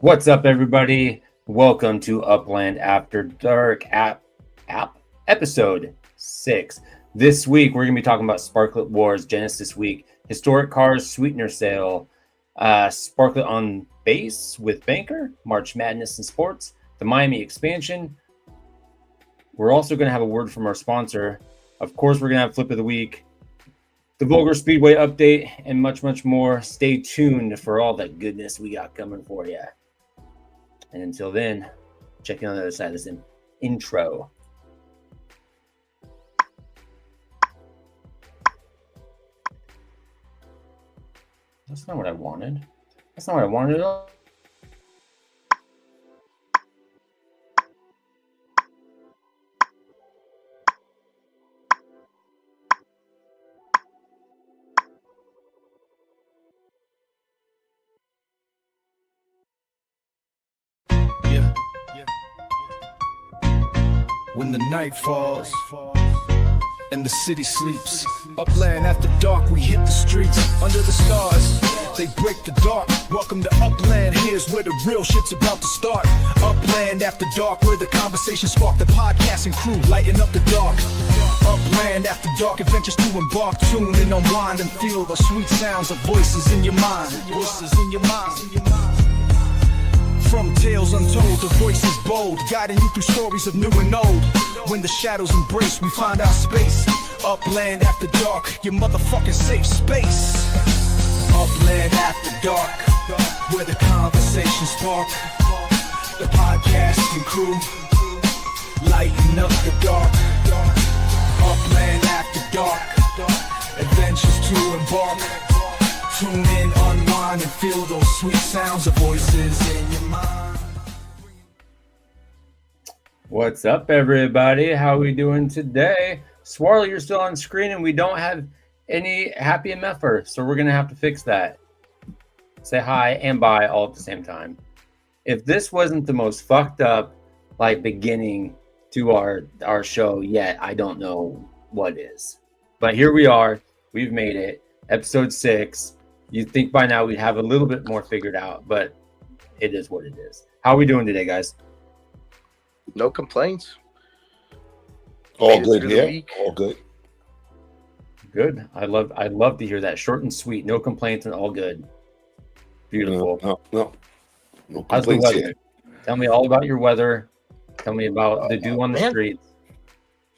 What's up, everybody? Welcome to Upland After Dark app episode 6. This week, we're going to be talking about Sparklet Wars, Genesis Week, Historic Cars Sweetener Sale, Sparklet on Base with Banker, March Madness in Sports, the Miami expansion. We're also going to have a word from our sponsor. Of course, we're going to have Flip of the Week, the Vulgar Speedway update, and much, much more. Stay tuned for all that goodness we got coming for you. And until then, check in on the other side of this intro. That's not what I wanted. That's not what I wanted at all. When the night falls and the city sleeps, Upland after dark, we hit the streets. Under the stars, they break the dark. Welcome to Upland, here's where the real shit's about to start. Upland after dark, where the conversation spark. The podcasting crew lighten up the dark. Upland after dark, adventures to embark. Tune in, unwind, and feel the sweet sounds of voices in your mind. Voices in your mind. From tales untold to voices bold, guiding you through stories of new and old. When the shadows embrace, we find our space. Upland after dark, your motherfucking safe space. Upland after dark, where the conversation spark. The podcasting crew lighten up the dark. Upland after dark, adventures to embark. Tune in, unwind, and feel those sweet sounds of voices in your mind. What's up, everybody? How are we doing today? Swarley, you're still on screen, and we don't have any happy MFer, so we're going to have to fix that. Say hi and bye all at the same time. If this wasn't the most fucked up, beginning to our show yet, I don't know what is. But here we are. We've made it. Episode 6. You'd think by now we'd have a little bit more figured out, but it is what it is. How are we doing today, guys? No complaints. All good here. All good. Good. I love to hear that. Short and sweet. No complaints and all good. Beautiful. No How's the complaints weather? here. Tell me all about your weather. Tell me about the dew on the streets.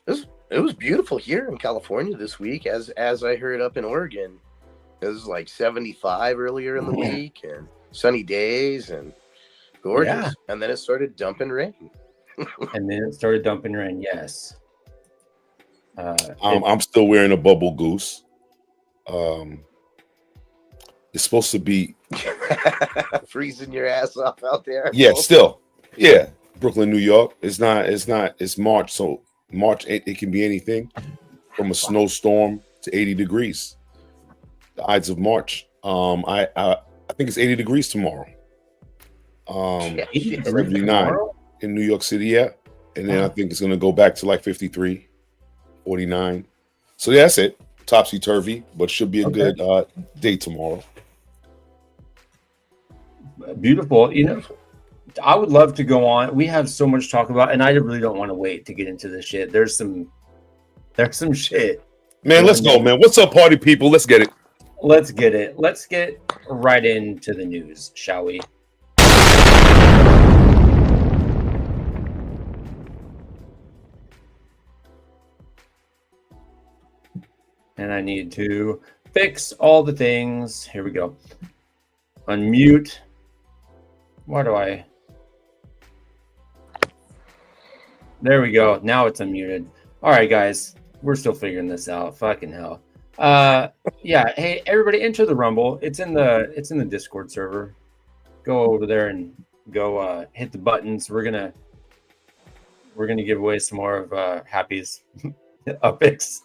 It was beautiful here in California this week, as I heard up in Oregon. It was like 75 earlier in the week, and sunny days and gorgeous. Yeah. And then it started dumping rain. Yes. I'm still wearing a bubble goose. It's supposed to be freezing your ass off out there. Yeah, still. Yeah. Brooklyn, New York. It's March, so March it can be anything from a snowstorm to 80 degrees. The Ides of March. I think it's 80 degrees tomorrow. 79 in New York City, yeah. And then I think it's gonna go back to like 53, 49. So yeah, that's it. Topsy-turvy, but should be a good day tomorrow. Beautiful. I would love to go on. We have so much to talk about, and I really don't want to wait to get into this shit. There's some shit. Man, let's go, man. What's up, party people? Let's get it. Let's get it. Let's get right into the news, shall we? And I need to fix all the things. Here we go. Unmute. Why do I? There we go. Now it's unmuted. All right, guys. We're still figuring this out. Fucking hell. Yeah. Hey, everybody, enter the Rumble. It's in the Discord server. Go over there and go hit the buttons. We're gonna give away some more of Happy's upicks.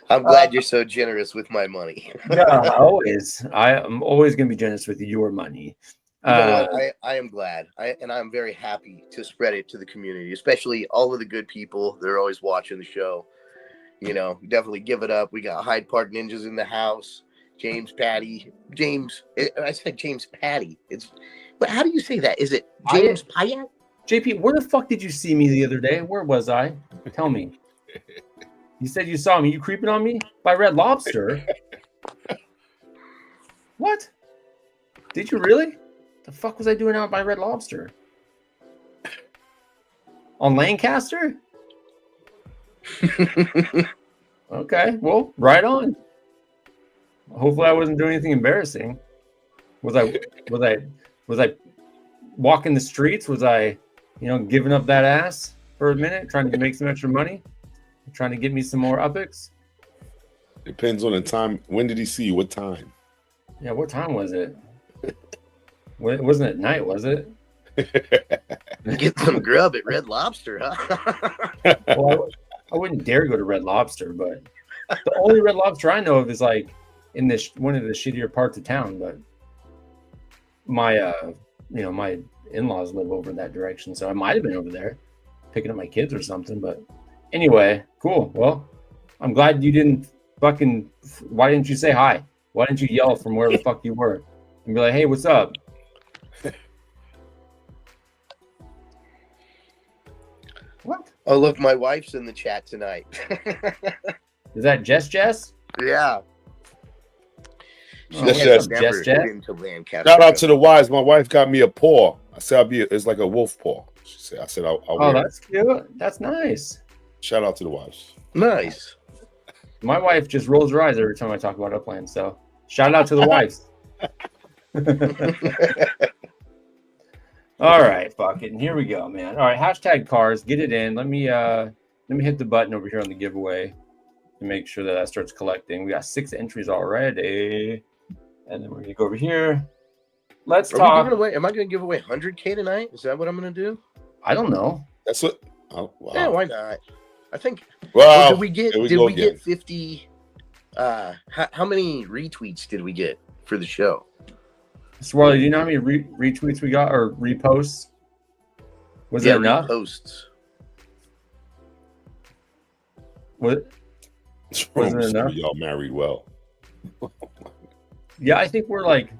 I'm glad you're so generous with my money. Yeah, always. I am always going to be generous with your money. I am glad. I'm very happy to spread it to the community, especially all of the good people. They're always watching the show. You know, definitely give it up. We got Hyde Park Ninjas in the house. James Patty. James. I said James Patty. But how do you say that? Is it James Payette? JP, where the fuck did you see me the other day? Where was I? Tell me. You said you saw me. You creeping on me? By Red Lobster? What? Did you really? The fuck was I doing out by Red Lobster? On Lancaster? Okay, well, right on. Hopefully I wasn't doing anything embarrassing. Was I walking the streets? Was I, giving up that ass for a minute, trying to make some extra money? Trying to get me some more upics? Depends on the time. When did he see you? What time? Yeah, what time was it? It wasn't at night, was it? Get some grub at Red Lobster, huh? Well, I wouldn't dare go to Red Lobster, but the only Red Lobster I know of is like in this one of the shittier parts of town. But my, my in-laws live over that direction, so I might have been over there picking up my kids or something. But anyway, cool. Well, I'm glad you didn't fucking. Why didn't you say hi? Why didn't you yell from wherever the fuck you were and be like, "Hey, what's up?" What? Oh, look, my wife's in the chat tonight. Is that Jess? Yeah. Jess. Into Lancaster. Shout out to the wives. My wife got me a paw. I said it's like a wolf paw. She said, I'll oh, that's cute. That's nice. Shout out to the wives. Nice. My wife just rolls her eyes every time I talk about Upland. So shout out to the wives. All right, fuck it. And here we go, man. All right, hashtag cars. Get it in. Let me hit the button over here on the giveaway to make sure that starts collecting. We got 6 entries already. And then we're going to go over here. Let's talk. Am I going to give away 100K tonight? Is that what I'm going to do? I don't know. That's what. Oh, wow. Yeah, why not? I think. Wow. Did we get 50? How many retweets did we get for the show? Swirly, do you know how many retweets we got or reposts? Was it enough? Reposts. Was it enough? Y'all married well. Yeah, I think we're like,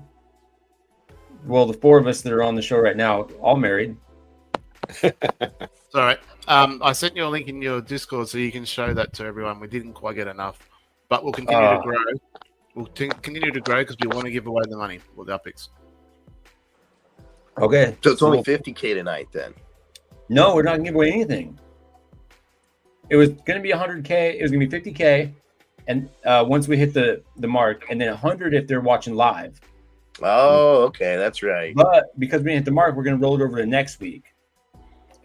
well, the 4 of us that are on the show right now, all married. It's all right. I sent you a link in your Discord so you can show that to everyone. We didn't quite get enough, but we'll continue to grow. We'll continue to grow because we want to give away the money with our picks. Okay. So it's only 50K tonight then? No, we're not going to give away anything. It was going to be 100K. It was going to be 50K. And once we hit the mark, and then 100 if they're watching live. Oh, okay. That's right. But because we didn't hit the mark, we're going to roll it over to next week.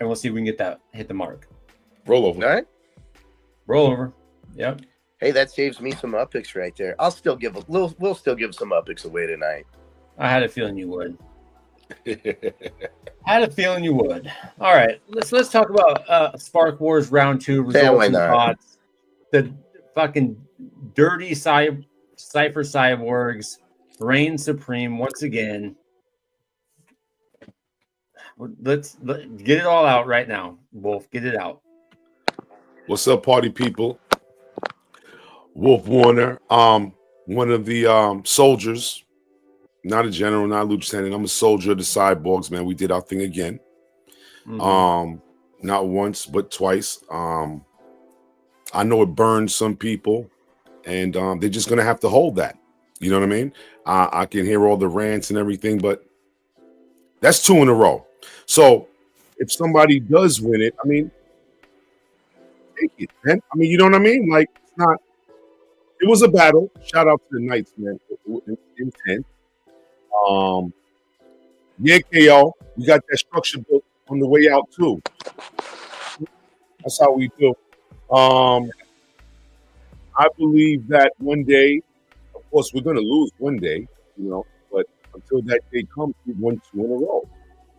And we'll see if we can hit the mark. Roll over. All right. Roll over. Yep. Hey, that saves me some upics right there. We'll still give some upics away tonight. I had a feeling you would. Had a feeling you would. All right, let's talk about Spark Wars Round 2 results and thoughts. The fucking dirty Cypher Cyborgs reign supreme once again. Let's get it all out right now, Wolf. Get it out. What's up, party people? Wolf Warner, one of the soldiers, not a general, not a lieutenant. I'm a soldier of the Cyborgs, man. We did our thing again. Mm-hmm. Not once, but twice. I know it burns some people, and they're just gonna have to hold that. You know what I mean? I can hear all the rants and everything, but that's 2 in a row. So if somebody does win it, I mean, take it, man. I mean, you know what I mean? Like, it's not. It was a battle. Shout out to the Knights, man. Intense. Yeah, KO. We got that structure built on the way out too. That's how we do. I believe that one day, of course, we're going to lose one day, you know, but until that day comes, we won 2 in a row.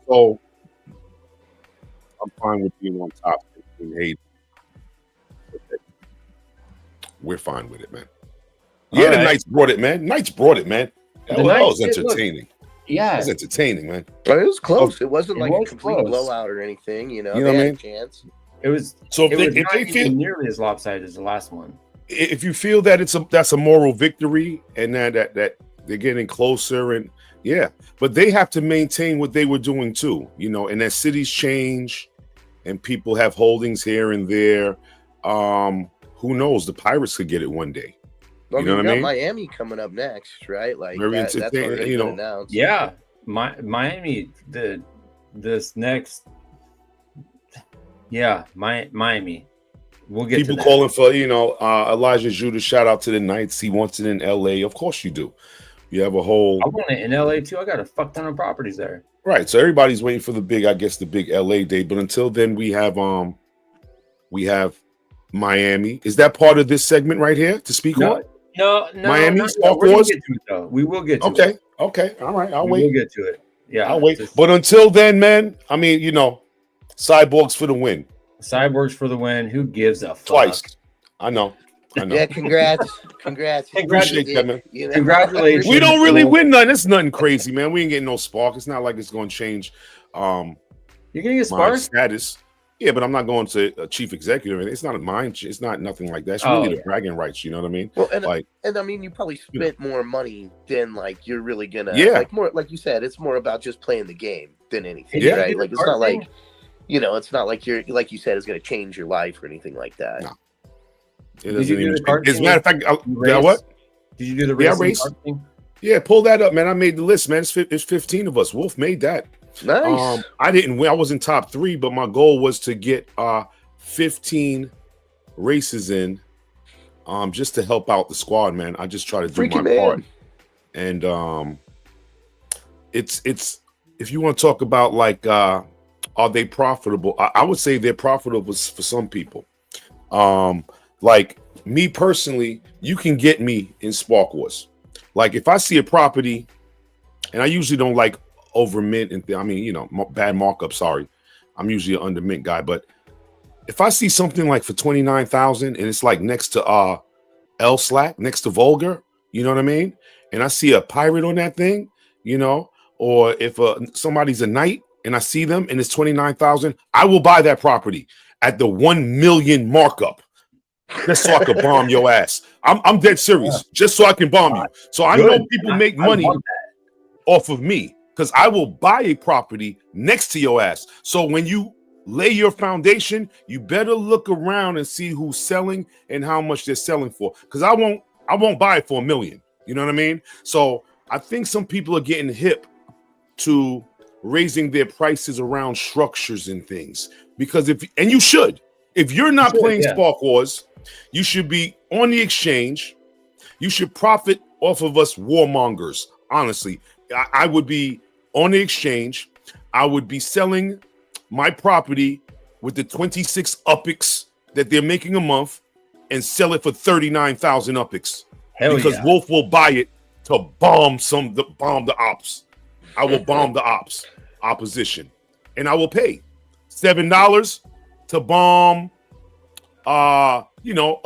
So I'm fine with being on top and hate. We're fine with it, man. Yeah, the Knights brought it, man. Knights brought it, man. That was entertaining. Yeah, it was entertaining, man. But it was close. It wasn't like a complete blowout or anything. You know what I mean? Chance. It was. So if they feel nearly as lopsided as the last one. if you feel that that's a moral victory and that they're getting closer, and yeah, but they have to maintain what they were doing too, you know, and as cities change and people have holdings here and there, who knows, the Pirates could get it one day. Well, You know what I mean? Miami coming up next, right? Like Very that's entertaining, already you been know. announced. Yeah, Miami. This next. Yeah, Miami. We'll get People to that. calling for, you know, Elijah Judah. Shout out to the Knights. He wants it in LA. Of course you do. You have a whole I want it in LA too. I got a fuck ton of properties there. right. So everybody's waiting for the big LA day. But until then, we have Miami. Is that part of this segment right here to speak on? No. Miami, not yet. Spark We're gonna Wars? get to it, though. We will get to it. Okay. All right. I'll We wait. will get to it. Yeah, I'll wait. But until then, man, I mean, you know, Cyborgs for the win. Cyborgs for the win. Who gives a fuck? Twice. I know. Yeah, congrats. Appreciate that, man. You know? Congratulations. We don't really win nothing. It's nothing crazy, man. We ain't getting no spark. It's not like it's going to change You're getting a my spark. status. Yeah, but I'm not going to a chief executive. It's not mine. It's not nothing like that. It's really the bragging rights. You know what I mean? Well, Like, and I mean, you probably spent more money than like you're really gonna. Yeah. Like more, like you said, it's more about just playing the game than anything, Yeah. right? Like it's not like, you know, it's not like you're like you said, it's gonna change your life or anything like that. No. it Did doesn't you do even. the card As a thing matter of fact, race? what? Did you do the Yeah, racing race. card thing? Yeah, pull that up, man. I made the list, man. It's 15 of us. Wolf made that. Nice. I didn't win. I was in top 3, but my goal was to get 15 races in, just to help out the squad, man. I just try to do Freaking my part. man. And it's if you want to talk about like are they profitable? I would say they're profitable for some people. Like me personally, you can get me in Spark Wars. Like if I see a property, and I usually don't like over mint and I mean, you know, bad markup. Sorry, I'm usually an under mint guy, but if I see something like for 29,000 and it's like next to L Slack, next to Vulgar, you know what I mean? And I see a pirate on that thing, you know, or if somebody's a knight and I see them and it's 29,000, I will buy that property at the 1 million markup. Just so I can bomb your ass. I'm dead serious. Just so I can bomb you. So I know people make money off of me because I will buy a property next to your ass. So when you lay your foundation, you better look around and see who's selling and how much they're selling for. Because I won't buy it for $1 million. You know what I mean? So I think some people are getting hip to raising their prices around structures and things. Because you should. If you're not playing Spark Wars, you should be on the exchange. You should profit off of us warmongers. Honestly, I would be on the exchange. I would be selling my property with the 26 UPIX that they're making a month and sell it for 39,000 UPIX. Because Wolf will buy it to bomb the ops. I will bomb the opposition. And I will pay $7 to bomb a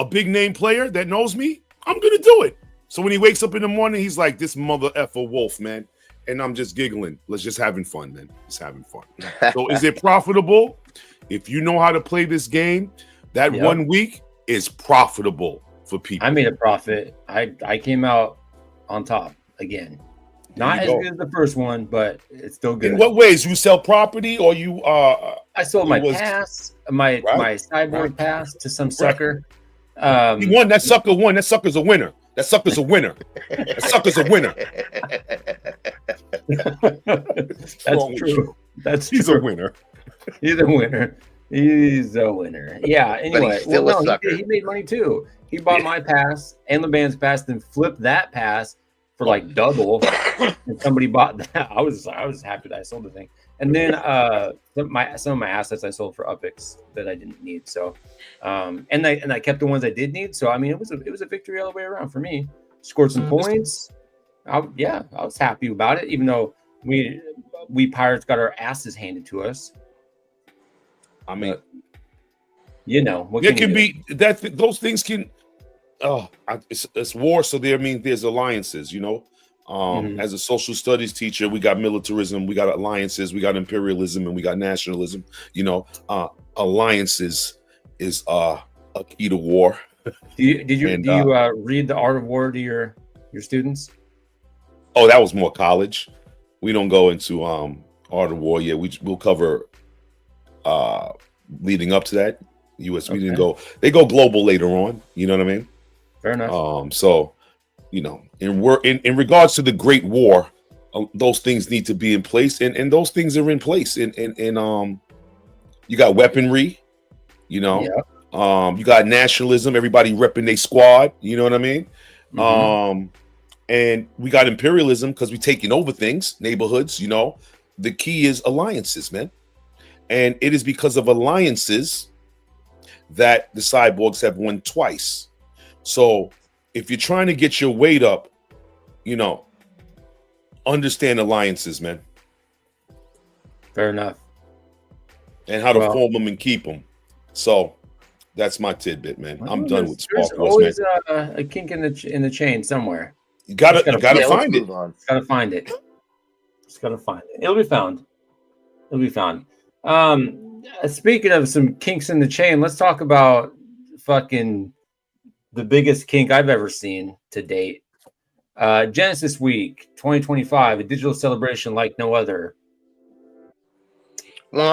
big name player that knows me. I'm gonna do it. So when he wakes up in the morning, he's like, this mother effer Wolf, man. And I'm just giggling. Let's just having fun, then. Just having fun. So is it profitable? If you know how to play this game, that 1 week is profitable for people. I made a profit. I came out on top again. Not as good as the first one, but it's still good. In what ways? You sell property or you I sold my pass, my cyborg pass to some sucker. He won. That sucker won. That sucker's a winner. That sucker's a winner. That sucker's a winner. That's true. He's a winner. He's a winner. He's a winner. Yeah. Anyway, he he made money too. He bought my pass and the band's pass, then flipped that pass for like double. And somebody bought that. I was happy that I sold the thing. And then some of my assets I sold for UPIX that I didn't need. So and I kept the ones I did need. So I mean it was a victory all the way around for me. Scored some points. I was happy about it, even though we Pirates got our asses handed to us. I mean, what there can be that those things can. It's war, so there means there's alliances. As a social studies teacher, we got militarism, we got alliances, we got imperialism, and we got nationalism. Alliances is a key to war. Do you And, read The Art of War to your students? Oh, that was more college. We don't go into Art of War yet. We'll cover leading up to that. US we didn't go. They go global later on. You know what I mean? Fair enough. So in regards to the Great War, those things need to be in place, and those things are in place. And you got weaponry. You got nationalism. Everybody repping their squad. You know what I mean? Mm-hmm. And we got imperialism because we're taking over things, neighborhoods. The key is alliances, man. And it is because of alliances that the cyborgs have won twice. So if you're trying to get your weight up, understand alliances, man. Fair enough. And how to form them and keep them. So that's my tidbit, man. I'm done with Spark Wars, man. There's always a kink in the chain somewhere. You gotta find it. Gotta find it. Just gotta find it. It'll be found. Speaking of some kinks in the chain, let's talk about fucking the biggest kink I've ever seen to date. Genesis Week 2025, a digital celebration like no other.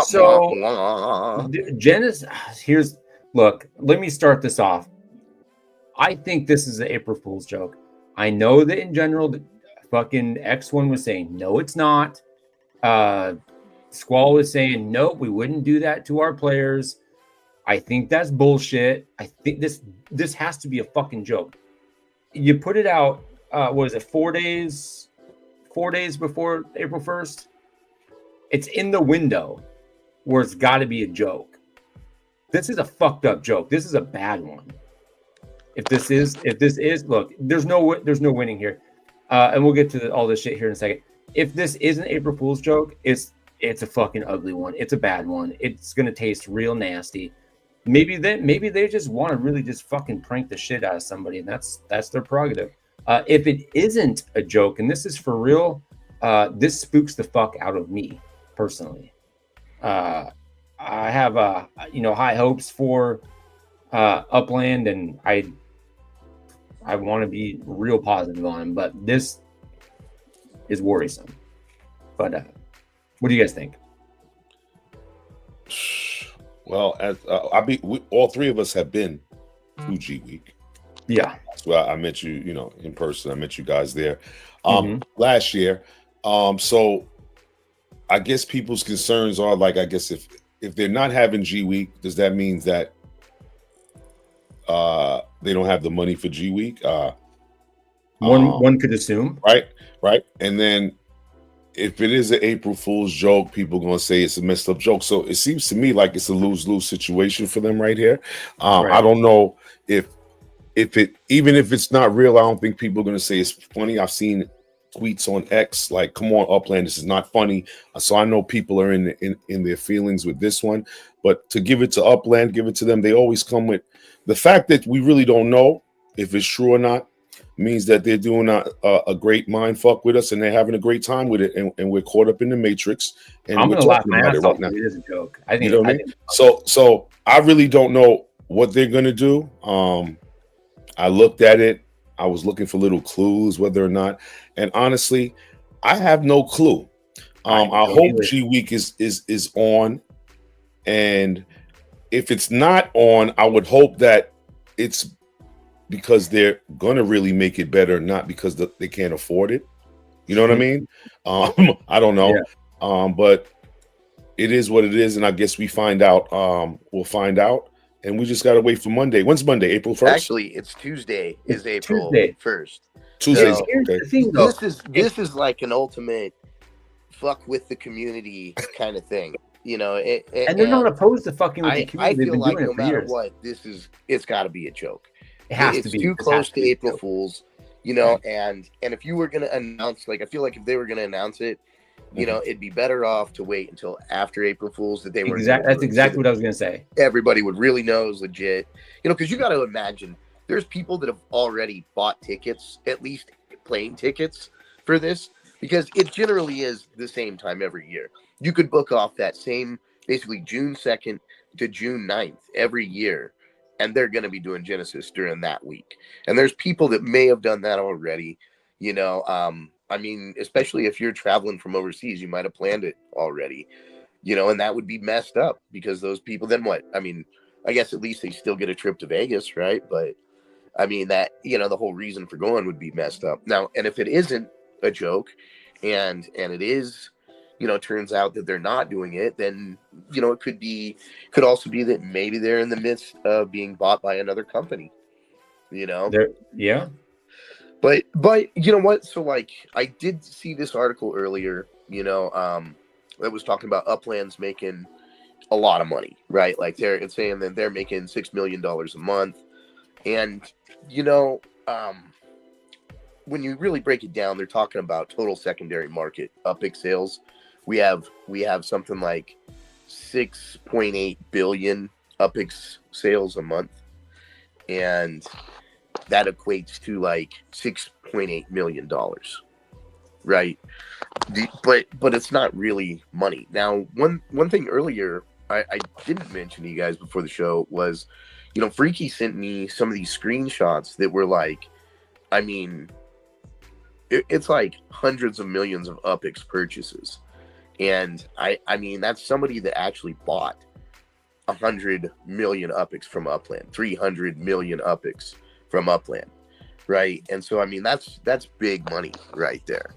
So Genesis, look, let me start this off. I think this is an April Fool's joke. I know that in general, the fucking X1 was saying, no, it's not. Squall was saying, nope, we wouldn't do that to our players. I think that's bullshit. I think this has to be a fucking joke. You put it out, what is it, 4 days before April 1st? It's in the window where it's got to be a joke. This is a fucked up joke. This is a bad one. If this is, look, there's no winning here. And we'll get to all this shit here in a second. If this is an April Fool's joke, it's a fucking ugly one. It's a bad one. It's gonna taste real nasty. Maybe they just want to really just fucking prank the shit out of somebody, and that's their prerogative. If it isn't a joke, and this is for real, this spooks the fuck out of me personally. I have high hopes for Upland, and I want to be real positive on him, but this is worrisome. But what do you guys think? Well, as all three of us have been to G Week. Yeah, that's where I met you. In person. I met you guys there last year. So I guess people's concerns are like, I guess if they're not having G Week, does that mean that they don't have the money for G Week? One could assume, right. And then if it is an April Fool's joke, people are going to say it's a messed up joke. So it seems to me like it's a lose-lose situation for them right here. I don't know if even if it's not real, I don't think people are going to say it's funny. I've seen tweets on X like, "Come on, Upland, this is not funny." So I know people are in their feelings with this one. But to give it to Upland, give it to them. They always come with the fact that we really don't know if it's true or not. Means that they're doing a great mind fuck with us, and they're having a great time with it, and we're caught up in the matrix. And I'm we're gonna laugh talking my about ass it right off. now. It is a joke. I think. You know what I mean? So I really don't know what they're gonna do. I looked at it. I was looking for little clues, whether or not, and honestly, I have no clue. I hope G Week is on, and if it's not on, I would hope that it's because they're going to really make it better, not because they can't afford it. You know what I mean? I don't know. Yeah. But it is what it is. And I guess we find out. We'll find out. And we just got to wait for Monday. When's Monday? April 1st? Actually, it's Tuesday. Is April 1st. Tuesday. So, okay. This is like an ultimate fuck with the community kind of thing. And they're not opposed to fucking with the community. I feel like no matter what, it's got to be a joke. It has to be. It's too close to April Fool's, and if you were going to announce, like, I feel like if they were going to announce it, it'd be better off to wait until after April Fool's that they were. That's exactly what I was going to say. Everybody would really know is legit, because you got to imagine there's people that have already bought tickets, at least plane tickets for this, because it generally is the same time every year. You could book off that same, basically June 2nd to June 9th every year. and they're going to be doing Genesis during that week. And there's people that may have done that already, you know. I mean, especially if you're traveling from overseas, you might have planned it already, you know, and that would be messed up because those people, then what? I mean, I guess at least they still get a trip to Vegas, right? But I mean, that, you know, the whole reason for going would be messed up. Now, and if it isn't a joke and it is, you know, turns out that they're not doing it, then, you know, it could also be that maybe they're in the midst of being bought by another company, you know? Yeah. But you know what? So like, I did see this article earlier, you know, that was talking about Upland's making a lot of money, right? Like it's saying that they're making $6 million a month. And, you know, when you really break it down, they're talking about total secondary market UPIC sales. We have something like 6.8 billion UPIC sales a month. And that equates to like $6.8 million, right? But it's not really money. Now, one thing earlier I didn't mention to you guys before the show was, you know, Freaky sent me some of these screenshots that were like, I mean, it's like hundreds of millions of UPIX purchases. And I mean, that's somebody that actually bought 100 million UPIX from Upland, 300 million UPIX from Upland, right? And so, I mean, that's big money right there.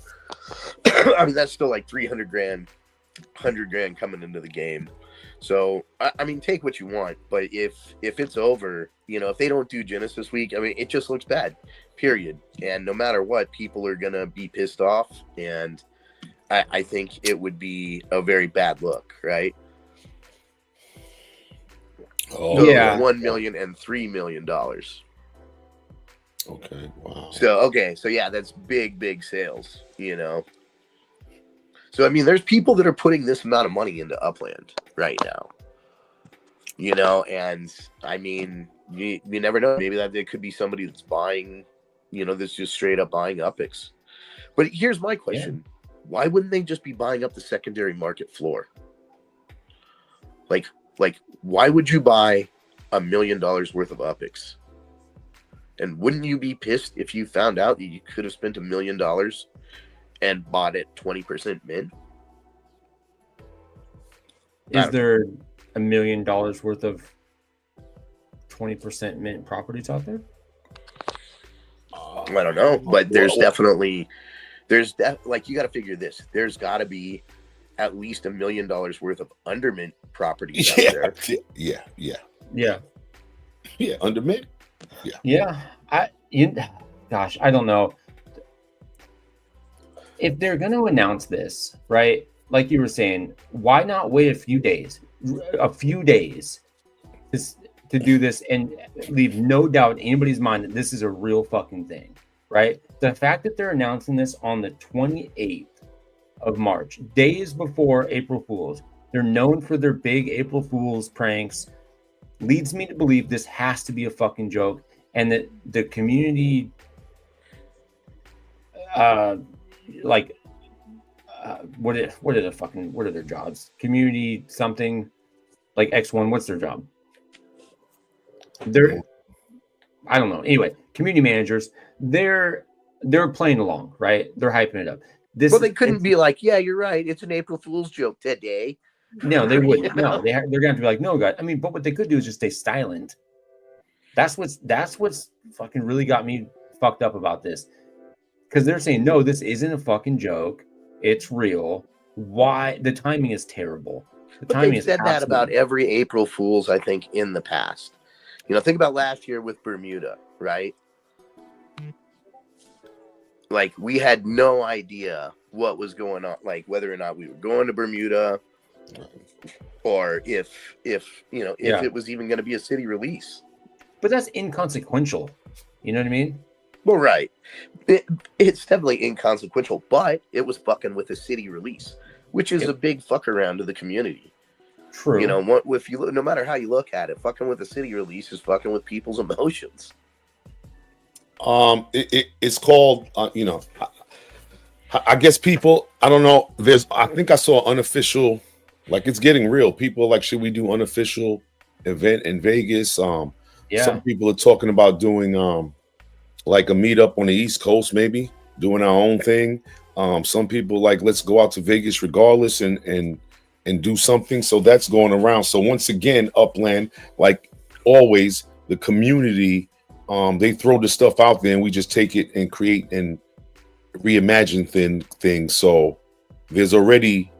I mean, that's still like 300 grand, 100 grand coming into the game. So, I mean, take what you want, but if it's over, you know, if they don't do Genesis week, I mean, it just looks bad, period. And no matter what, people are going to be pissed off, and I think it would be a very bad look, right? Oh, yeah. $1 million and $3 million. Okay. Wow. So yeah, that's big sales, you know. So I mean, there's people that are putting this amount of money into Upland right now, you know, and I mean, you never know. Maybe that it could be somebody that's buying, you know, that's just straight up buying UPIX. But here's my question: why wouldn't they just be buying up the secondary market floor? Like, why would you buy $1 million worth of UPIX? And wouldn't you be pissed if you found out that you could have spent $1 million and bought it 20% min? Is there $1 million worth of 20% mint properties out there? I don't know, but there's definitely like, you got to figure this. There's got to be at least $1 million worth of under mint properties out there. Yeah. Under mint. Yeah. Gosh, I don't know. If they're going to announce this, right? Like you were saying, why not wait a few days to do this and leave no doubt in anybody's mind that this is a real fucking thing, right? The fact that they're announcing this on the 28th of March, days before April Fool's, they're known for their big April Fool's pranks, leads me to believe this has to be a fucking joke, and that the community, what are their jobs? Community something like X1. What's their job? I don't know. Anyway, community managers. They're playing along, right? They're hyping it up. Well, they couldn't be like, yeah, you're right. It's an April Fool's joke today. No, they wouldn't. You know? No, they're going to be like, no, God. I mean, but what they could do is just stay silent. That's what's fucking really got me fucked up about this. Because they're saying, no, this isn't a fucking joke. It's real. Why? The timing is terrible. But they've said that about every April Fool's, I think, in the past. You know, think about last year with Bermuda, right? Like, we had no idea what was going on, like whether or not we were going to Bermuda, or if it was even going to be a city release. But that's inconsequential. You know what I mean? Well, right. It's definitely inconsequential, but it was fucking with a city release, which is a big fuck around to the community. True. You know, if you no matter how you look at it, fucking with a city release is fucking with people's emotions. It's called, you know, I guess people, I don't know. I think I saw unofficial, like, it's getting real. People like, should we do unofficial event in Vegas? Yeah. Some people are talking about doing like a meetup on the East Coast, maybe doing our own thing. Some people like, let's go out to Vegas regardless and do something. So that's going around. So once again, Upland, like always, the community, they throw the stuff out there and we just take it and create and reimagine things. So there's already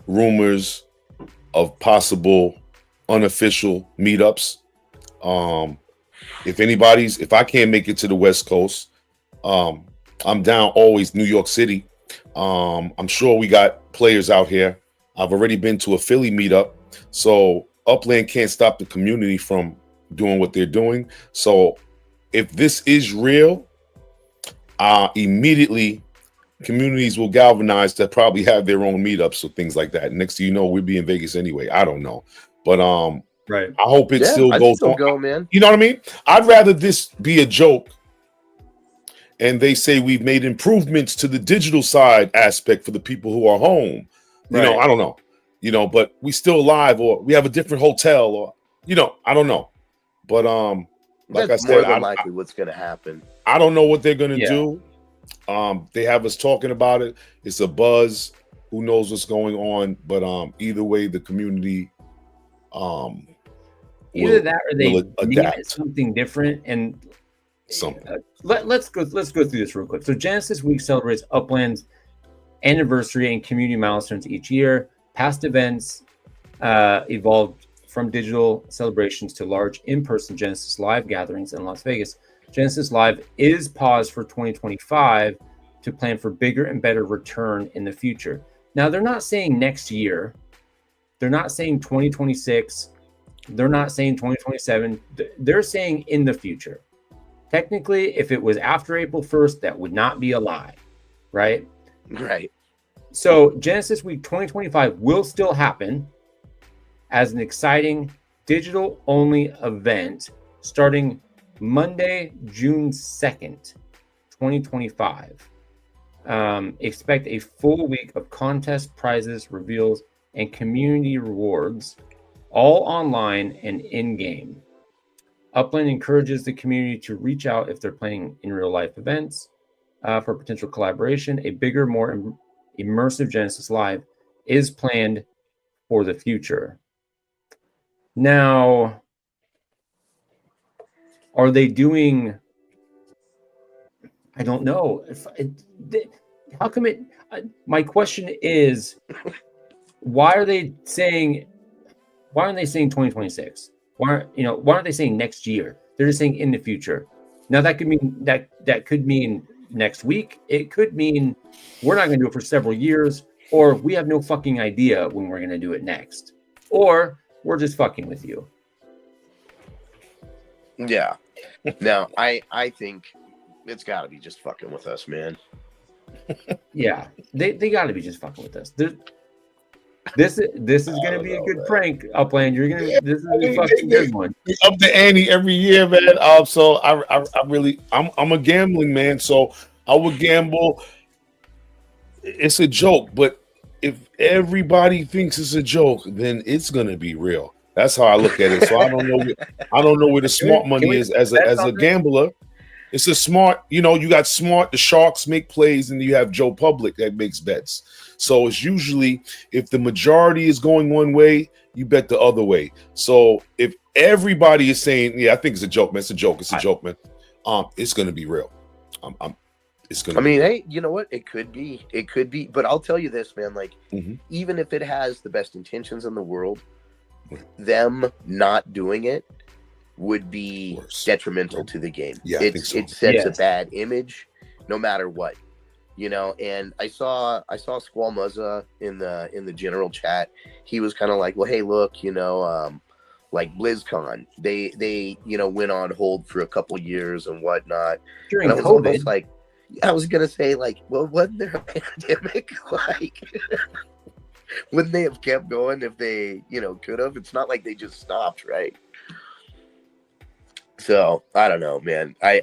rumors of possible unofficial meetups. If I can't make it to the West Coast, I'm down always New York City. I'm sure we got players out here. I've already been to a Philly meetup. So Upland can't stop the community from doing what they're doing. So if this is real, immediately communities will galvanize to probably have their own meetups or things like that. Next thing you know, we'll be in Vegas anyway. I don't know. But right. I hope it still I'd goes still on. go, man. You know what I mean? I'd rather this be a joke and they say we've made improvements to the digital side aspect for the people who are home. You know, I don't know. You know, but we still live, or we have a different hotel, or I don't know. But like That's I said, more than likely what's going to happen. I don't know what they're going to do. They have us talking about it. It's a buzz. Who knows what's going on? But either way, the community either that or they name adapt. it something different. And something. Let's go through this real quick. So Genesis Week celebrates Upland's anniversary and community milestones each year. Past events evolved from digital celebrations to large in-person Genesis Live gatherings in Las Vegas. Genesis Live is paused for 2025 to plan for bigger and better return in the future. Now, they're not saying next year. They're not saying 2026. They're not saying 2027. They're saying in the future. Technically, if it was after April 1st, that would not be a lie, right? Right. So Genesis Week 2025 will still happen as an exciting digital-only event starting Monday, June 2nd, 2025. Expect a full week of contests, prizes, reveals, and community rewards, all online and in-game. Upland encourages the community to reach out if they're planning in real-life events for potential collaboration. A bigger, more immersive Genesis Live is planned for the future. Now, are they doing? I don't know. How come it? My question is, why are they saying? Why aren't they saying 2026? Why aren't they saying next year? They're just saying in the future. Now that could mean that could mean next week. It could mean we're not going to do it for several years, or we have no fucking idea when we're going to do it next, or we're just fucking with you. Yeah. No, I think it's got to be just fucking with us, man. Yeah, they got to be just fucking with us. This is going to be a good prank, Upland. This is a fucking good one. Up the ante every year, man. So I'm a gambling man, so I would gamble. It's a joke, but if everybody thinks it's a joke, then it's gonna be real. That's how I look at it. So I don't know where the smart money is as a gambler. It's a smart, you got smart, the sharks make plays, and you have Joe Public that makes bets. So it's usually if the majority is going one way, you bet the other way. So if everybody is saying, yeah, I think it's a joke, man. It's a joke, man. It's gonna be real. Hey, you know what? It could be. But I'll tell you this, man. Like, even if it has the best intentions in the world, them not doing it would be detrimental to the game. Yeah, it sets a bad image, no matter what. And I saw Squall Muzza in the general chat. He was kind of like, well, hey, look, like BlizzCon, they went on hold for a couple years and whatnot. During and I was COVID. almost like, I was gonna say, like, well, wasn't there a pandemic? Like, wouldn't they have kept going if they, could have? It's not like they just stopped, right? So I don't know, man. I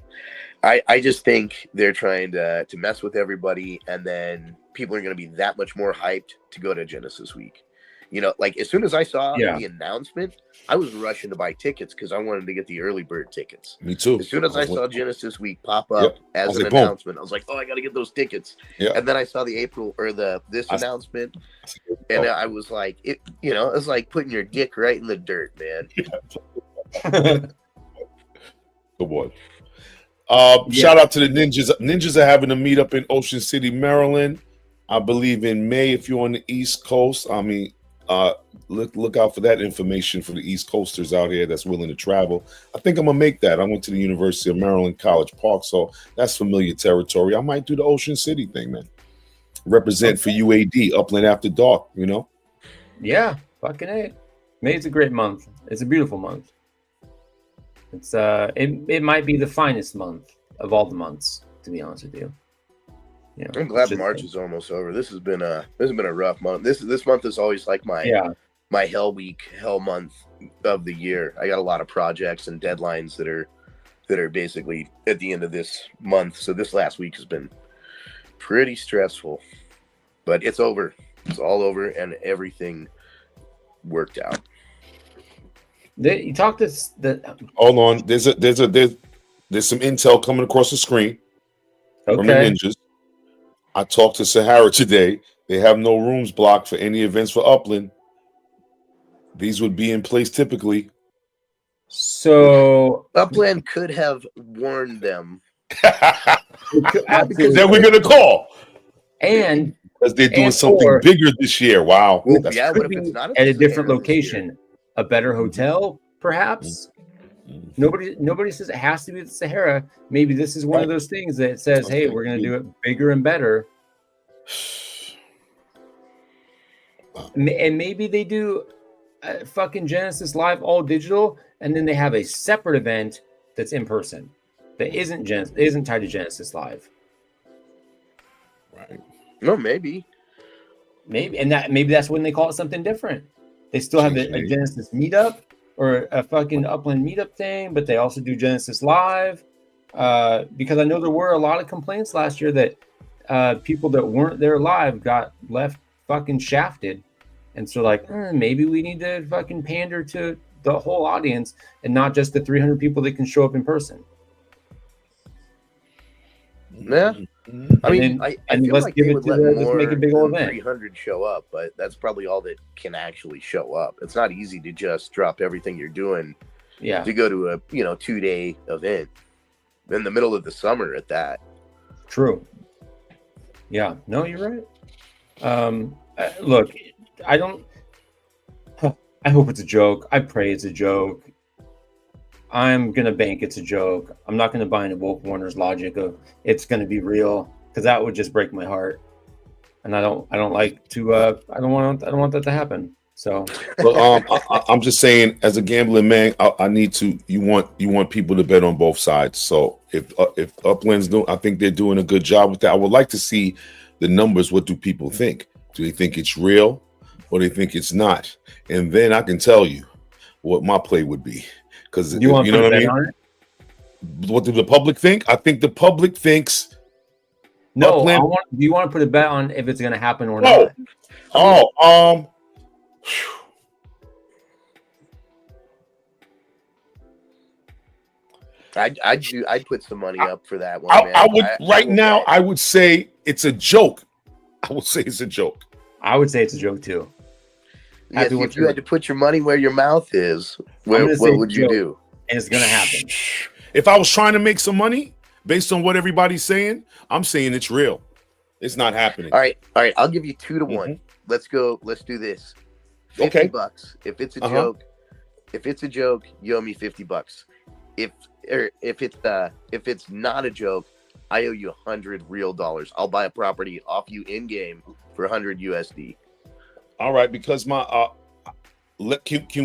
just think they're trying to mess with everybody, and then people are going to be that much more hyped to go to Genesis Week. Like as soon as I saw Yeah. the announcement, I was rushing to buy tickets because I wanted to get the early bird tickets. Me too. As soon as I saw Genesis Week pop up as an like, boom. announcement, I was like, "Oh, I got to get those tickets." Yeah. And then I saw the April or this announcement, and I was like, "It was like putting your dick right in the dirt, man." Good boy. Shout out to the Ninjas. Ninjas are having a meetup in Ocean City, Maryland. I believe in May. If you're on the East Coast, I mean, look out for that information for the East Coasters out here that's willing to travel. I think I'm gonna make that. I went to the University of Maryland College Park, so that's familiar territory. I might do the Ocean City thing, man. Represent for UAD, Upland After Dark. Yeah, fucking A. May's a great month. It's a beautiful month. It's it might be the finest month of all the months, to be honest with you. I'm glad March is almost over. This has been a rough month. This month is always like my hell month of the year. I got a lot of projects and deadlines that are basically at the end of this month. So this last week has been pretty stressful, but it's over. It's all over, and everything worked out. You talked to Hold on. There's some intel coming across the screen from the Ninjas. I talked to Sahara today. They have no rooms blocked for any events for Upland. These would be in place typically. So Upland could have warned them. Because then we're gonna call. And because they're doing something bigger this year. Wow. Well, what if it's not at a different location? A better hotel, perhaps? Nobody says it has to be the Sahara. Maybe this is one of those things that says, "Hey, we're going to do it bigger and better." And maybe they do fucking Genesis Live all digital, and then they have a separate event that's in person that isn't tied to Genesis Live. Right? No, maybe, and maybe that's when they call it something different. They still have a Genesis meetup or a fucking Upland meetup thing, but they also do Genesis Live. Because I know there were a lot of complaints last year that people that weren't there live got left fucking shafted. And so maybe we need to fucking pander to the whole audience and not just the 300 people that can show up in person. Yeah. I mean, I feel like they would let more make a big old event. 300 show up, but that's probably all that can actually show up. It's not easy to just drop everything you're doing to go to a 2-day event in the middle of the summer at that. True. Yeah. No, you're right. Look, I hope it's a joke. I pray it's a joke. I'm gonna bank it's a joke. I'm not gonna buy into Wolf Warner's logic of it's gonna be real, because that would just break my heart. And I don't like to. I don't want that to happen. So, well, I'm just saying, as a gambling man, I need to. You want people to bet on both sides. So if Upland's doing, I think they're doing a good job with that. I would like to see the numbers. What do people think? Do they think it's real, or do they think it's not? And then I can tell you what my play would be. Because you know what I mean. What do the public think? I think the public thinks. No, do you want to put a bet on if it's going to happen or not? I'd put some money up for that one. I would I would say it's a joke. I would say it's a joke. I would say it's a joke too. Yes, if you had to put your money where your mouth is, what would you do? And it's gonna happen. If I was trying to make some money based on what everybody's saying, I'm saying it's real. It's not happening. All right. I'll give you 2 to 1. Let's go. Let's do this. $50. If it's a joke, you owe me $50. If it's not a joke, I owe you 100 real dollars. I'll buy a property off you in game for 100 USD. All right, because can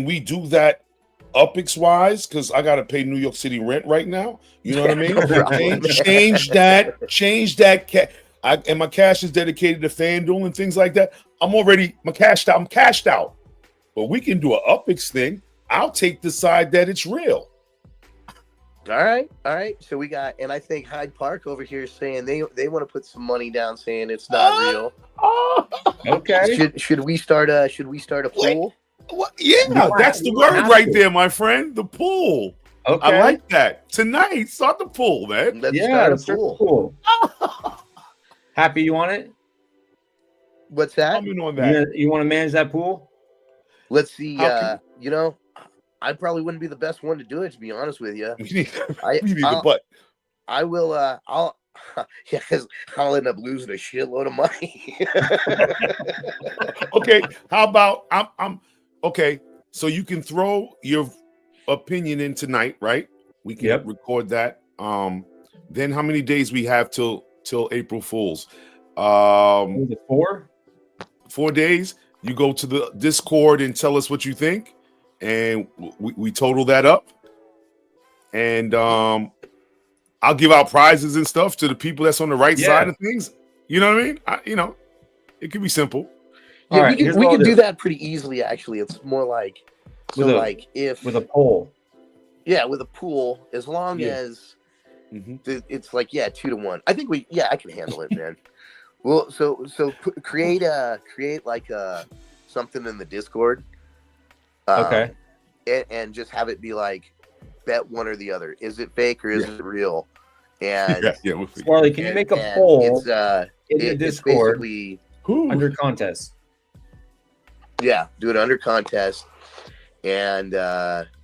we do that UPIX wise? Because I got to pay New York City rent right now. You know what I mean? Change that. And my cash is dedicated to FanDuel and things like that. I'm cashed out. But we can do an UPIX thing. I'll take the side that it's real. All right. So we got, and I think Hyde Park over here is saying they want to put some money down, saying it's not real. Okay. Should we start a pool? What? Yeah, No, that's the you word have right to. there, my friend. The pool. Okay. I like that. Tonight, start the pool, man. Let's Yeah, start a let's start the pool. pool. Happy you want it? What's that? I'm in on that. You want to manage that pool? Let's see. How can- You know, I probably wouldn't be the best one to do it, to be honest with you. We need I the butt. I will. I'll. Yeah, 'cause I'll end up losing a shitload of money. Okay, how about I'm okay. So you can throw your opinion in tonight, right? We can record that. Then how many days we have till April Fools? Was it 4? 4 days. You go to the Discord and tell us what you think, and we total that up. And I'll give out prizes and stuff to the people that's on the right side of things. You know what I mean? It could be simple. Yeah, Right, we can do that pretty easily. Actually, it's more like if with a poll. Yeah, with a pool, as long as it's like 2-1. I think I can handle it, man. Well, so create like something in the Discord. Okay. And just have it be like, bet one or the other. Is it fake or is it real? And Swarley, can you make a poll in the Discord basically under contest? Yeah, do it under contest. And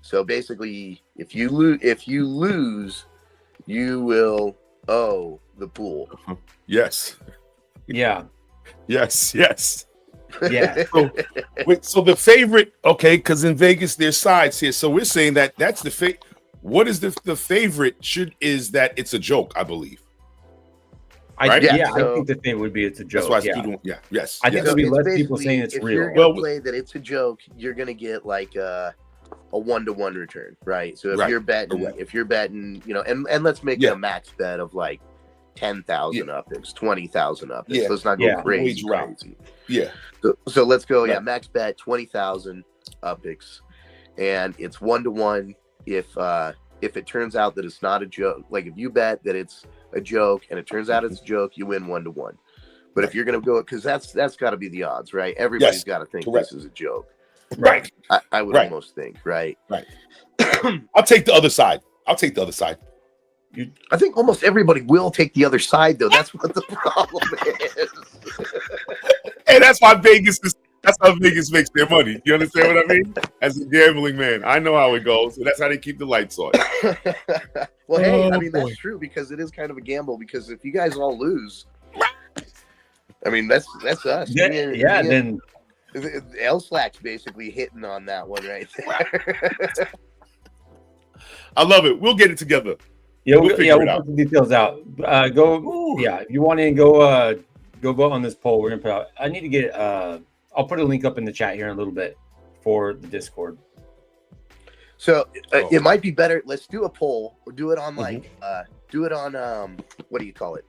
so basically, if you lose, you will owe the pool. Yes. Yeah. Yes. Yeah. So the favorite, okay, because in Vegas there's sides here. So we're saying that's the favorite. What is the favorite? Is that it's a joke? I believe. I think the thing would be it's a joke. That's why yes. I think there'll be less people saying it's if real. You're gonna play that it's a joke, you're gonna get like a 1-to-1 return, right? So if you're betting, and let's make a max bet of like 10,000 up. It's 20,000 up. So let's not go crazy. Yeah. So let's go. Yeah, max bet 20,000 upics, and it's 1-to-1. If it turns out that it's not a joke, like if you bet that it's a joke and it turns out it's a joke, you win 1-to-1. But if you're gonna go, because that's got to be the odds, right? Everybody's got to think this is a joke, right? I would almost think, right? I'll take the other side. I think almost everybody will take the other side, though. That's what the problem is. And that's why Vegas makes their money. You understand what I mean? As a gambling man, I know how it goes. And that's how they keep the lights on. Well, hey, I mean, that's true, because it is kind of a gamble, because if you guys all lose, I mean, that's us. Then L-Slack's basically hitting on that one right there. I love it. We'll get it together. We'll put the details out. If you want to go vote on this poll, we're gonna put out. I need to get. I'll put a link up in the chat here in a little bit for the Discord. So it might be better. Let's do a poll. Or do it on do it on what do you call it?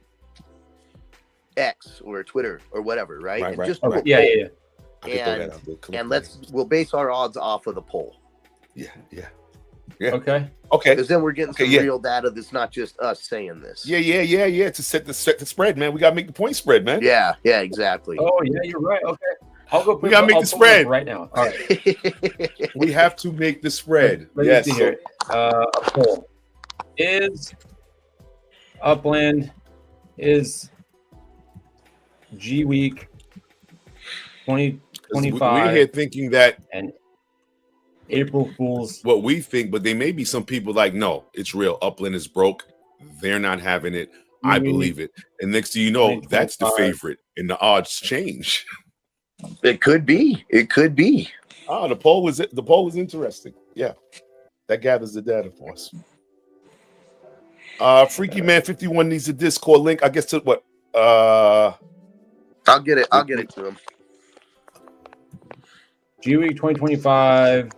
X or Twitter or whatever, right? Right. Just okay. Yeah. And we'll base our odds off of the poll. Yeah. Okay. Because then we're getting some real data that's not just us saying this. Yeah. To set the spread, man. We gotta make the point spread, man. Yeah, exactly. Oh yeah, you're right. Okay. We gotta make the spread right now. All right. We have to make the spread. Let's see here. A poll. Is Upland G Week 2025? We're here thinking that and April Fools. What we think, but there may be some people like, no, it's real. Upland is broke. They're not having it. I believe it. And next thing you know, that's the favorite, and the odds change. It could be. The poll is interesting. Yeah, that gathers the data for us. Freaky Man 51 needs a Discord link. I guess to what? I'll get it to him. G Week 2025.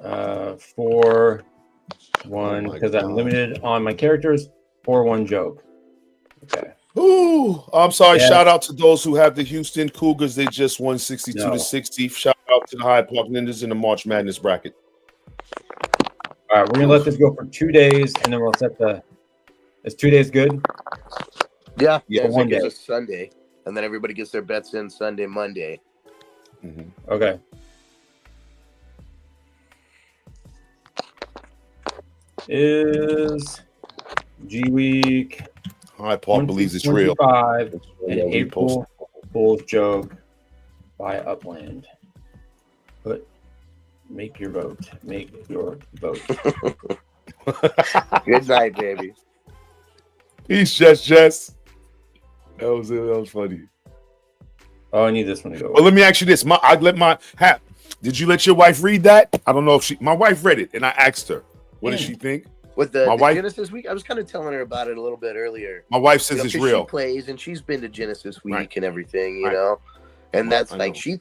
4-1 because I'm limited on my characters. 4-1 joke. Okay. Ooh, I'm sorry. Yeah. Shout out to those who have the Houston Cougars. They just won 62-60. Shout out to the Hyde Park Ninjas in the March Madness bracket. All right, we're gonna let this go for 2 days, and then we'll set the. Is 2 days good? Yeah, Yeah, it's one like it's day. a Sunday, and then everybody gets their bets in Sunday, Monday. Mhm. Okay. Is G Week All right, Paul believes it's real. 2025 It's an real. We post- April Fool's joke by Upland? Make your vote. Make your vote. Good night, baby. Peace, Jess. That was it. That was funny. Oh, I need this one to go. Well, let me ask you this. Did you let your wife read that? I don't know if my wife read it, and I asked her, what does she think? With the wife, Genesis Week, I was kind of telling her about it a little bit earlier. My wife says it's real. She plays, and she's been to Genesis Week Right. and everything, you Right. know. And that's I like know. she's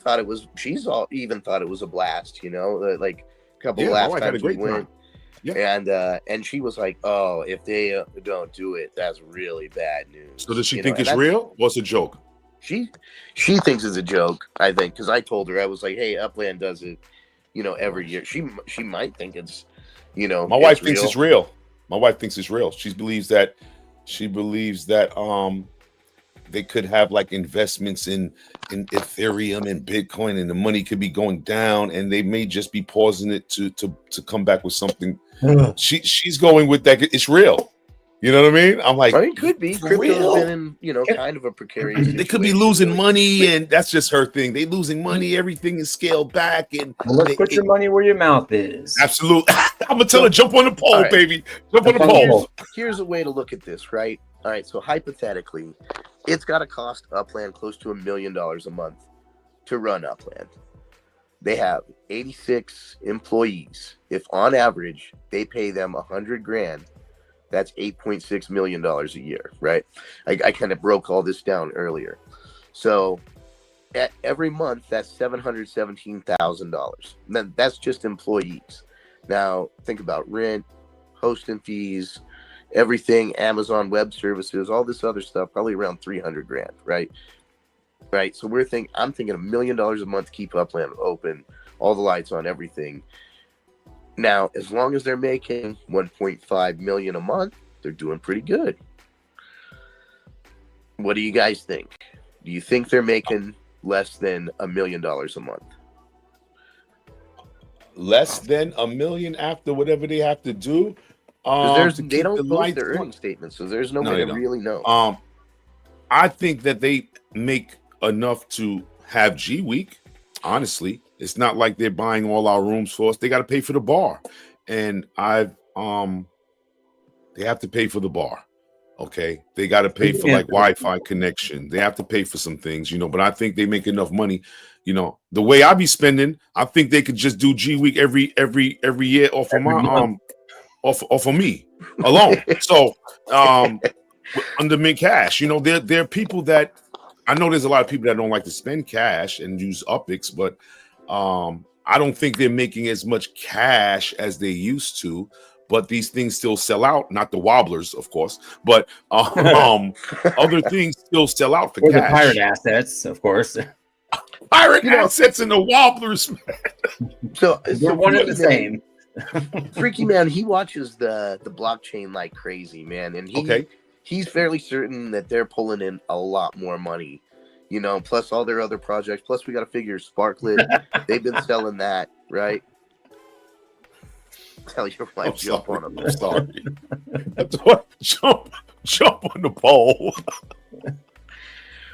even thought it was a blast, you know. Like a couple Yeah, my last wife had a times we great went, time. Yeah. and she was like, "Oh, if they don't do it, that's really bad news." So does she You think know, it's and real or it's a joke? She thinks it's a joke, I think, because I told her, I was like, "Hey, Upland does it, you know, every year." She might think it's, you know, My wife thinks it's real. My wife thinks it's real. She believes that they could have like investments in Ethereum and Bitcoin, and the money could be going down, and they may just be pausing it to come back with something. She's going with that. It's real. You know what I mean? I'm like, I mean, it could be. For Crypto's real? been in, you know, kind of a precarious they could be situation, losing really. money, and that's just her thing. They losing money, everything is scaled back, and Well, let's put your money where your mouth is. absolutely. I'm gonna tell her, jump on the pole, All right. baby. Jump on the Jump on the pole. pole. Here's a way to look at this, right? All right, so hypothetically, it's got to cost Upland close to $1 million a month to run Upland. They have 86 employees. If on average they pay them $100,000, that's $8.6 million a year, right? I kind of broke all this down earlier. So every month, that's $717,000. Then that's just employees. Now think about rent, hosting fees, everything, Amazon Web Services, all this other stuff, probably around $300,000, right? Right. So I'm thinking $1 million a month to keep Upland open, all the lights on, everything. Now, as long as they're making $1.5 million a month, they're doing pretty good. What do you guys think? Do you think they're making less than $1 million a month? Less than $1 million after whatever they have to do. Because to they keep don't the post lights their on. earnings statements, so there's no No, way they to don't. really know. I think that they make enough to have G Week. Honestly, it's not like they're buying all our rooms for us. They got to pay for the bar, and they have to pay for the bar. Okay, they got to pay for like Wi-Fi connection. They have to pay for some things, you know. But I think they make enough money. You know, the way I be spending, I think they could just do G Week every year off of my off of me alone. So under mint cash, you know, there are people that I know there's a lot of people that don't like to spend cash and use Upix, but I don't think they're making as much cash as they used to. But these things still sell out, not the wobblers, of course, but other things still sell out for Or cash. the pirate assets, of course. Pirate assets and the wobblers. So They're one and the same. Freaky Man, he watches the blockchain like crazy, man, and he's fairly certain that they're pulling in a lot more money, you know, plus all their other projects. Plus, we got to figure Sparklet. They've been selling that, right? Tell your wife jump on him. I'm sorry. jump on the pole.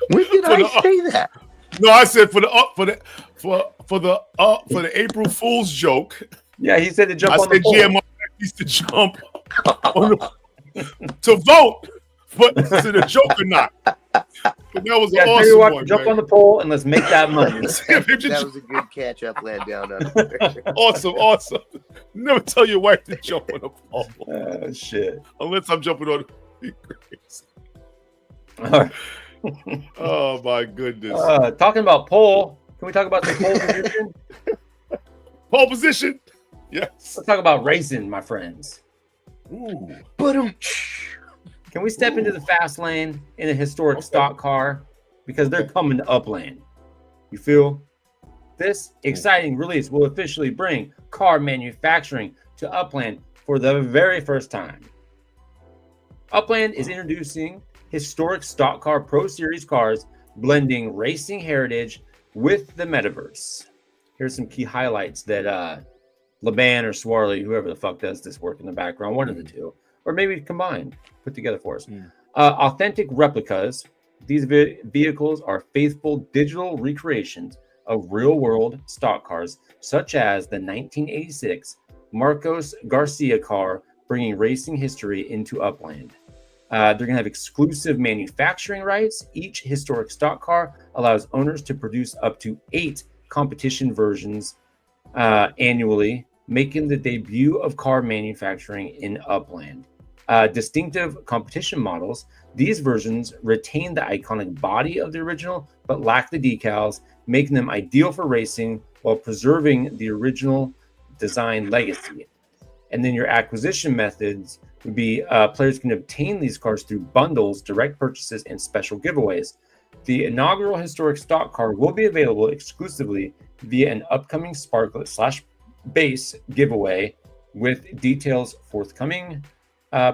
When did I say that? No, I said for the April Fool's joke. Yeah, he said to jump on the pole. GMR needs to jump on to vote, but is it a joke or not? But that was an awesome one. Jump on the pole and let's make that money. That was a good catch up, land down under. Awesome. Never tell your wife to jump on the pole. Oh, shit. Unless I'm jumping on the All right. Oh my goodness. Talking about pole, can we talk about the pole position? Pole position? Yes. Let's talk about racing, my friends. Ooh. Can we step into the fast lane in a historic stock car? Because they're coming to Upland. You feel? This exciting release will officially bring car manufacturing to Upland for the very first time. Upland is introducing historic stock car Pro Series cars, blending racing heritage with the metaverse. Here's some key highlights that Laban or Swarley, whoever the fuck does this work in the background, one of the two, or maybe combined, put together for us. Authentic replicas. These vehicles are faithful digital recreations of real-world stock cars, such as the 1986 Marcos Garcia car, bringing racing history into Upland. They're going to have exclusive manufacturing rights. Each historic stock car allows owners to produce up to 8 competition versions annually, making the debut of car manufacturing in Upland. Distinctive competition models. These versions retain the iconic body of the original, but lack the decals, making them ideal for racing while preserving the original design legacy. And then your acquisition methods would be players can obtain these cars through bundles, direct purchases, and special giveaways. The inaugural historic stock car will be available exclusively via an upcoming Sparklet/base giveaway, with details forthcoming.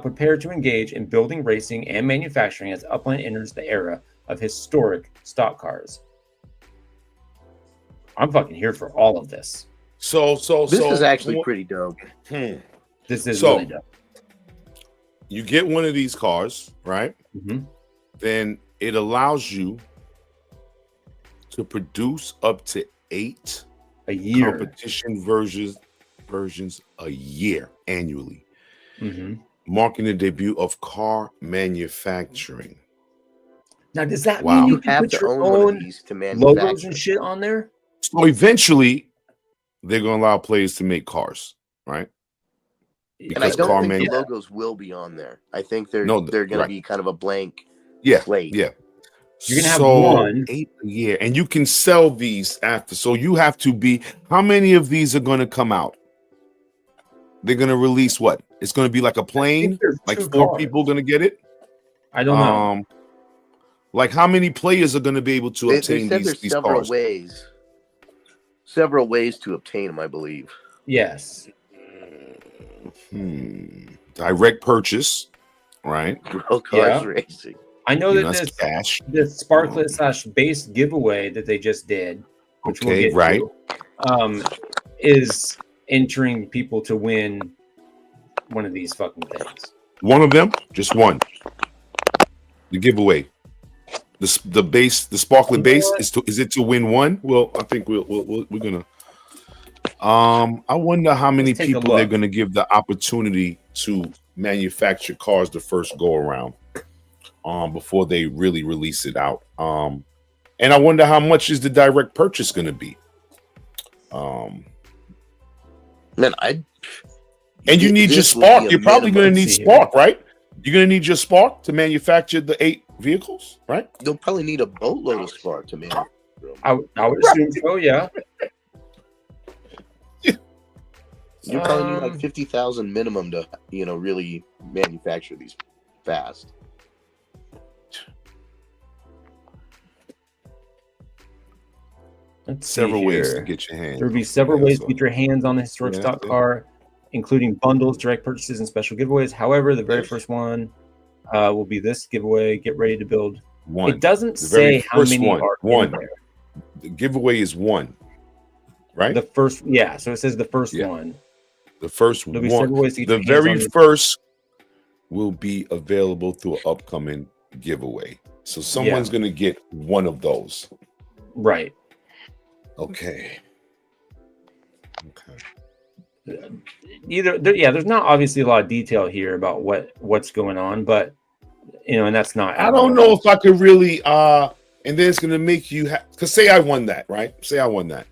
Prepare to engage in building, racing, and manufacturing as Upland enters the era of historic stock cars. I'm fucking here for all of this. This is actually pretty dope. This is really dope. You get one of these cars, right? Mm-hmm. Then it allows you to produce up to 8 a year competition versions a year annually. Mm-hmm. Marking the debut of car manufacturing. Now, does that mean you can put your own logos and shit on there? So eventually, they're going to allow players to make cars, right? Because and I don't think the logos will be on there. I think they're going to be kind of a blank slate. Yeah. You're going to have one 8 a year, and you can sell these after. So you have to be. How many of these are going to come out? They're going to release what? It's going to be like a plane? Like 4 people going to get it? I don't know. Like how many players are going to be able to obtain these several cars? Several ways to obtain them, I believe. Yes. Direct purchase, right? Real cars racing. I know that this Sparklet/base giveaway that they just did, which we'll get to, is entering people to win one of these fucking things. One of them, just one. The giveaway, the Sparklet base is it to win one? Well, I think we're gonna. I wonder how many people they're gonna give the opportunity to manufacture cars the first go around, before they really release it out. And I wonder how much is the direct purchase gonna be. Man, and you need your spark. You're probably going to need spark, right? You're going to need your spark to manufacture the 8 vehicles, right? They'll probably need a boatload of spark to manufacture them. I would assume so, yeah. You probably need like 50,000 minimum to, really manufacture these fast. Several ways to get your hands. There will be several ways to get your hands on the historic stock car, including bundles, direct purchases, and special giveaways. However, the very first one will be this giveaway. Get ready to build one. It doesn't say how many are in there. The giveaway is 1, right? The first, so it says the first one. The first one. The very first will be available through an upcoming giveaway. So someone's going to get one of those. Right. Okay. There's not obviously a lot of detail here about what's going on, but and that's not. I don't know if I could really and then it's gonna make you because say I won that, right? Say I won that.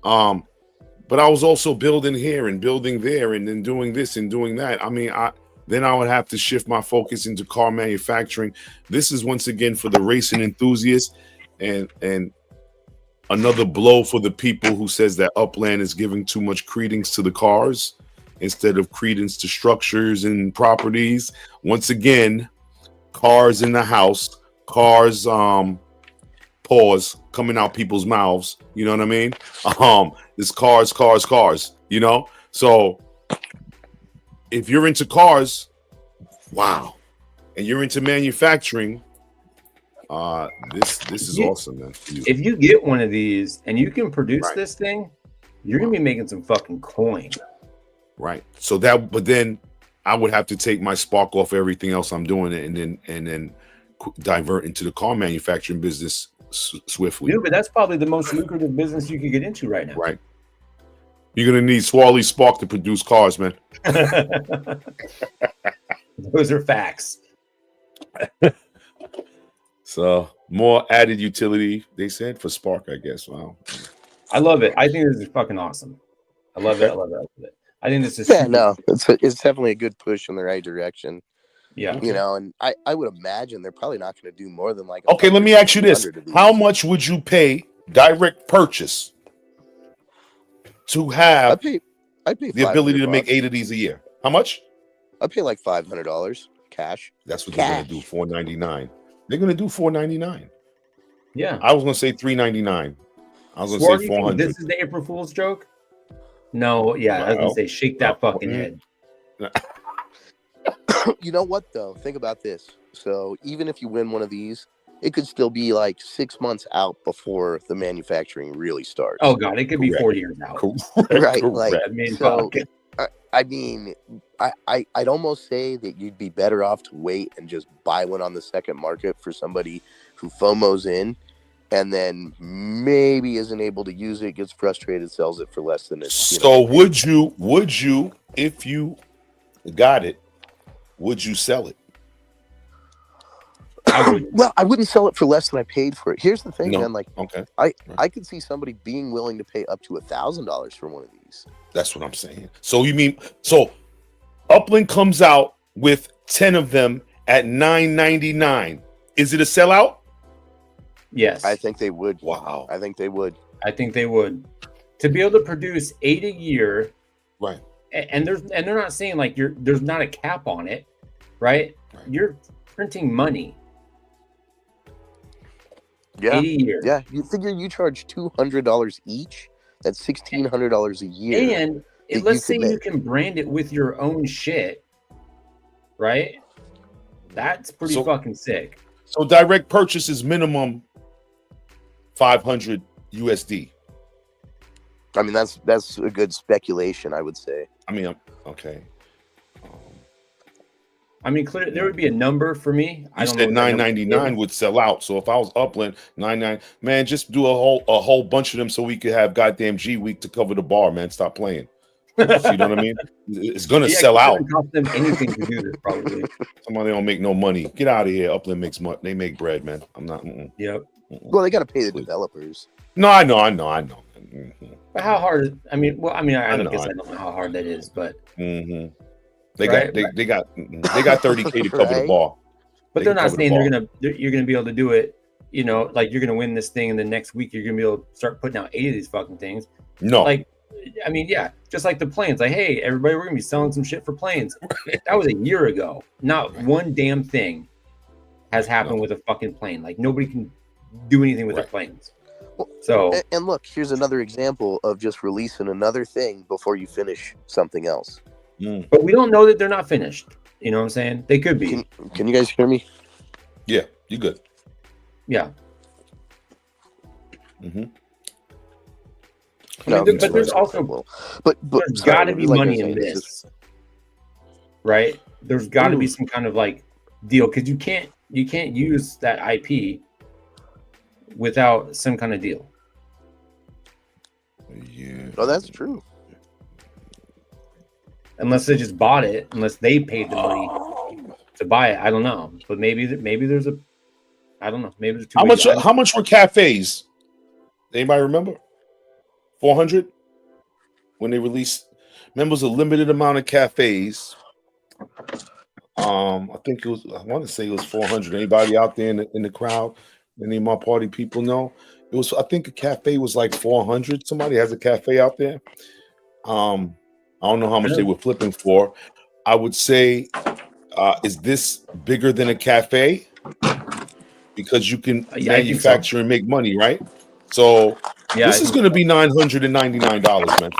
But I was also building here and building there and then doing this and doing that. I mean, then I would have to shift my focus into car manufacturing. This is once again for the racing enthusiasts and another blow for the people who says that Upland is giving too much credence to the cars instead of credence to structures and properties. Once again, cars in the house, cars, pause coming out people's mouths. You know what I mean? It's cars. So if you're into cars, wow. and you're into manufacturing, this is awesome, man. For you. If you get one of these and you can produce Right. this thing, you're gonna be making some fucking coin. Right. So but then I would have to take my spark off everything else I'm doing, and then divert into the car manufacturing business swiftly. Dude, but that's probably the most lucrative business you could get into right now. Right. You're gonna need Swally Spark to produce cars, man. Those are facts. So more added utility, they said, for Spark, I guess. Wow. I love it. I think this is fucking awesome. I love it. I love it. I love it. I think this is it's definitely a good push in the right direction. Yeah. You know, and I would imagine they're probably not going to do more than like. Okay, let me ask you this: how much would you pay direct purchase to have I'd pay the ability to $500. make 8 of these a year? How much? I'd pay like $500 cash. That's what they're gonna do. $499. They're gonna do $499. Yeah. I was gonna say $399. I was gonna Swore say you think $400. this is the April Fool's joke? No, yeah, I was gonna say shake that fucking head. You know what though? Think about this. So even if you win one of these, it could still be like 6 months out before the manufacturing really starts. Oh god, it could be Correct. 40 years out. Right, Correct. like I mean, so. fuck. I mean, I'd almost say that you'd be better off to wait and just buy one on the second market for somebody who FOMOs in, and then maybe isn't able to use it, gets frustrated, sells it for less than it. So would you, if you got it, would you sell it? Well, I wouldn't sell it for less than I paid for it. Here's the thing, man. Like, Okay. I could see somebody being willing to pay up to $1,000 for one of these. That's what I'm saying. So you mean Upland comes out with 10 of them at $999. Is it a sellout? Yes. I think they would. Wow. I think they would. I think they would. To be able to produce 8 a year, Right. and they're not saying like there's not a cap on it, right? You're printing money. Yeah. 8 a year. Yeah. You figure you charge $200 each. That's $1,600 a year. And that let's say you could you can brand it with your own shit, right? That's pretty fucking sick. So direct purchase is minimum 500 USD. I mean, that's a good speculation, I would say. I mean, okay. I mean, clearly there would be a number for me. I said $999 would sell out. So if I was Upland, $99, man, just do a whole bunch of them so we could have goddamn G Week to cover the bar, man. Stop playing. You know what I mean? It's gonna sell out. It doesn't cost them anything to do this, probably. Somebody don't make no money. Get out of here. Upland makes money. They make bread, man. I'm not. Yep. Well, they got to pay the developers. No, I know. Mm-hmm. But how hard? I don't know how hard that is, but mm-hmm. They got 30K to cover the bar. But they're not saying you're gonna be able to do it. You know, like you're gonna win this thing, and the next week you're gonna be able to start putting out 8 of these fucking things. No, like, I mean, yeah, just like the planes. Like, hey, everybody, we're gonna be selling some shit for planes. That was a year ago. Not one damn thing has happened with a fucking plane. Like nobody can do anything with their planes. So and look, here's another example of just releasing another thing before you finish something else. But we don't know that they're not finished. You know what I'm saying? They could be. Can you guys hear me? Yeah, you good. Yeah. Mm-hmm. I mean, but there's also, but there's got to be money in this, right? There's got to be some kind of like deal because you can't use that IP without some kind of deal. Yeah. Oh, that's true. Unless they just bought it, unless they paid the money to buy it, I don't know. But maybe there's a, I don't know. Maybe there's two. How much were cafes? Anybody remember? 400 when they released. Remember, it was a limited amount of cafes. I think it was. I want to say it was 400. Anybody out there in the crowd? Any of my party people know? It was. I think a cafe was like 400. Somebody has a cafe out there. I don't know how much they were flipping for. I would say, is this bigger than a cafe? Because you can manufacture and make money, right? So this is going to be $999, man.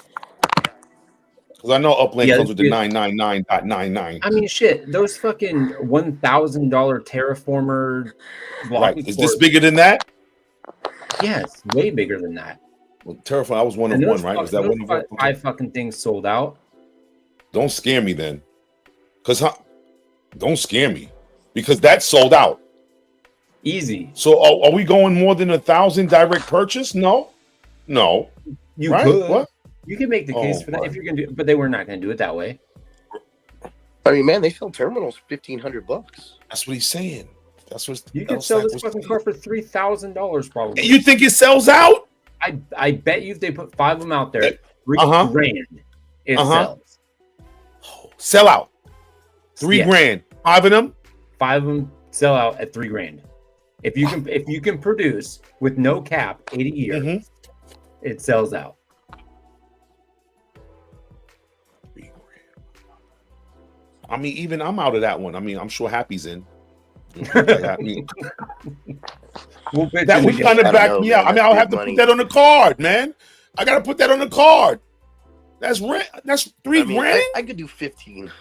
Because I know Upland Yeah, comes with the yeah. 999.99. I mean, shit, those fucking $1,000 Terraformer Right. blocking Is this cores. bigger than that? Yes, way bigger than that. Well, Terraform, I was one of And one, right? Was that those one of them? Okay. five fucking things sold out. Don't scare me then. Because don't scare me. Because that's sold out. Easy. So are we going more than 1,000 direct purchase? No. You Right? could. What? You can make the case Oh, for that my. if you're gonna do it, but they were not gonna do it that way. I mean, man, they sell terminals $1,500. That's what he's saying. That's what You could sell this fucking car for $3,000 probably. You think it sells out? I bet you if they put 5 of them out there, Uh-huh. $3,000 it Uh-huh. sells. Sell out. $3 Yes. grand. 5 of them? 5 of them sell out at $3,000. If you can produce with no cap 8 a year, Mhm. it sells out. I mean, even I'm out of that one. I mean, I'm sure Happy's in. I mean, that would kind of back me out. I mean, I'll have to put that on the card, man. I gotta put that on the card. That's rent. That's $3 grand. I could do 15,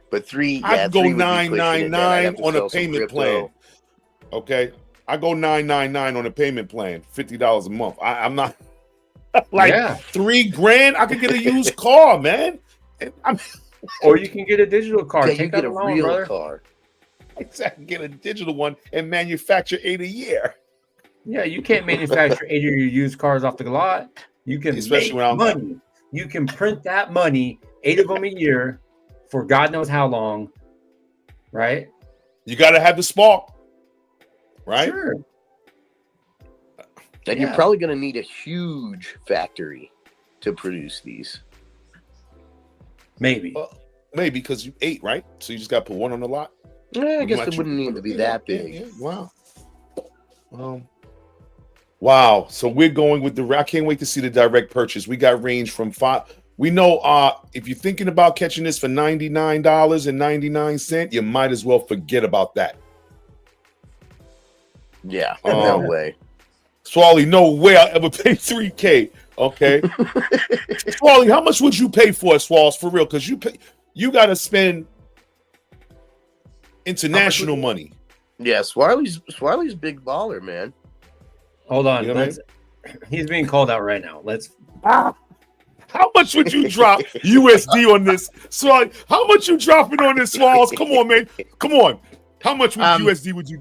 but three. I Yeah, could go 3 would be pushing it, man. I'd 999 have to on a sell some payment crypto. plan. Okay, I go 999 on a payment plan, $50 a month. I'm not like Yeah. $3 grand. I could get a used car, man. I'm Or you can get a digital car. Yeah, you Take get out a a loan, real brother. car. I can get a digital one and manufacture 8 a year. Yeah, you can't manufacture 8 of your used cars off the lot. You can Especially make when I'm- money. You can print that money, 8 of them a year, for God knows how long, right? You got to have the spark, right? Sure. And you're Yeah. probably going to need a huge factory to produce these. Maybe. Well, maybe because you 8, right? So you just got to put one on the lot. I guess Much it wouldn't need to be that big. Yeah. Wow. Wow. So we're going with I can't wait to see the direct purchase. We got range from 5. We know if you're thinking about catching this for $99.99, you might as well forget about that. Yeah, Oh. no way. Swally, no way I'll ever pay $3K. Okay. Swally, how much would you pay for it, Swalls? For real? Because you gotta spend international money. Yeah, Swarley's big baller, man. Hold on. You know what He's being called out right now. How much would you drop USD on this? Swally, how much you dropping on this, Swalls? Come on, man. Come on. How much USD would you?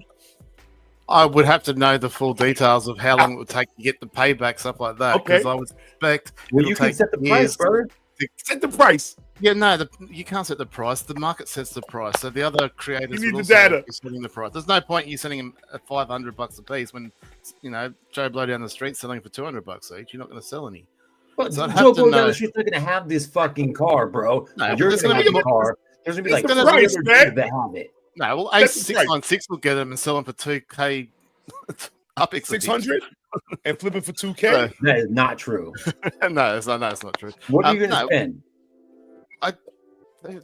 I would have to know the full details of how long it would take to get the payback, stuff like that. Okay. Because I would expect Well, it'll you can take set the price, years brother. Set the price. Yeah, no, you can't set the price. The market sets the price. So the other creators You need would the also data. be setting the price. There's no point in you sending them at $500 a piece when Joe Blow down the street selling for $200 each. You're not going to sell any. But So I'd Joe have to Blow down know. the street's not going to have this fucking car, bro. No, You're it's going to gonna have be the car. There's going to be it's like gonna 3 be- other man. dudes that have it. No, well, That's Ace the price. 616 will get them and sell them for $2K. Up 600 and flip it for 2K. That is not true. No, it's not true. What are you going to No. spend?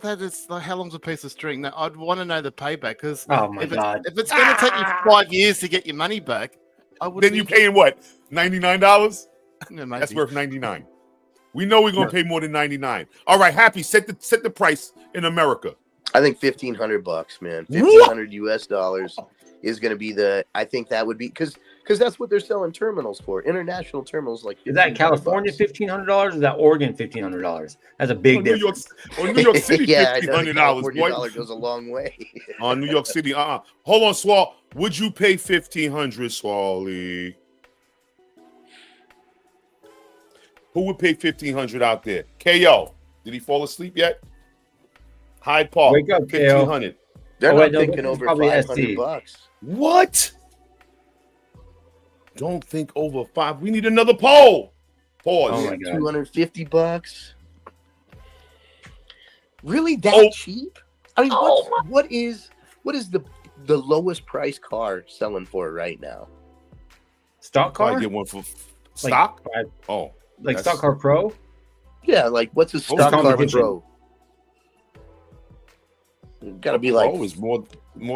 That is like, how long's a piece of string? Now, I'd want to know the payback because Oh, my if God. it's going to take you 5 years to get your money back, I would. Then you paying what? $99? No, maybe. That's worth 99. We know we're gonna pay more than 99. All right, Happy, set the price in America. I think $1,500, man. What? $1,500 US dollars is going to be I think that would be because that's what they're selling terminals for. International terminals like. Is that $1,500. California $1,500 or is that Oregon $1,500? That's a big New York, difference. New York City, Yeah, I know the $1,500, California boy. dollar goes a long way. On New York City, Hold on, Swall. Would you pay $1,500, Swally? Who would pay $1,500 out there? KO. Did he fall asleep yet? Hyde Park. Wake up, KO. $1,500. They're Oh, not wait, no, thinking this is over probably $500. SC. What? Don't think over 5. We need another poll. Pause. Oh, my God. $250. Really that Oh. cheap? I mean, what is the lowest price car selling for right now? Stock car? Probably get one for stock. Like Oh, that's- Stock Car Pro? Yeah, like what's a stock car competition? pro? Got to be like is more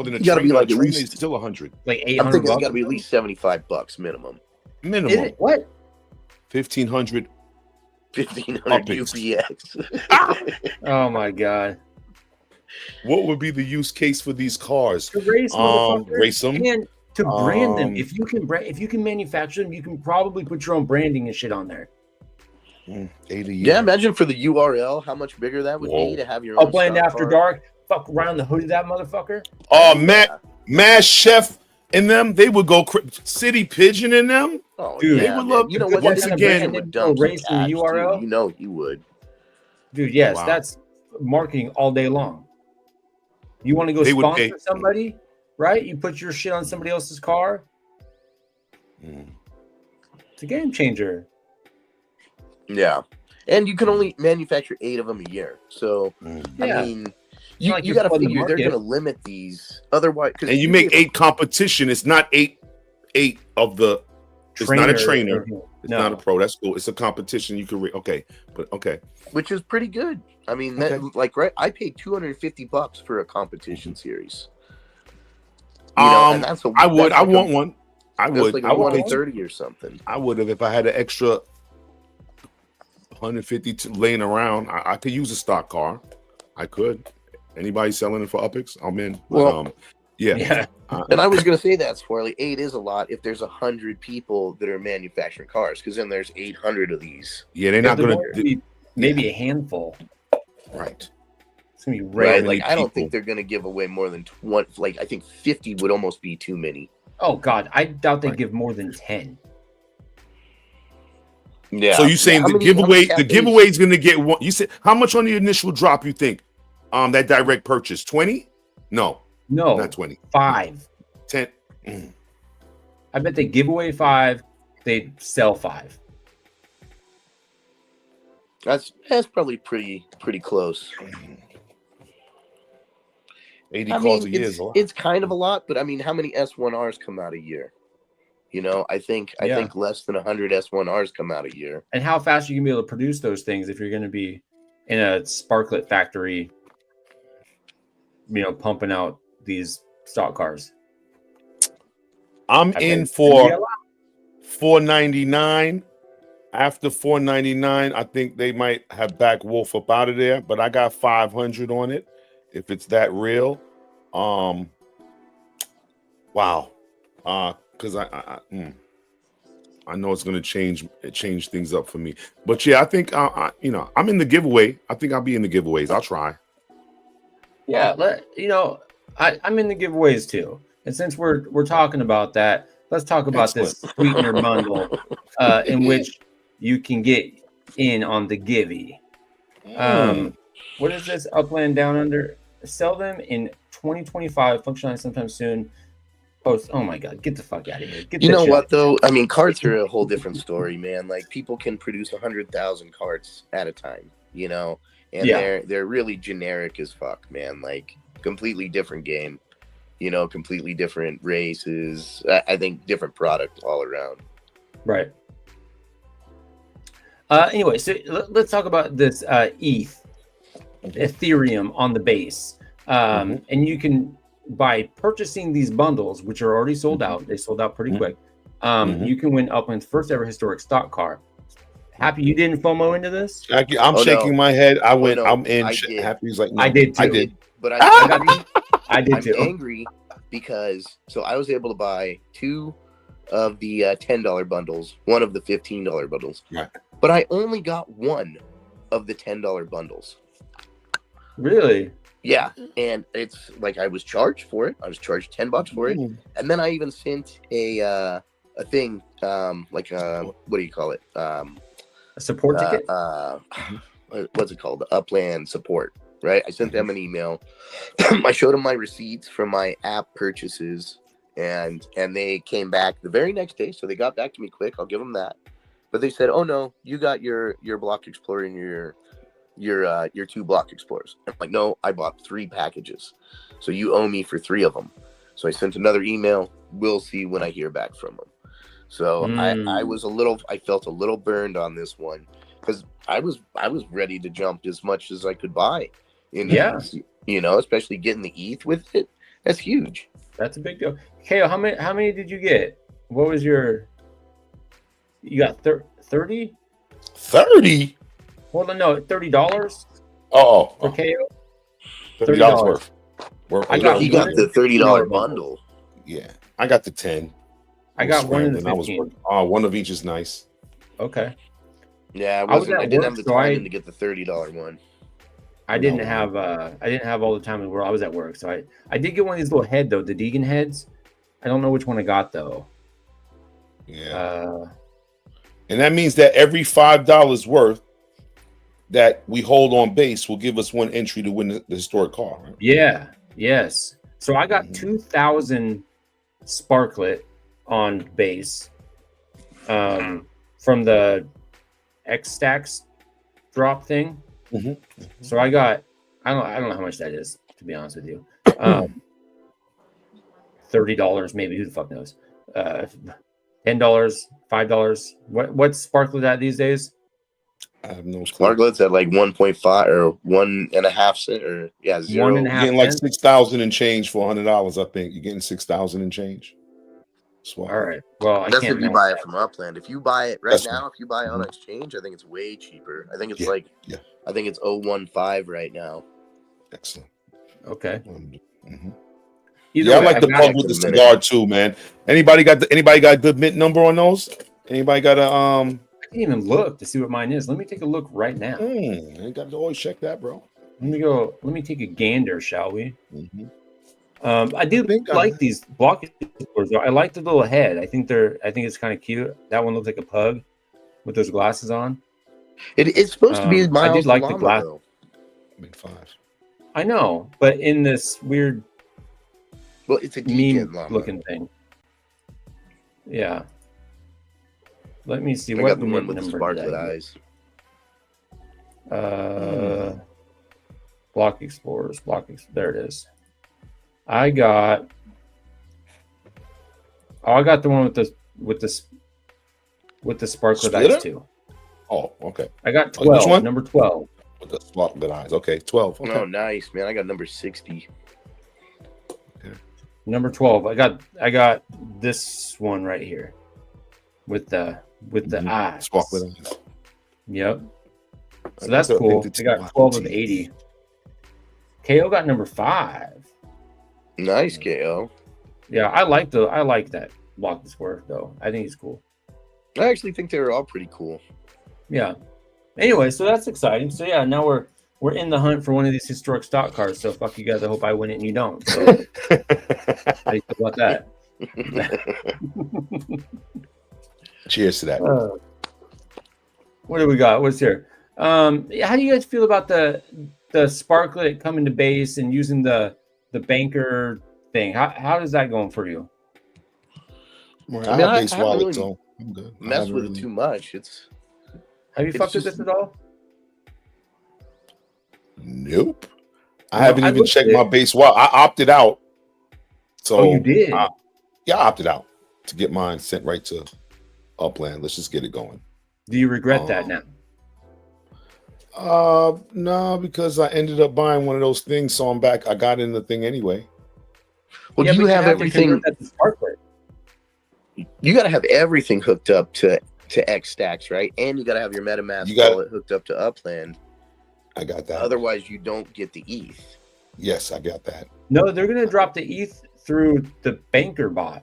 than a You gotta be trainer. like A at trainer least- is still 100 Like I'm 800 thinking it's bucks? got to be at least $75 minimum. minimum. What? 1,500 1500 Upics. UPX. Oh my god. What would be the use case for these cars? To race, motherfucker. Race them. And to brand them. Um, If you can manufacture them, you can probably put your own branding and shit on there. 80 a Yeah, year. imagine for the URL how much bigger that would Whoa. be to have your own Upland stock After car. Dark. Fuck around the hood of that motherfucker. Mass Chef and them, they would go City Pigeon in them. Oh, Dude, yeah, they would man. love- You know what? once That again- person would dump some Race in the cash, URL? too. You know he would. Dude, yes, Wow. that's marketing all day long. You want to go They would sponsor pay- somebody, right? You put your shit on somebody else's car. Mm. It's a game changer. Yeah. And you can only manufacture 8 of them a year. So, Yeah. I mean, you, like you you're got to flooding the figure they're market. going to limit these. Otherwise, cause And you make 8 competition. It's not eight of the. It's not a trainer. It's No. not a pro. That's cool. It's a competition. You can okay, but okay. which is pretty good. I mean, that, Okay. like, right? I paid $250 for a competition series. You know, and that's a, I would. that's I like want a, one. I that's would. like I a would pay. 130 or something. I would have if I had an extra 150 laying around. I could use a stock car. I could. Anybody selling it for Upix? I'm in. Well, yeah. Yeah. And I was going to say that, Swarley, 8 is a lot if there's 100 people that are manufacturing cars, because then there's 800 of these. Yeah, they're not There's going only to. be maybe a handful. Right. It's gonna be Right? rare. Like, I don't think people. they're going to give away more than 20. Like, I think 50 would almost be too many. Oh god, I doubt they Right. give more than 10. Yeah. So you saying How the many giveaway? The cafes- giveaway is going to get one. You said how much on the initial drop? You think? That direct purchase 20? No, No, not 20. 5. 10. I bet they give away 5. They sell 5. That's probably pretty close. 80 I calls mean, a year is a lot. it's kind of a lot, but I mean, how many S1Rs come out a year? You know, I think less than 100 S1Rs come out a year. And how fast you can be able to produce those things if you're going to be in a sparklet factory, pumping out these stock cars. I'm I in think for $499. After $499, I think they might have back Wolf up out of there, but I got 500 on it. If it's that real, wow, because I know it's gonna change things up for me. But yeah, I think I'm in the giveaway. I think I'll be in the giveaways. I'll try. Yeah, I'm in the giveaways too. And since we're talking about that, let's talk about this sweetener bundle in which you can get in on the givey. What is this? Upland Down Under? Sell them in 2025, functionalize sometime soon. Post. Oh my god, get the fuck out of here. You know what though? I mean, carts are a whole different story, man. Like, people can produce 100,000 carts at a time, and they're really generic as fuck, man. Like, completely different game, completely different races. I think different product all around. Right. Anyway, so let's talk about this Ethereum on the base. And you can, by purchasing these bundles, which are already sold out, they sold out pretty quick. You can win Upland's first ever historic stock car. Happy you didn't FOMO into this? I'm shaking my head. I went. no, I'm in. I did. Happy's like, no, I did too. I did. But I'm too. angry because I was able to buy 2 of the $10 bundles, 1 of the $15 bundles. Right. But I only got 1 of the $10 bundles. Really? Yeah, and it's like I was charged for it. I was charged $10 for it, and then I even sent a thing, what do you call it? A support ticket? What's it called? The Upland support, right? I sent them an email. I showed them my receipts from my app purchases, and they came back the very next day. So they got back to me quick. I'll give them that. But they said, "Oh no, you got your Block Explorer and your 2 Block Explorers." I'm like, "No, I bought 3 packages, so you owe me for 3 of them." So I sent another email. We'll see when I hear back from them. So I felt a little burned on this one because I was ready to jump as much as I could buy. Especially getting the ETH with it. That's huge. That's a big deal. KO, how many did you get? What was you got 30? 30? Hold on, no, $30 Oh, for KO. $30 worth. I got he one got in the $30 $15 bundle. Yeah, I got the 10. I got one in the scrambling. 15. One of each is nice. Okay. Yeah, I was I at didn't work, have the so time to get the $30 one. I didn't have all the time in the world. I was at work, so I did get one of these little head though, the Deegan heads. I don't know which one I got though. Yeah. And that means that every $5 worth that we hold on base will give us one entry to win the historic car. Right? Yeah. Yes. So I got 2,000 Sparklet on base from the X Stacks drop thing. So I got I don't know how much that is, to be honest with you. $30 maybe, who the fuck knows. $10, $5. What's Sparklet at these days? I have no clue. Sparklet's at like 1.5 or 1.5 cent or zero. 1.5 You're getting like 6,000 and change for $100. I think you're getting 6,000 and change. All right. Well, that's if you buy it from Upland. If you buy it now, if you buy it on exchange, I think it's way cheaper. I think it's I think it's 0.15 right now. Excellent. Okay. I like the plug with the cigar too, man. Anybody got good mint number on those? Anybody got a I didn't even look to see what mine is. Let me take a look right now. You got to always check that, bro. Let me take a gander, shall we? I do like these block explorers. I like the little head. I think it's kind of cute. That one looks like a pug with those glasses on. It's supposed to be I did like the llama, glass. though. Mint 5. I know, but in this weird, it's a meme looking thing. Yeah. Let me see. I What got the one mint with the number did sparklet I eyes. get? Block explorers. There it is. I got the one with the sparklet eyes too. Oh, okay. I got 12. Which one? Number 12. With the sparklet eyes. Okay, 12. Okay. Oh, nice, man. I got number 60. Okay. Number 12. I got this one right here with the eyes. Sparklet eyes. Yep. So that's cool. I got 12 of 80. KO got number 5. Nice, KO. Yeah, I like that block square though. I think it's cool. I actually think they were all pretty cool. Yeah. Anyway, so that's exciting. So yeah, now we're in the hunt for one of these historic stock cars. So fuck you guys. I hope I win it and you don't. So how do you feel about that? Cheers to that. What do we got? What's here? How do you guys feel about the Sparklet coming to base and using the banker thing? How is that going for you? Well, I have base wallet, really so I'm good. Mess with it too much. Have you fucked with this at all? Nope. I haven't even checked my base wallet. I opted out. So you did? I opted out to get mine sent right to Upland. Let's just get it going. Do you regret that now? No, because I ended up buying one of those things, so I'm back. I got in the thing anyway. Well, do you have everything? You got to have everything hooked up to X Stacks, right? And you got to have your MetaMask wallet hooked up to Upland. I got that. Otherwise, you don't get the ETH. Yes, I got that. No, they're going to drop the ETH through the banker bot.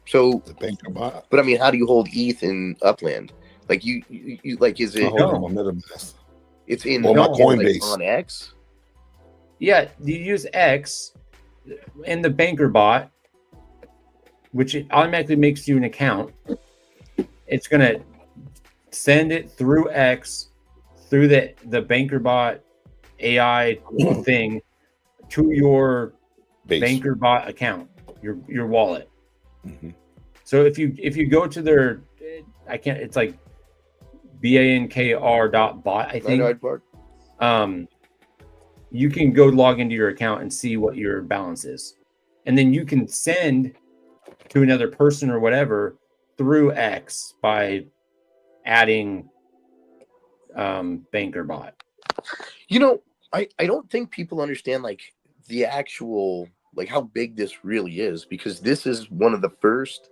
So the banker bot. But I mean, how do you hold ETH in Upland? Like you like, is it? Hold on, my MetaMask. It's in my Coinbase on X. Yeah, you use X in the banker bot, which it automatically makes you an account. It's gonna send it through X, through the banker bot AI thing to your banker bot account, your wallet. So if you go to their, it's like bankr.bot, I think. You can go log into your account and see what your balance is, and then you can send to another person or whatever through X by adding banker bot. You know, I don't think people understand like the actual, like how big this really is, because this is one of the first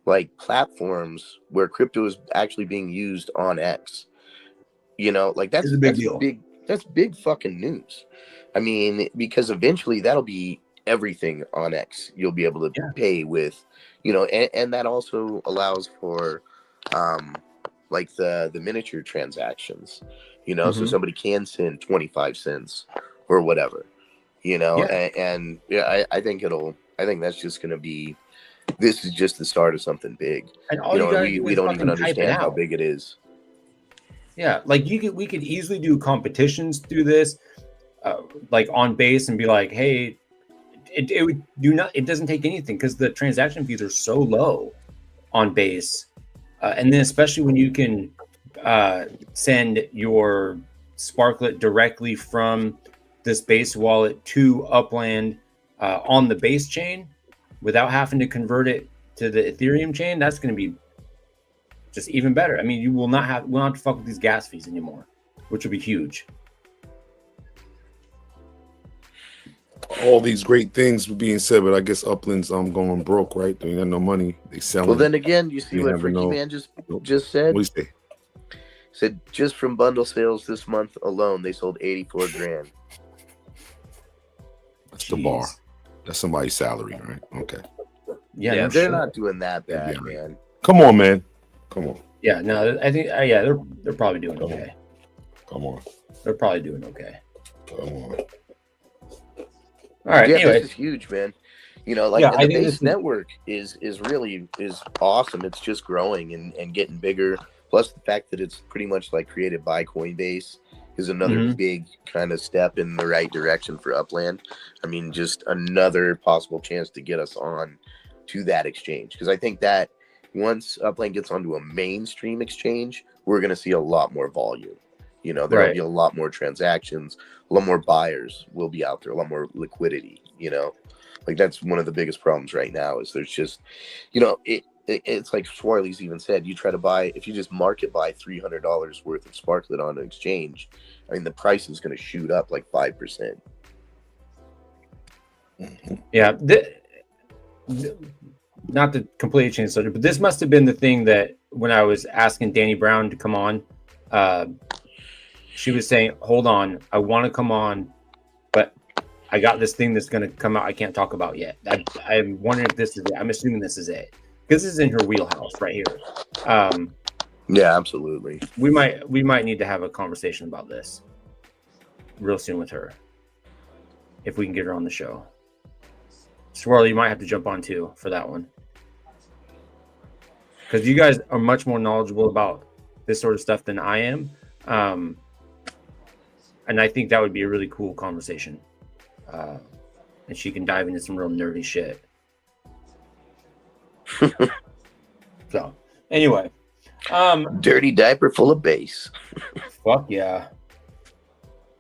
like platforms where crypto is actually being used on X. You know, like It's a big deal. That's big fucking news. I mean, because eventually that'll be everything on X. You'll be able to pay with, you know, and that also allows for, like the miniature transactions. You know, so somebody can send 25 cents or whatever. You know, and I think that's just going to be. This is just the start of something big. And all you know, you gotta do we is don't fucking even type it understand how out. big it is. Yeah, like we could easily do competitions through this, like on base, and be like, hey, it would do not. It doesn't take anything because the transaction fees are so low on base, and then especially when you can send your Sparklet directly from this base wallet to Upland on the base chain without having to convert it to the Ethereum chain. That's going to be just even better. I mean, you will not have to fuck with these gas fees anymore, which will be huge. All these great things were being said, but I guess Upland's going broke, right? They got no money. They selling. Well, then again, you see what Freaky Man just said. What do you say? Said just from bundle sales this month alone, they sold 84 grand. That's the bar. That's somebody's salary, right? Okay. Yeah, they're not doing that bad, man. Come on, man. Come on. Yeah, no, I think they're probably doing okay. Come on. They're probably doing okay. Come on. All right. Yeah, anyway. this is huge, man. You know, like the base network is really awesome. It's just growing and getting bigger. Plus the fact that it's pretty much like created by Coinbase is another big kind of step in the right direction for Upland. I mean, just another possible chance to get us on to that exchange. Because I think that once Upland gets onto a mainstream exchange, we're going to see a lot more volume. You know, there will be a lot more transactions, a lot more buyers will be out there, a lot more liquidity, you know. Like that's one of the biggest problems right now is there's just, you know, it's like Swarley's even said, you try to buy, if you just market buy $300 worth of Sparklet on an exchange, I mean, the price is going to shoot up like 5%. Yeah. Not to completely change the subject, but this must have been the thing that when I was asking Danny Brown to come on, she was saying, hold on, I want to come on, but I got this thing that's going to come out I can't talk about yet. I'm wondering if this is it. I'm assuming this is it. Because this is in her wheelhouse right here. Yeah, absolutely. We might need to have a conversation about this real soon with her. If we can get her on the show. Swirl, you might have to jump on too for that one. Because you guys are much more knowledgeable about this sort of stuff than I am. And I think that would be a really cool conversation. And she can dive into some real nerdy shit. So, anyway. Dirty diaper full of bass. Fuck yeah.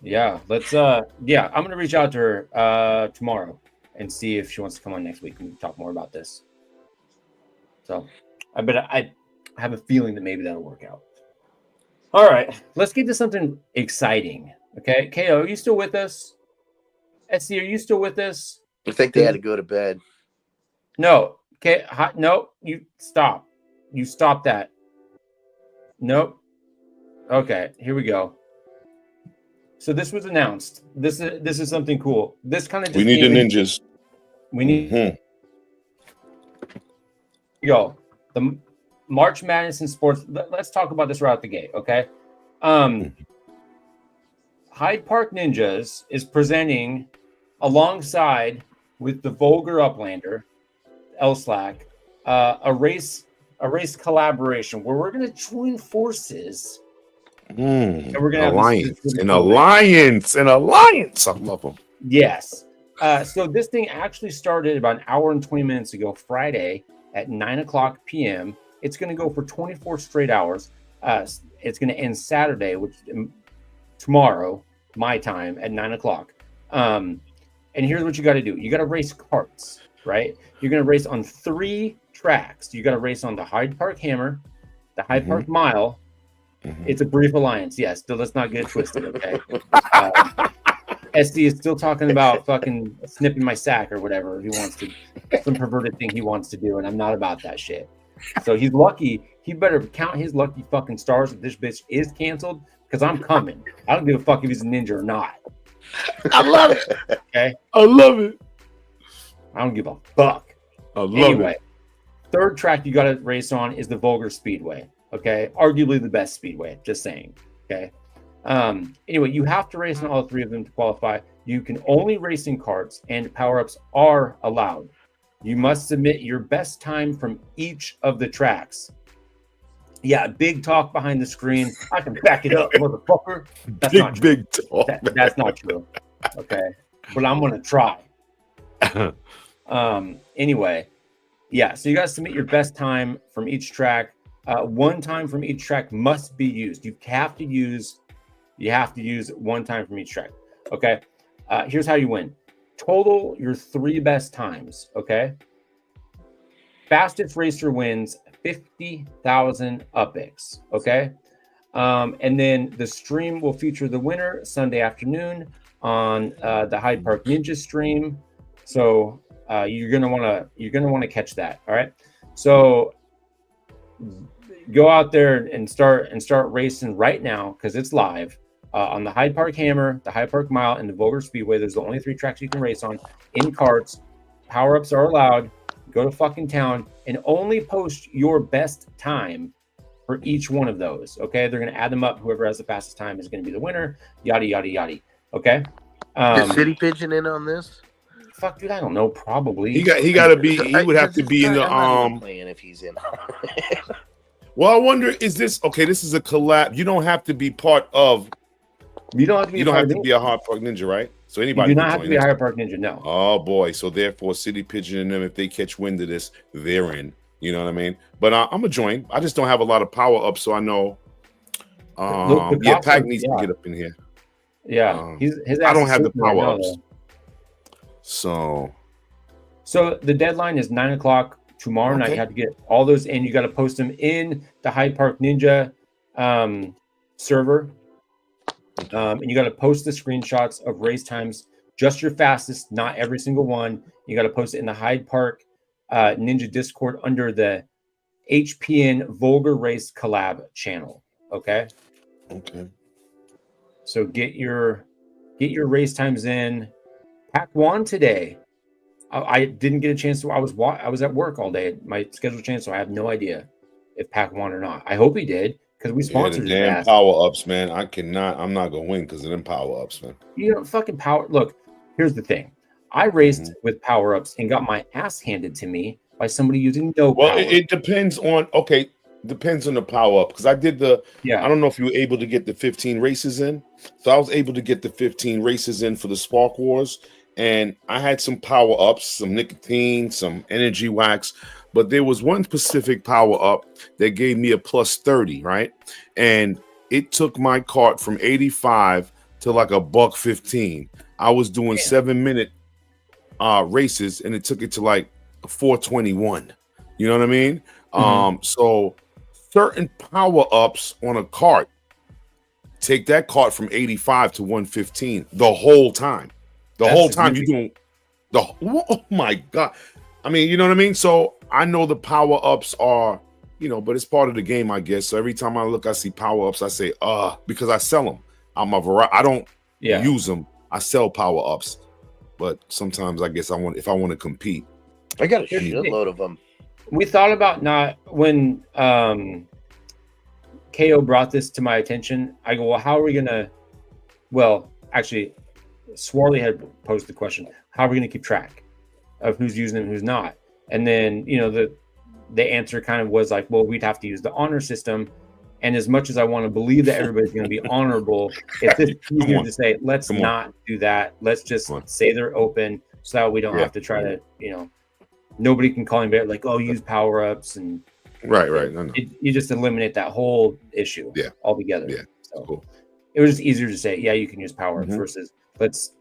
Yeah, let's I'm gonna reach out to her tomorrow and see if she wants to come on next week and talk more about this. So I have a feeling that maybe that'll work out. All right, let's get to something exciting. Okay, KO, are you still with us? SC, are you still with us? I think they had to go to bed. No. Okay, no, you stop. You stop that. Nope. Okay, here we go. So this was announced. This is something cool. This kind of we need the ninjas. We need go. The March Madness in sports. Let's talk about this right out the gate, okay? Hyde Park Ninjas is presenting alongside with the Vulgar Uplander, LSlack, a race collaboration where we're going to join forces. And we're going to have an alliance. I love them. Yes. So this thing actually started about an hour and 20 minutes ago, Friday at 9:00 p.m. It's going to go for 24 straight hours. It's going to end Saturday, which tomorrow, my time at 9:00. And here's what you got to do. You got to race karts, right? You're going to race on 3 tracks. You got to race on the Hyde Park Hammer, the Hyde Park Mile. It's a brief alliance. Yes, still let's not get it twisted, okay? SD is still talking about fucking snipping my sack or whatever he wants to, some perverted thing he wants to do, and I'm not about that shit. So he's lucky. He better count his lucky fucking stars if this bitch is canceled, because I'm coming. I don't give a fuck if he's a ninja or not. I love it. Okay, I love it. I don't give a fuck. I love Anyway, it. third track you got to race on is the Vulgar Speedway. Okay, arguably the best speedway. Just saying. Okay. Anyway, you have to race in all three of them to qualify. You can only race in karts, and power-ups are allowed. You must submit your best time from each of the tracks. Yeah, big talk behind the screen. I can back it up, motherfucker. That's not true. Big talk. That's not true. Okay, but I'm gonna try. Anyway, yeah. So you guys submit your best time from each track. One time from each track must be used. You have to use one time from each track. Okay. Here's how you win. Total your 3 best times. Okay. Fastest racer wins 50,000 UPIX. Okay. And then the stream will feature the winner Sunday afternoon on the Hyde Park Ninja stream. So you're gonna want to catch that. All right. So go out there and start racing right now because it's live on the Hyde Park Hammer, the Hyde Park Mile, and the Vulgar Speedway. There's the only 3 tracks you can race on in karts. Power-ups are allowed. Go to fucking town and only post your best time for each one of those. Okay, they're gonna add them up. Whoever has the fastest time is gonna be the winner. Yada yada yada. Okay. Is City Pigeon in on this? Fuck, dude, I don't know. Probably He got to be. He would have to be in the playing if he's in. Well, I wonder, is this okay? This is a collab. You don't have to be part of. You don't have to be. You don't have to be a Hyde Park Ninja, right? So anybody you do can not have join to be a this. Hyde Park Ninja. No. Oh boy! So therefore, City Pigeon and them, if they catch wind of this, they're in. You know what I mean? But I'm gonna join. I just don't have a lot of power up, so I know. Yeah, Pac needs to get up in here. Yeah, his I don't have the right power now, ups. though. So the deadline is 9:00 tomorrow night. You have to get all those in. You got to post them in the Hyde Park Ninja server. And you got to post the screenshots of race times, just your fastest, not every single one. You got to post it in the Hyde Park Ninja Discord under the HPN Vulgar Race Collab channel. Okay. So get your race times in. Pac won today. I didn't get a chance to. I was at work all day. My schedule changed, so I have no idea if Pac won or not. I hope he did because we sponsored the damn power ups, man. I'm not gonna win because of them power ups, man. You know, fucking power. Look, here's the thing. I raced with power ups and got my ass handed to me by somebody using no power. Well, it depends on depends on the power up because I did I don't know if you were able to get the 15 races in. So I was able to get the 15 races in for the Spark Wars. And I had some power ups, some nicotine, some energy wax, but there was one specific power up that gave me a plus 30, right? And it took my cart from 85 to like $115. I was doing 7-minute races, and it took it to like 421. You know what I mean? So certain power ups on a cart take that cart from 85 to 115 the whole time. The whole time you're doing oh my God. I mean, you know what I mean? So I know the power ups are, but it's part of the game, I guess. So every time I look, I see power ups, I say, because I sell them. I don't use them. I sell power ups. But sometimes I guess if I want to compete. I got a shitload of them. We thought about when KO brought this to my attention. I go, well, how are we gonna? Well, actually, Swarley had posed the question: how are we going to keep track of who's using them, who's not? And then the answer kind of was like, well, we'd have to use the honor system. And as much as I want to believe that everybody's going to be honorable, it's just easier to say, let's not do that. Let's just say they're open, so that we don't have to try to, nobody can call anybody like, oh, use power ups and right. No. You just eliminate that whole issue altogether. Yeah, so cool. It was just easier to say, yeah, you can use power ups versus let's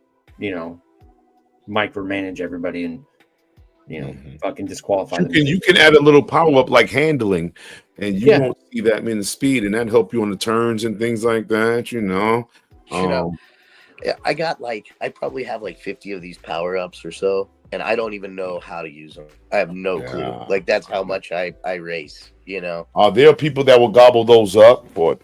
micromanage everybody and fucking disqualify them. You can add a little power up like handling, and you won't see that many speed, and that help you on the turns and things like that. I got I probably have 50 of these power ups or so, and I don't even know how to use them. I have no clue. That's how much I race. There are people that will gobble those up, but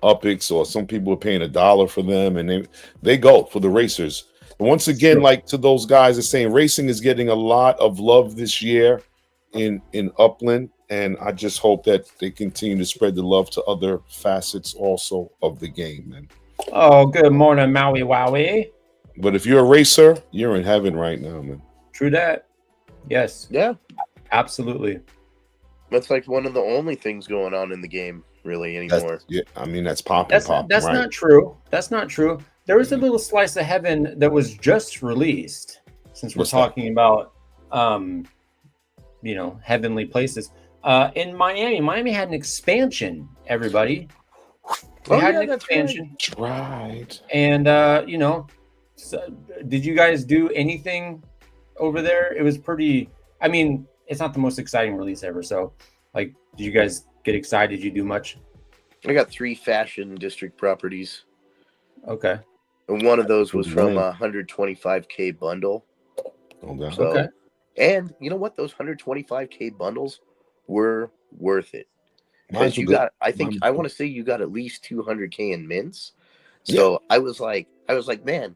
Upix, or some people are paying $1 for them, and they go for the racers. And once again, like to those guys are saying, racing is getting a lot of love this year in Upland, and I just hope that they continue to spread the love to other facets also of the game, man. Oh, good morning, Maui Wowie. But if you're a racer, you're in heaven right now, man. True that. Yes. Yeah. Absolutely. That's like one of the only things going on in the game, really, anymore. I mean, that's popping. That's right? not true. That's not true. There was a little slice of heaven that was just released, since we're talking about, heavenly places. In Miami. Miami had an expansion, everybody. They had an expansion. Right. And, so did you guys do anything over there? It was pretty, I mean, it's not the most exciting release ever. So, like, did you guys get excited? Did you do much? I got 3 fashion district properties. Okay. And one of those was from a 125K bundle. Okay. And you know what? Those 125K bundles were worth it. Because I want to say you got at least 200K in mints. So I was like, man,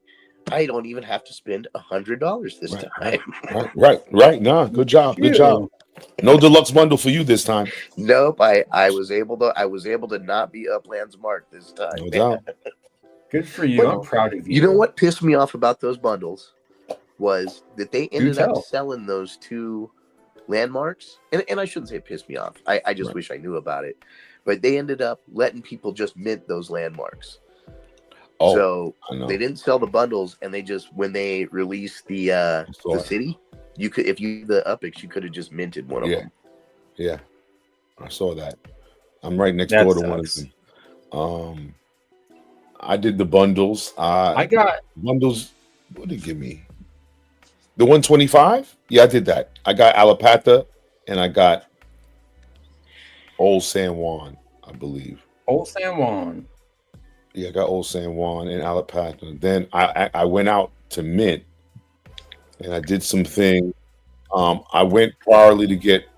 I don't even have to spend $100 this time. Right. Nah, good job. No deluxe bundle for you this time. Nope. I was able to not be Upland's mark this time. No doubt. Good for you. I'm proud of you. You know what pissed me off about those bundles was that they ended up selling those 2 landmarks. And I shouldn't say it pissed me off. I just wish I knew about it. But they ended up letting people just mint those landmarks. Oh, so they didn't sell the bundles, and they just, when they released the city, you could, if you the Upix, you could have just minted one of them. Yeah, I saw that. I'm right next door to one of them. I did the bundles. I got bundles. What did it give me? The 125? Yeah, I did that. I got Alapata, and I got Old San Juan, I believe. Old San Juan. Yeah, I got Old San Juan and Alapata. Then I went out to mint, and I did some things. I went priorly to get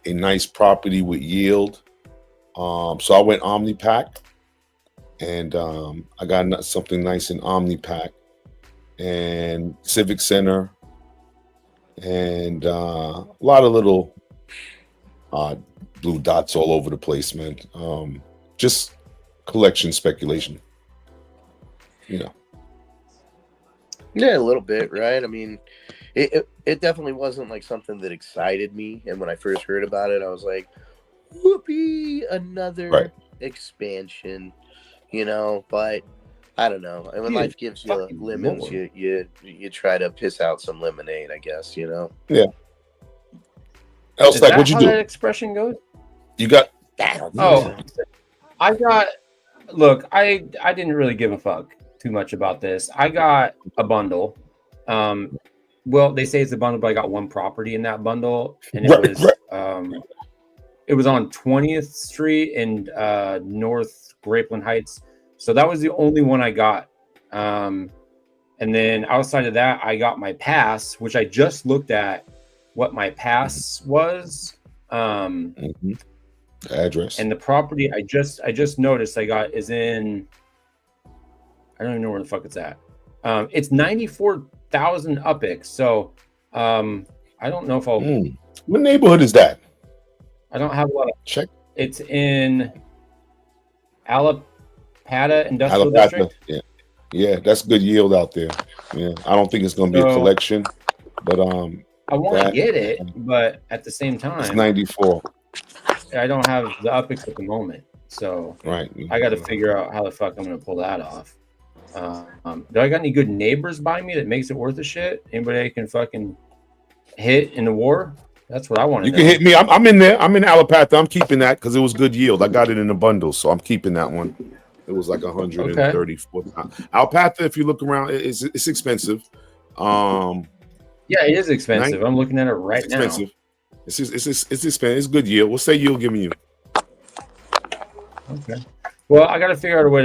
a nice property with yield. So I went OmniPack, and I got something nice in OmniPack and Civic Center, and a lot of little blue dots all over the place, man. Just collection speculation. Yeah, a little bit, right? I mean, it definitely wasn't like something that excited me. And when I first heard about it, I was like, whoopee, another expansion, but I don't know. And when life gives you lemons, you try to piss out some lemonade, I guess, Yeah. Else, like, what'd you do? That expression goes? You got Look, I didn't really give a fuck too much about this. I got a bundle. Well, they say it's a bundle, but I got one property in that bundle, and it was on 20th Street in North Grapeland Heights. So that was the only one I got. And then outside of that, I got my pass, which I just looked at what my pass was. The address and the property I just noticed I got is in, I don't even know where the fuck it's at. It's 94,000 Upix. So I don't know if I'll. What neighborhood is that? I don't have a lot of check. It's in Alapata Industrial District. Yeah, that's good yield out there. Yeah, I don't think it's going to be a collection, but I want to get it, but at the same time, it's 94. I don't have the Upix at the moment, so I got to figure out how the fuck I'm going to pull that off. Do I got any good neighbors by me that makes it worth a shit? Anybody I can fucking hit in the war? That's what I want to know. You can hit me. I'm in there. I'm in Alapata. I'm keeping that because it was good yield. I got it in a bundle, so I'm keeping that one. It was like 134. Alapata, if you look around, it's expensive. Yeah, it is expensive. I'm looking at it right now. Expensive. It's expensive. It's good yield. What's that yield giving you? Okay. Well, I gotta figure out a way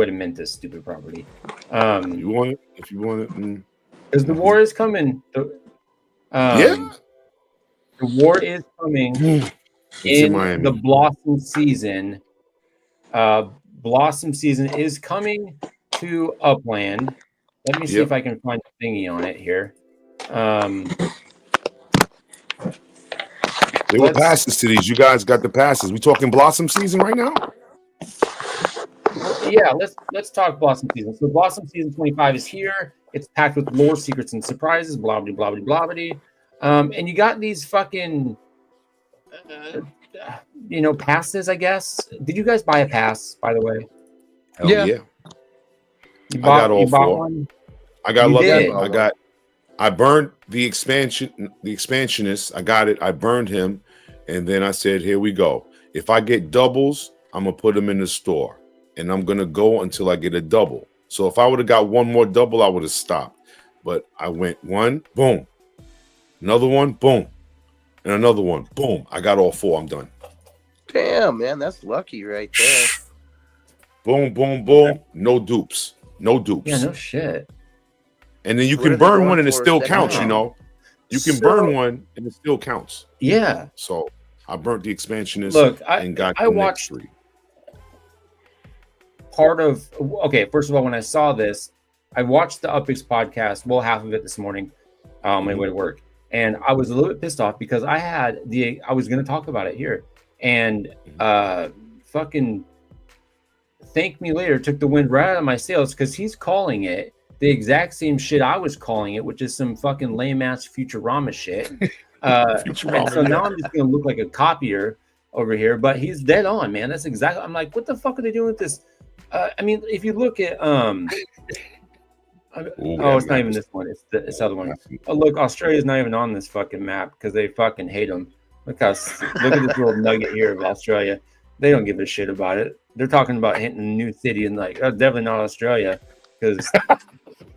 to mint this stupid property. You want it? If you want it, because the war is coming. The war is coming in Miami. The blossom season. Blossom season is coming to Upland. Let me see if I can find a thingy on it here. There were passes to these. You guys got the passes. We talking Blossom season right now? Yeah, let's talk Blossom season. So Blossom season 25 is here. It's packed with lore, secrets, and surprises. Blah blah blah blah blah. And you got these fucking, passes. I guess. Did you guys buy a pass? By the way. Hell yeah. You bought all four. one? I got You lucky. did. I burned the expansionist. I got it. I burned him, and then I said, "Here we go. If I get doubles, I'm gonna put them in the store, and I'm gonna go until I get a double. So if I would have got one more double, I would have stopped. But I went one, boom, another one, boom, and another one, boom. I got all four. I'm done. Damn, man, that's lucky right there. Boom, boom, boom. No dupes. No dupes. Yeah, no shit. And then you What can are they burn going one and it for still second counts, round? You can burn one and it still counts. Yeah. So I burnt the expansionist. Look, and got I the watched next 3. First of all, when I saw this, I watched the Upix podcast, well, half of it this morning on my way to work. And I was a little bit pissed off because I was going to talk about it here. And fucking Thank Me Later took the wind right out of my sails because he's calling it the exact same shit I was calling it, which is some fucking lame ass Futurama shit. And so now I'm just gonna look like a copier over here, but he's dead on, man. That's exactly. I'm like, what the fuck are they doing with this? I mean, if you look at it's not even this one. It's this other one. Oh, look, Australia's not even on this fucking map because they fucking hate them. Look at this little nugget here of Australia. They don't give a shit about it. They're talking about hitting a new city and like, oh, definitely not Australia, because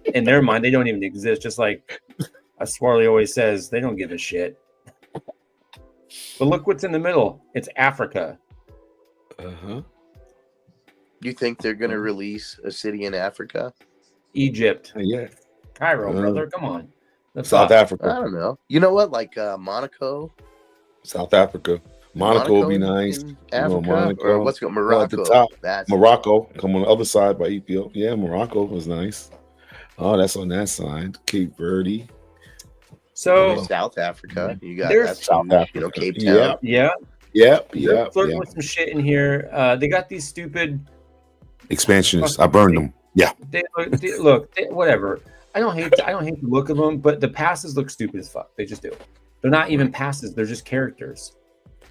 in their mind they don't even exist. Just like Swarley always says, they don't give a shit. But look what's in the middle. It's Africa. You think they're gonna release a city in Africa? Egypt. Yeah. Cairo, brother. Come on. South Africa. I don't know. You know what? Like Monaco. South Africa. Monaco would be nice. Africa, Monaco. Or what's it? Morocco. At the top. That's Morocco. Come on the other side by Ethiopia. Yeah, Morocco was nice. Oh, that's on that side. Cape Verde. So South Africa. You got there's that's South huge, Africa. Cape Town. Yeah. Yep. Flirting with some shit in here. They got these stupid Expansionists. I burned them. Yeah. They look, whatever. I don't hate the look of them, but the passes look stupid as fuck. They just do. They're not even passes. They're just characters.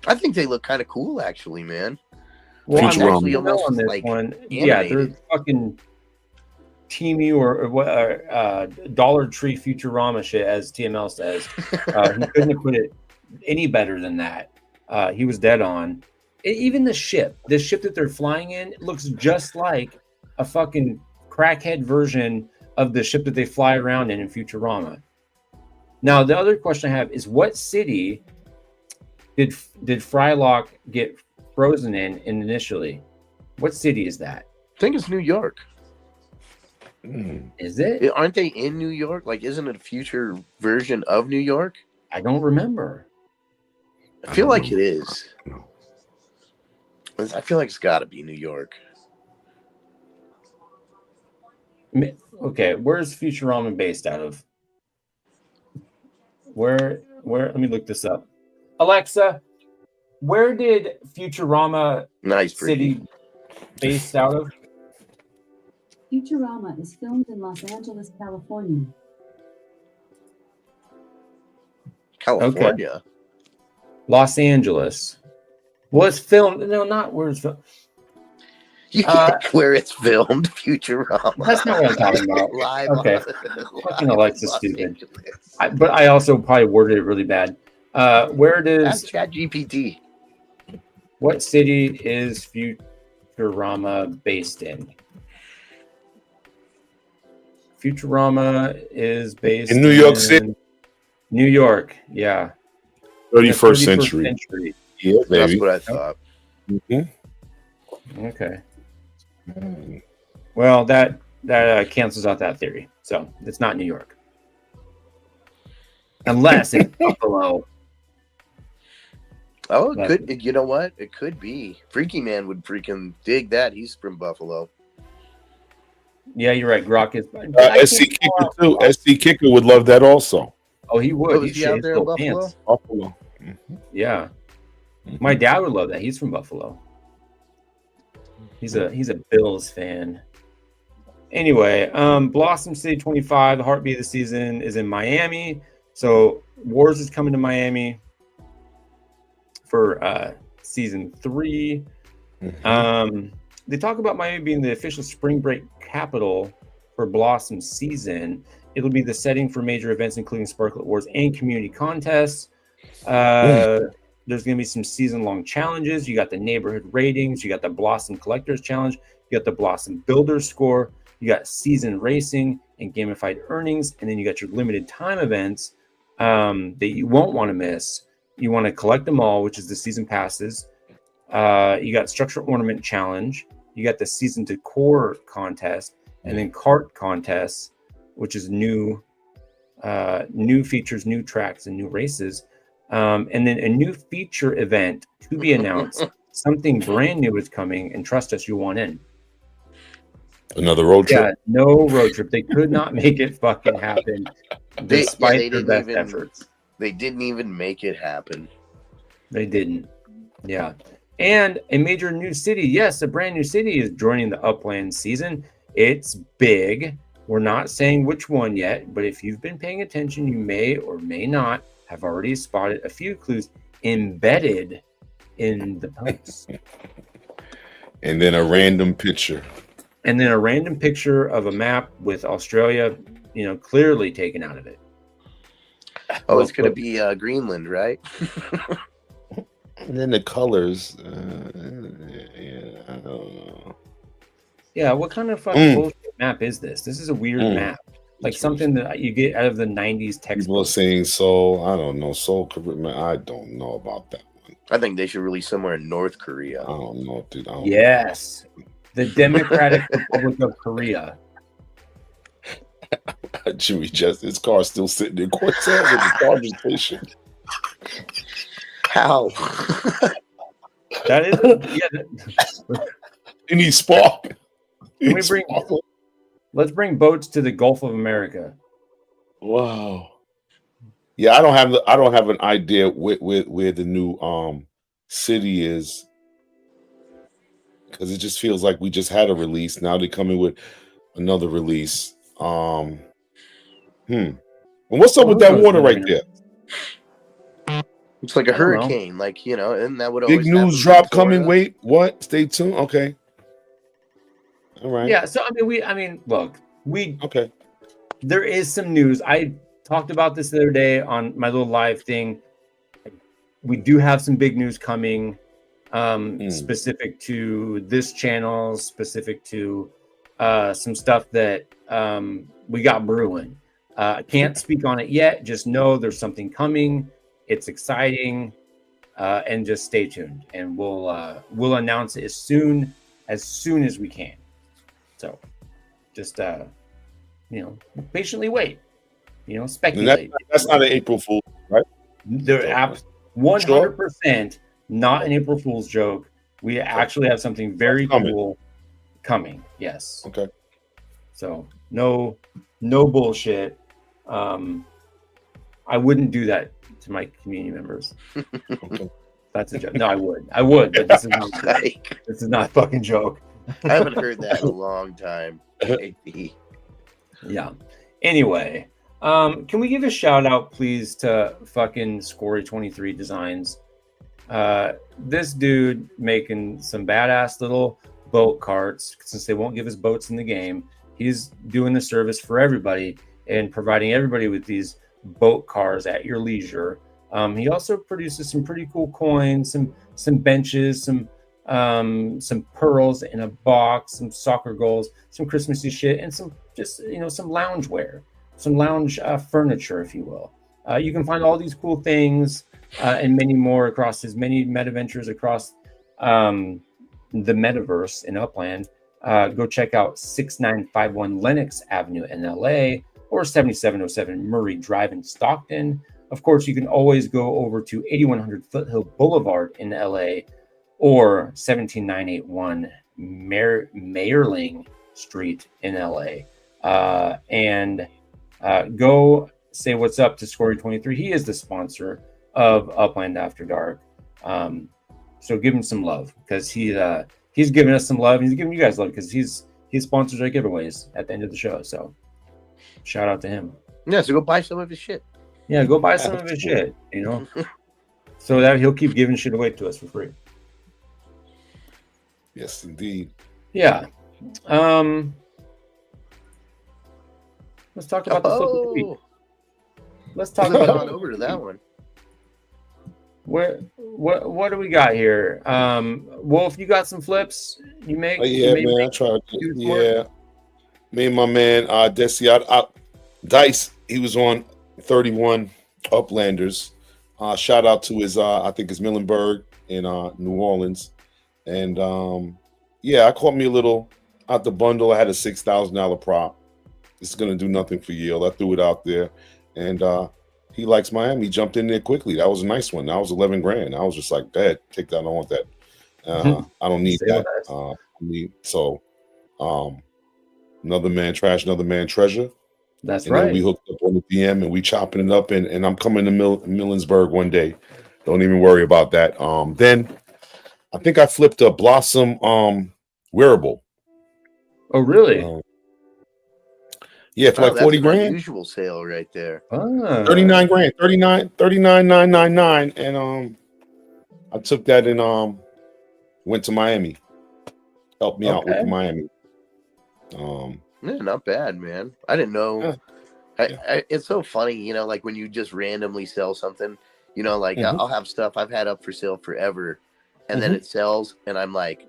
I think they look kind of cool, actually, man. Well, I'm Futurama. actually almost on this like one. animated. Yeah, they're fucking Teamy or Dollar Tree Futurama shit, as TML says. He couldn't have put it any better than that. He was dead on. Even the ship that they're flying in looks just like a fucking crackhead version of the ship that they fly around in Futurama. Now, the other question I have is, what city did Frylock get frozen in initially? What city is that? I think it's New York. Is it? Aren't they in New York? Like, isn't it a future version of New York? I don't remember. I feel like it is. I feel like it's got to be New York. Okay, where's Futurama based out of? Where? Let me look this up. Alexa, where did Futurama city based out of? Futurama is filmed in Los Angeles, California. California? Okay. Los Angeles. Well, it's filmed. No, not where it's filmed. Where it's filmed, Futurama. That's not what I'm talking about. Live Okay. Fucking Alexa's stupid. But I also probably worded it really bad. Where does That's ChatGPT. What city is Futurama based in? Futurama is based in New York City. New York, yeah. 31st century. Yeah, baby. That's what I thought. Mm-hmm. Okay. Well, that cancels out that theory. So it's not New York, unless it's Buffalo. Oh, it could. You know what? It could be. Freaky Man would freaking dig that. He's from Buffalo. Yeah, you're right. Grok is. SC Kicker too. SC Kicker would love that also. Oh, he would. Was he out there in Buffalo? Buffalo. Yeah, my dad would love that. He's from Buffalo. He's a Bills fan. Anyway, Blossom City 25, the heartbeat of the season is in Miami. So Wars is coming to Miami for season 3. They talk about Miami being the official spring break capital for Blossom season. It'll be the setting for major events, including Sparklet Wars and community contests. There's going to be some season-long challenges. You got the neighborhood ratings. You got the Blossom Collectors Challenge. You got the Blossom Builders Score. You got season racing and gamified earnings. And then you got your limited time events that you won't want to miss. You want to collect them all, which is the season passes. You got Structure Ornament Challenge. You got the Season Decor Contest. And then Cart Contests, which is new features, new tracks, and new races. And then a new feature event to be announced. Something brand new is coming, and trust us, you want in. Another road trip? Yeah, no road trip. They could not make it fucking happen, despite their best efforts. They didn't even make it happen. They didn't. Yeah. And a major new city. Yes, a brand new city is joining the Upland season. It's big. We're not saying which one yet, but if you've been paying attention, you may or may not have already spotted a few clues embedded in the post. And then a random picture. And then a random picture of a map with Australia, clearly taken out of it. Oh, it's going to be Greenland, right? And then the colors. I don't know. Yeah, what kind of fucking bullshit map is this? This is a weird map. Like something that you get out of the 90s textbook. People are saying Seoul. I don't know. Seoul, I don't know about that one. I think they should release somewhere in North Korea. I don't know, dude. Yes. The Democratic Republic of Korea. Jimmy his car's still sitting in Cortez at the charging station. How? That is, You need spark. Let's bring boats to the Gulf of America. Wow. Yeah, I don't have an idea where the new city is, because it just feels like we just had a release. Now they're coming with another release. And what's up with that water right there? It's like a hurricane, and that would always big news drop coming. Wait, what? Stay tuned. Okay. All right. Yeah. So look, okay. There is some news. I talked about this the other day on my little live thing. We do have some big news coming, specific to this channel, specific to some stuff that we got brewing. I can't speak on it yet. Just know there's something coming. It's exciting, and just stay tuned, and we'll announce it as soon as we can. So, just patiently wait. Speculate. That's not an April Fool, right? They're 100% not an April Fool's joke. We actually have something very cool coming. Yes. Okay. So no bullshit. I wouldn't do that to my community members. Okay. That's a joke. No, I would, but this is not. This is not a fucking joke. I haven't heard that in a long time. Yeah. Anyway, can we give a shout out, please, to fucking Scory23 Designs? This dude making some badass little boat carts, since they won't give us boats in the game. He's doing the service for everybody and providing everybody with these boat cars at your leisure. He also produces some pretty cool coins, some benches, some pearls in a box, some soccer goals, some Christmassy shit, and some some loungewear, some lounge furniture, if you will. You can find all these cool things and many more across his many meta ventures across the metaverse in Upland. Go check out 6951 Lenox Avenue in LA or 7707 Murray Drive in Stockton. Of course, you can always go over to 8100 Foothill Boulevard in LA or 17981 Mayerling Street in LA. And go say what's up to Scory23. He is the sponsor of Upland After Dark. So give him some love because he's giving us some love. He's giving you guys love because he sponsors our giveaways at the end of the show. So shout out to him. Yeah, so go buy some of his shit. Yeah, go buy some of his shit, so that he'll keep giving shit away to us for free. Yes, indeed. Yeah. Let's talk about the flip of the week. Let's talk Flip about on over to that one. What do we got here? Wolf, you got some flips you make? Yeah, man, I tried. Yeah, me and my man Desi, Dice. He was on 31 Uplanders. Shout out to his I think it's Millenberg in New Orleans. And I caught me a little out the bundle. I had a $6,000 prop. It's gonna do nothing for Yale. I threw it out there, and he likes Miami. He jumped in there quickly. That was a nice one. That was 11 grand. I was just like, Dad, take that. I don't want that. I don't need that. Another man trash, another man treasure. That's and right. Then we hooked up on the DM and we chopping it up, and I'm coming to Millensburg one day. Don't even worry about that. Then I think I flipped a Blossom wearable. Oh, really? Yeah, for like 40 grand. Unusual sale right there. 39 grand, 39,999, and I took that and went to Miami. Helped me out with Miami. Yeah, not bad, man. I didn't know. It's so funny, like when you just randomly sell something, like I'll have stuff I've had up for sale forever, and then it sells, and I'm like,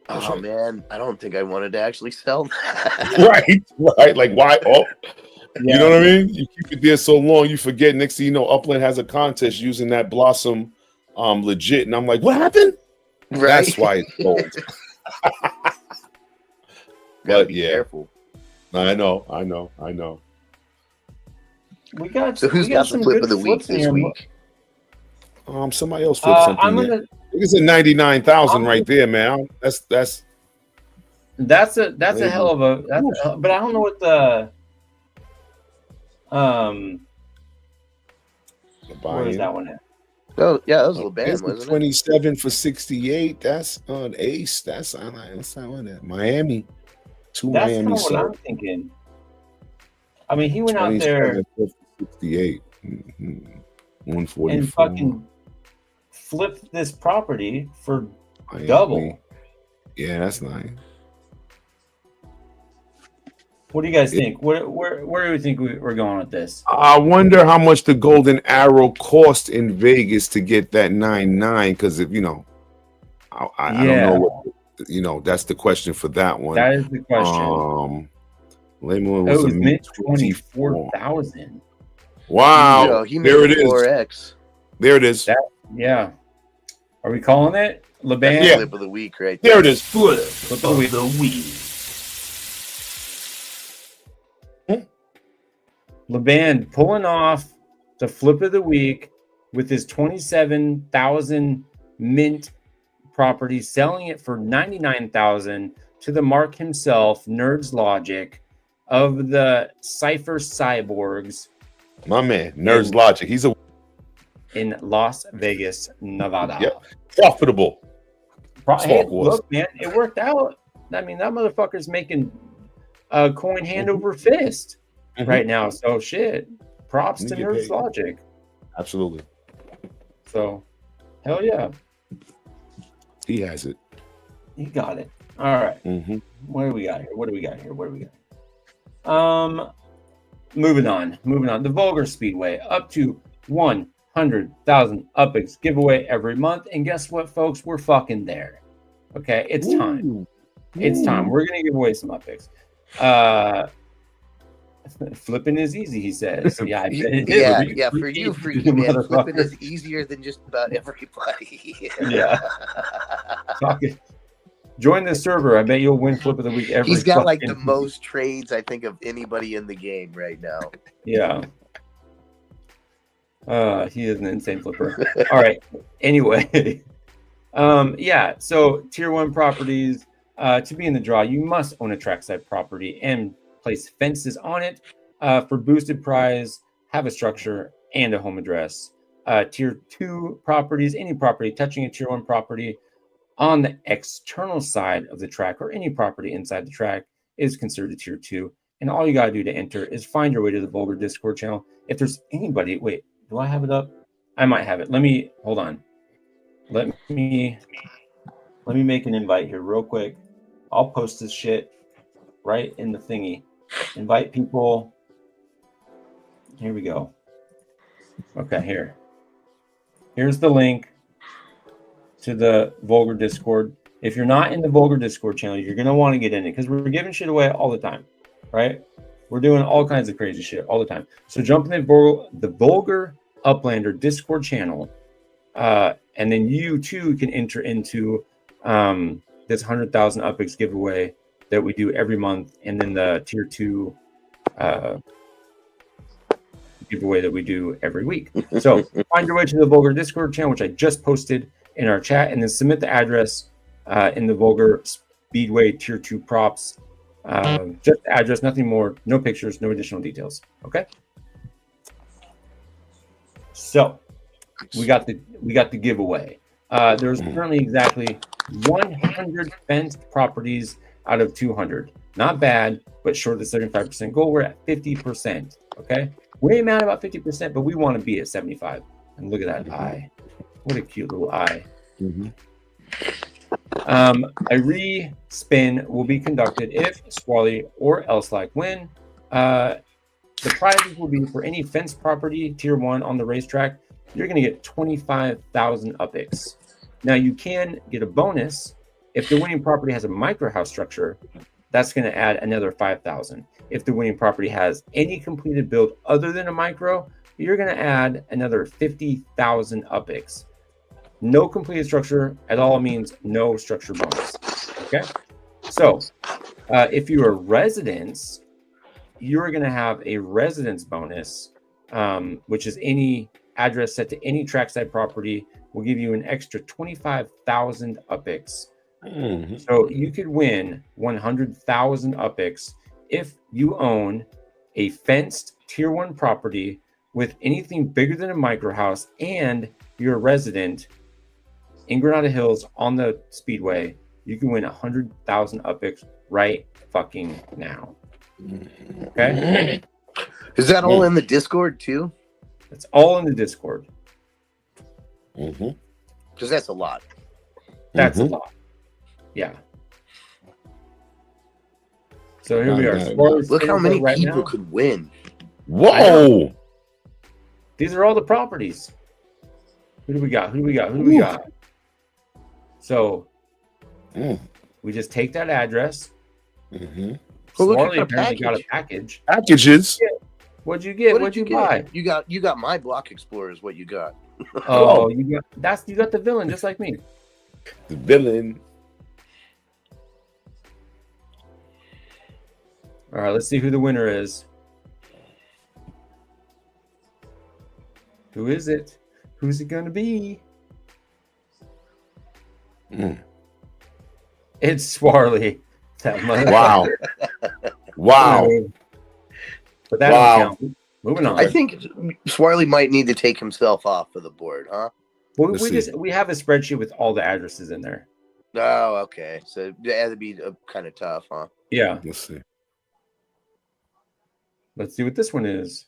oh man, I don't think I wanted to actually sell that. Right. Like why? Oh, you know what I mean? You keep it there so long, you forget. Next thing you know, Upland has a contest using that Blossom, legit, and I'm like, what happened? Right. That's why it's sold. Gotta be careful. I know. We got. So who's got the flip of the week this week? Somebody else flipped something. It's a 99,000 right there, man. That's a hell of a. But I don't know what the. Where is that one at? Oh yeah, that was a little bad, wasn't it? 27 for 68. That's an ace. That's not that. Miami. That's kind of what I'm thinking. I mean, he went out there 68, 144, and fucking flipped this property for double. Yeah, that's nice. What do you guys think? Where do we think we're going with this? I wonder how much the Golden Arrow cost in Vegas to get that 9.9. Because if I don't know what. That's the question for that one. That is the question. Lemon was a mint 24,000. Wow. There it is. 4X. There it is. Yeah. Are we calling it? Laban? Yeah. Flip of the week right there. There it is. Flip of the week. Laban pulling off the flip of the week with his 27,000 mint property, selling it for 99,000 to the Mark himself, Nerds Logic of the Cypher Cyborgs. My man, Nerds Logic. He's in Las Vegas, Nevada. Yep. Profitable. Hey, look, man, it worked out. I mean, that motherfucker's making a coin hand over fist right now. So shit. Props to Nerds Logic. Absolutely. So, hell yeah. He has it. He got it. All right. What do we got here? Moving on. The Vulgar Speedway up to 100,000 UPX giveaway every month. And guess what, folks? We're fucking there. Okay, it's time. It's time. We're gonna give away some UPX. Flipping is easy, he says. Yeah, I bet it is. Yeah, for you, man. Flipping is easier than just about everybody. Yeah. Join the server. I bet you'll win flip of the week every. He's got like the most trades, I think, of anybody in the game right now. Yeah. He is an insane flipper. All right. Anyway, yeah. So tier 1 properties, to be in the draw, you must own a trackside property and place fences on it. For boosted prize, have a structure and a home address. Tier 2 properties, any property touching a tier 1 property on the external side of the track or any property inside the track is considered a tier 2. And all you got to do to enter is find your way to the Vulgar Discord channel. If there's anybody, wait, do I have it up? I might have it. Hold on. Let me make an invite here real quick. I'll post this shit right in the thingy. Invite people. Here we go. Okay, here's the link to the Vulgar Discord. If you're not in the Vulgar Discord channel, you're going to want to get in it because we're giving shit away all the time, right? We're doing all kinds of crazy shit all the time. So jump in the Vulgar Uplander Discord channel, and then you too can enter into this 100,000 UpX giveaway that we do every month, and then the tier 2 giveaway that we do every week. So find your way to the Vulgar Discord channel, which I just posted in our chat, and then submit the address in the Vulgar Speedway tier 2 props. Just the address, nothing more, no pictures, no additional details. Okay. So we got the giveaway. There's currently exactly 100 fenced properties out of 200. Not bad, but short of the 75% goal. We're at 50%. Okay. We ain't mad about 50%, but we want to be at 75. And look at that eye. What a cute little eye. A re-spin will be conducted if Squally or Elslike win. The prizes will be for any fenced property tier 1 on the racetrack. You're going to get 25,000 UpX. Now you can get a bonus if the winning property has a micro house structure. That's going to add another 5,000. If the winning property has any completed build other than a micro, you're going to add another 50,000 UpX. No completed structure at all means no structure bonus. Okay. So if you are residents, you're going to have a residence bonus, which is any address set to any trackside property will give you an extra 25,000 UpX. So you could win 100,000 UpX if you own a fenced tier 1 property with anything bigger than a micro house and you're a resident in Granada Hills on the Speedway. You can win 100,000 UpX right fucking now. Okay. Is that all in the Discord too? It's all in the Discord. Because that's a lot. That's a lot. Yeah. So here we are. Look how many people could win. Whoa! These are all the properties. Who do we got? So we just take that address. Well, look Marley at the apparently got a package. Packages. What'd you get? What'd you buy? You got my Block Explorer is what you got. Oh, you got the villain just like me. The villain. All right, let's see who the winner is. Who is it? Who's it gonna be? It's Swarley. Wow. Wow. But that doesn't count. Moving on. I think Swarley might need to take himself off of the board, huh? Well, we have a spreadsheet with all the addresses in there. Oh, okay. So that'd be kind of tough, huh? Yeah. Let's see. Let's see what this one is.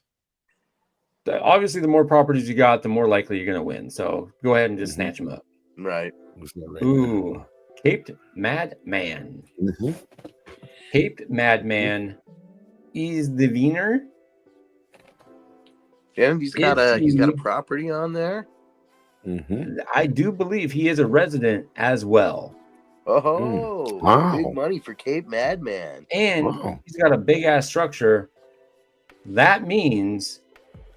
Obviously, the more properties you got, the more likely you're going to win. So go ahead and just snatch them up. Right. Ooh, Caped Madman. Caped Madman is the winner. Yeah, he's got a property on there. I do believe he is a resident as well. Oh, wow. Big money for Cape Madman. And he's got a big ass structure. That means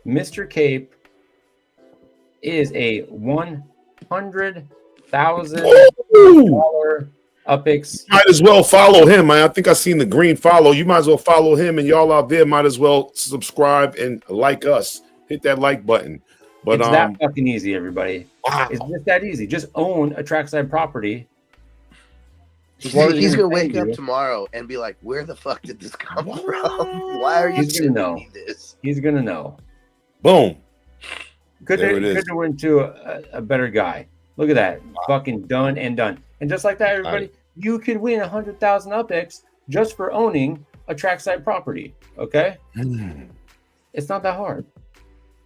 Mr. Cape is a $100,000 UpX. Might as well follow him, man. I think I seen the green follow. You might as well follow him, and y'all out there might as well subscribe and like us. Hit that like button. But it's that fucking easy, everybody. wow. It's just that easy. Just own a trackside property. He's Laura's gonna gonna wake pay up you. tomorrow and be like, "Where the fuck did this come from? Why are you He's gonna sending know. me this?" He's gonna know. Boom. Could There it is. have went to a better guy. Look at that. Fucking done and done. And just like that, everybody, you could win 100,000 UpX just for owning a trackside property. Okay? It's not that hard.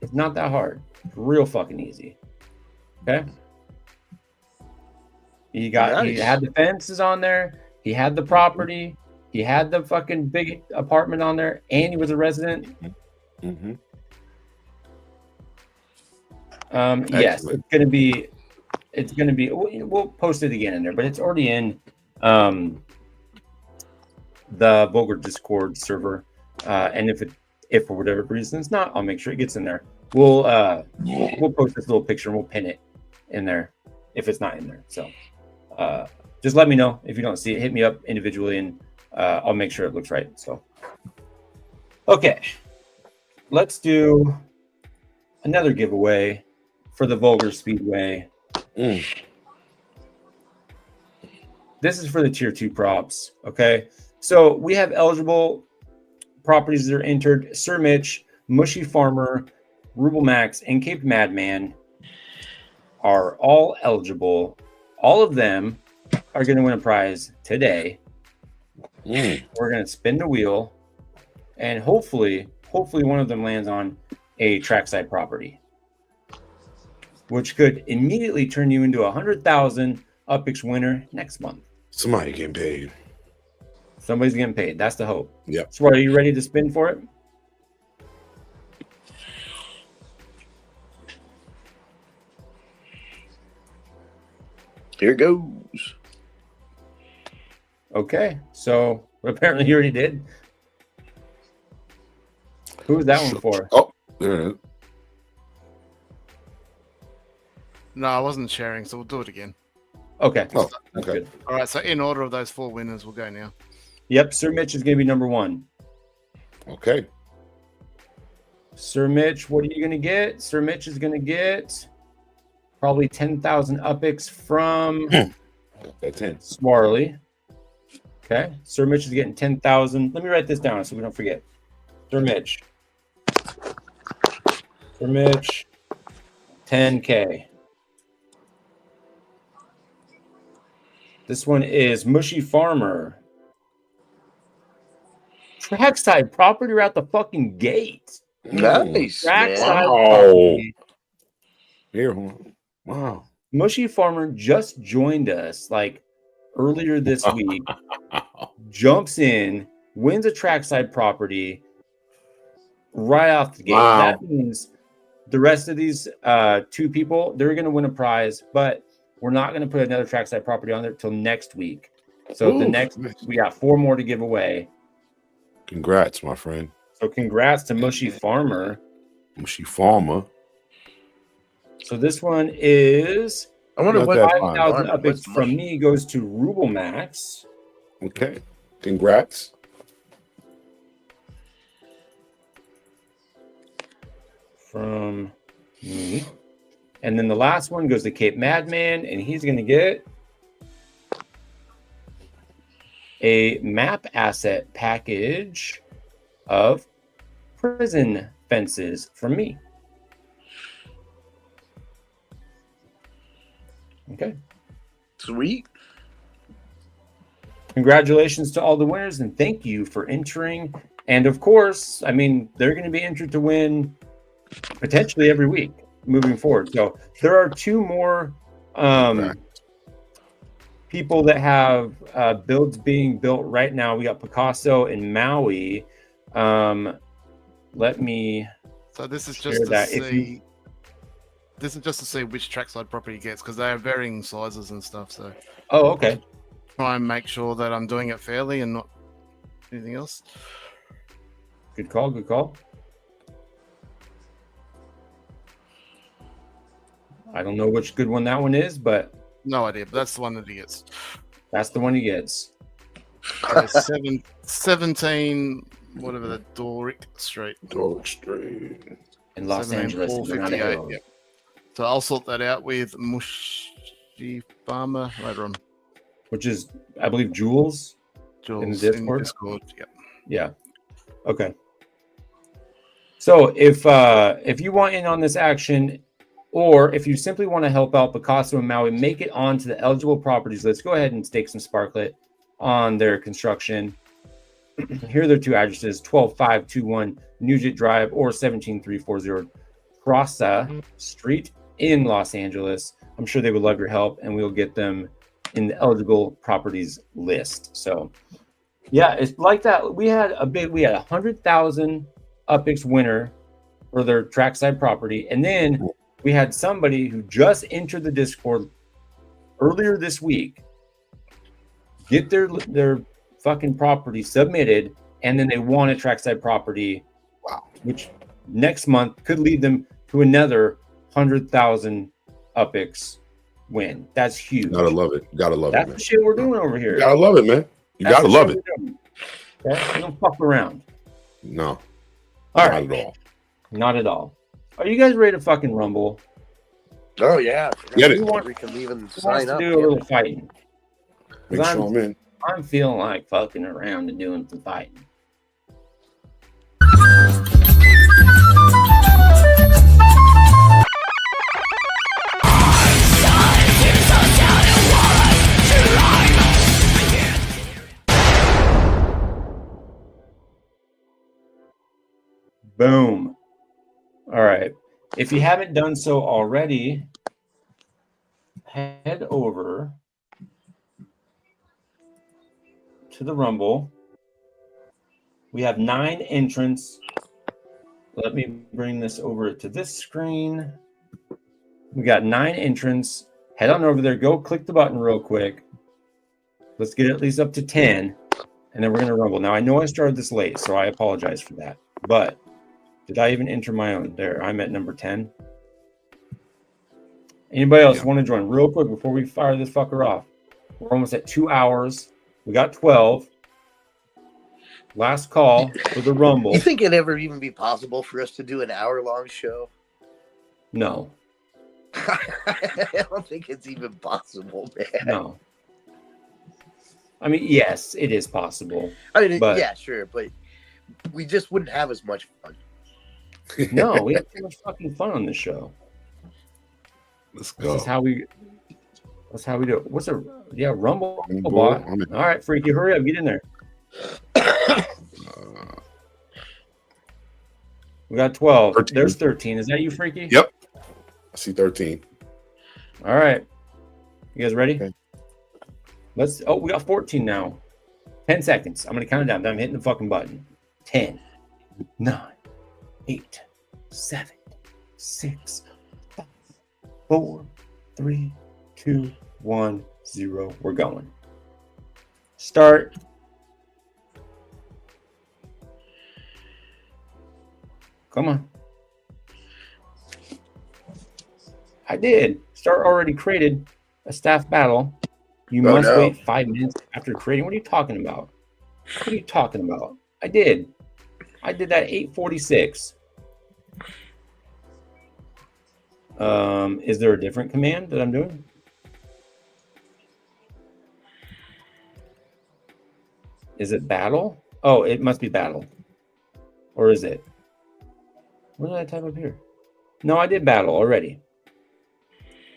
It's not that hard. It's real fucking easy. Okay? He had the fences on there. He had the property. He had the fucking big apartment on there, and he was a resident. Mm-hmm. Yes, it's gonna be. We'll post it again in there, but it's already in the Vulgar Discord server. And if for whatever reason it's not, I'll make sure it gets in there. We'll post this little picture and we'll pin it in there if it's not in there. So just let me know if you don't see it. Hit me up individually and I'll make sure it looks right. So okay, let's do another giveaway for the Vulgar Speedway. This is for the tier 2 props. Okay, so we have eligible properties that are entered: Sir Mitch, Mushy Farmer, Ruble Max, and Cape Madman are all eligible. All of them are going to win a prize today. We're going to spin the wheel, and hopefully one of them lands on a trackside property, which could immediately turn you into 100,000 UpX winner next month. Somebody getting paid. Somebody's getting paid. That's the hope. Yeah. So are you ready to spin for it? Here goes. Okay. So apparently you already did. Who was that one for? Oh, there it is. No, I wasn't sharing, so we'll do it again. Okay. Oh, That's okay. good. All right, so in order of those 4 winners, we'll go now. Yep. Sir Mitch is going to be number 1. Okay. Sir Mitch, what are you going to get? Sir Mitch is going to get probably 10,000 UpX from That's 10. Swarley. Okay. Sir Mitch is getting 10,000. Let me write this down so we don't forget. Sir Mitch. Sir Mitch, 10K. This one is Mushy Farmer. Trackside property right out the fucking gate. Nice, Trackside man. property. Here, hold on. Wow. Mushy Farmer just joined us like earlier this week. Jumps in, wins a trackside property right off the gate. Wow. That means the rest of these 2 people, they're going to win a prize, but we're not going to put another trackside property on there till next week. So the next we got 4 more to give away. Congrats, my friend. So congrats to Mushy Farmer. Mushy Farmer. So this one is I wonder Not what that 5,000 fun. UpX What's from me goes to Ruble Max. Okay. Congrats. From me. And then the last one goes to Cape Madman, and he's going to get a map asset package of prison fences from me. Okay. Sweet. Congratulations to all the winners, and thank you for entering. And of course, I mean, they're going to be entered to win potentially every week moving forward. So there are 2 more people that have builds being built right now. We got Picasso and Maui. Let me. So this is share just to that. see. This is just to see which trackside property gets, because they have varying sizes and stuff. So Oh, okay. try and make sure that I'm doing it fairly and not anything else. Good call. Good call. I don't know which good one that one is, but No idea, but that's the one that he gets. that's the one he gets. So 17, whatever the Doric Street. Dog straight. in Los Angeles. And they're not a 458. hero. Yep. So I'll sort that out with Mushy Farmer later on. Which is, I believe, Jules. Jules In Discord? Yep. Yeah. Okay. So if you want in on this action, or if you simply want to help out Picasso and Maui make it onto the eligible properties list, go ahead and stake some Sparklet on their construction. Here are their two addresses: 12521 Nugent Drive or 17340 Crossa Street in Los Angeles. I'm sure they would love your help, and we'll get them in the eligible properties list. So yeah, it's like that. We had 100,000 UpX winner for their trackside property, and then we had somebody who just entered the Discord earlier this week get their fucking property submitted, and then they won a trackside property. Wow. Which next month could lead them to another 100,000 UpX win. That's huge. Gotta love it. Gotta love That's it, man. the shit we're doing over here. You gotta love it, man. You That's gotta the love shit it. we're doing. Okay? We don't fuck around. No. All Not right. at all. Not at all. Are you guys ready to fucking rumble? Oh yeah. Get it. We can even Who wants sign to up. do a little fighting? Make sure I'm in. I'm feeling like fucking around and doing some fighting. Boom. All right. If you haven't done so already, head over to the Rumble. We have 9 entrants. Let me bring this over to this screen. We got 9 entrants. Head on over there. Go click the button real quick. Let's get at least up to 10, and then we're going to rumble. Now, I know I started this late, so I apologize for that. But did I even enter my own? There, I'm at number 10. Anybody else want to join real quick before we fire this fucker off? We're almost at 2 hours. We got 12. Last call for the Rumble. You think it'd ever even be possible for us to do an hour-long show? No. I don't think it's even possible, man. No. I mean, yes, it is possible. I mean, but yeah, sure, but we just wouldn't have as much fun. no, we have too much fucking fun on this show. Let's This go. is how we. That's how we do it. What's a Rumble I'm bot? I'm in. All right, Freaky, hurry up, get in there. We got 12. 13. There's 13. Is that you, Freaky? Yep. I see 13. All right. You guys ready? Okay. Let's. Oh, we got 14 now. 10 seconds. I'm gonna count it down. Then I'm hitting the fucking button. 10, 9, 8, 7, 6, 5, 4, 3, 2, 1, 0. We're going. Start. Come on. I did. Start already created a staff battle. You Oh, must no. wait 5 minutes after creating. What are you talking about? What are you talking about? I did. I did that 8:46. Is there a different command that I'm doing? Is it battle? Oh, it must be battle. Or is it? What did I type up here? No, I did battle already.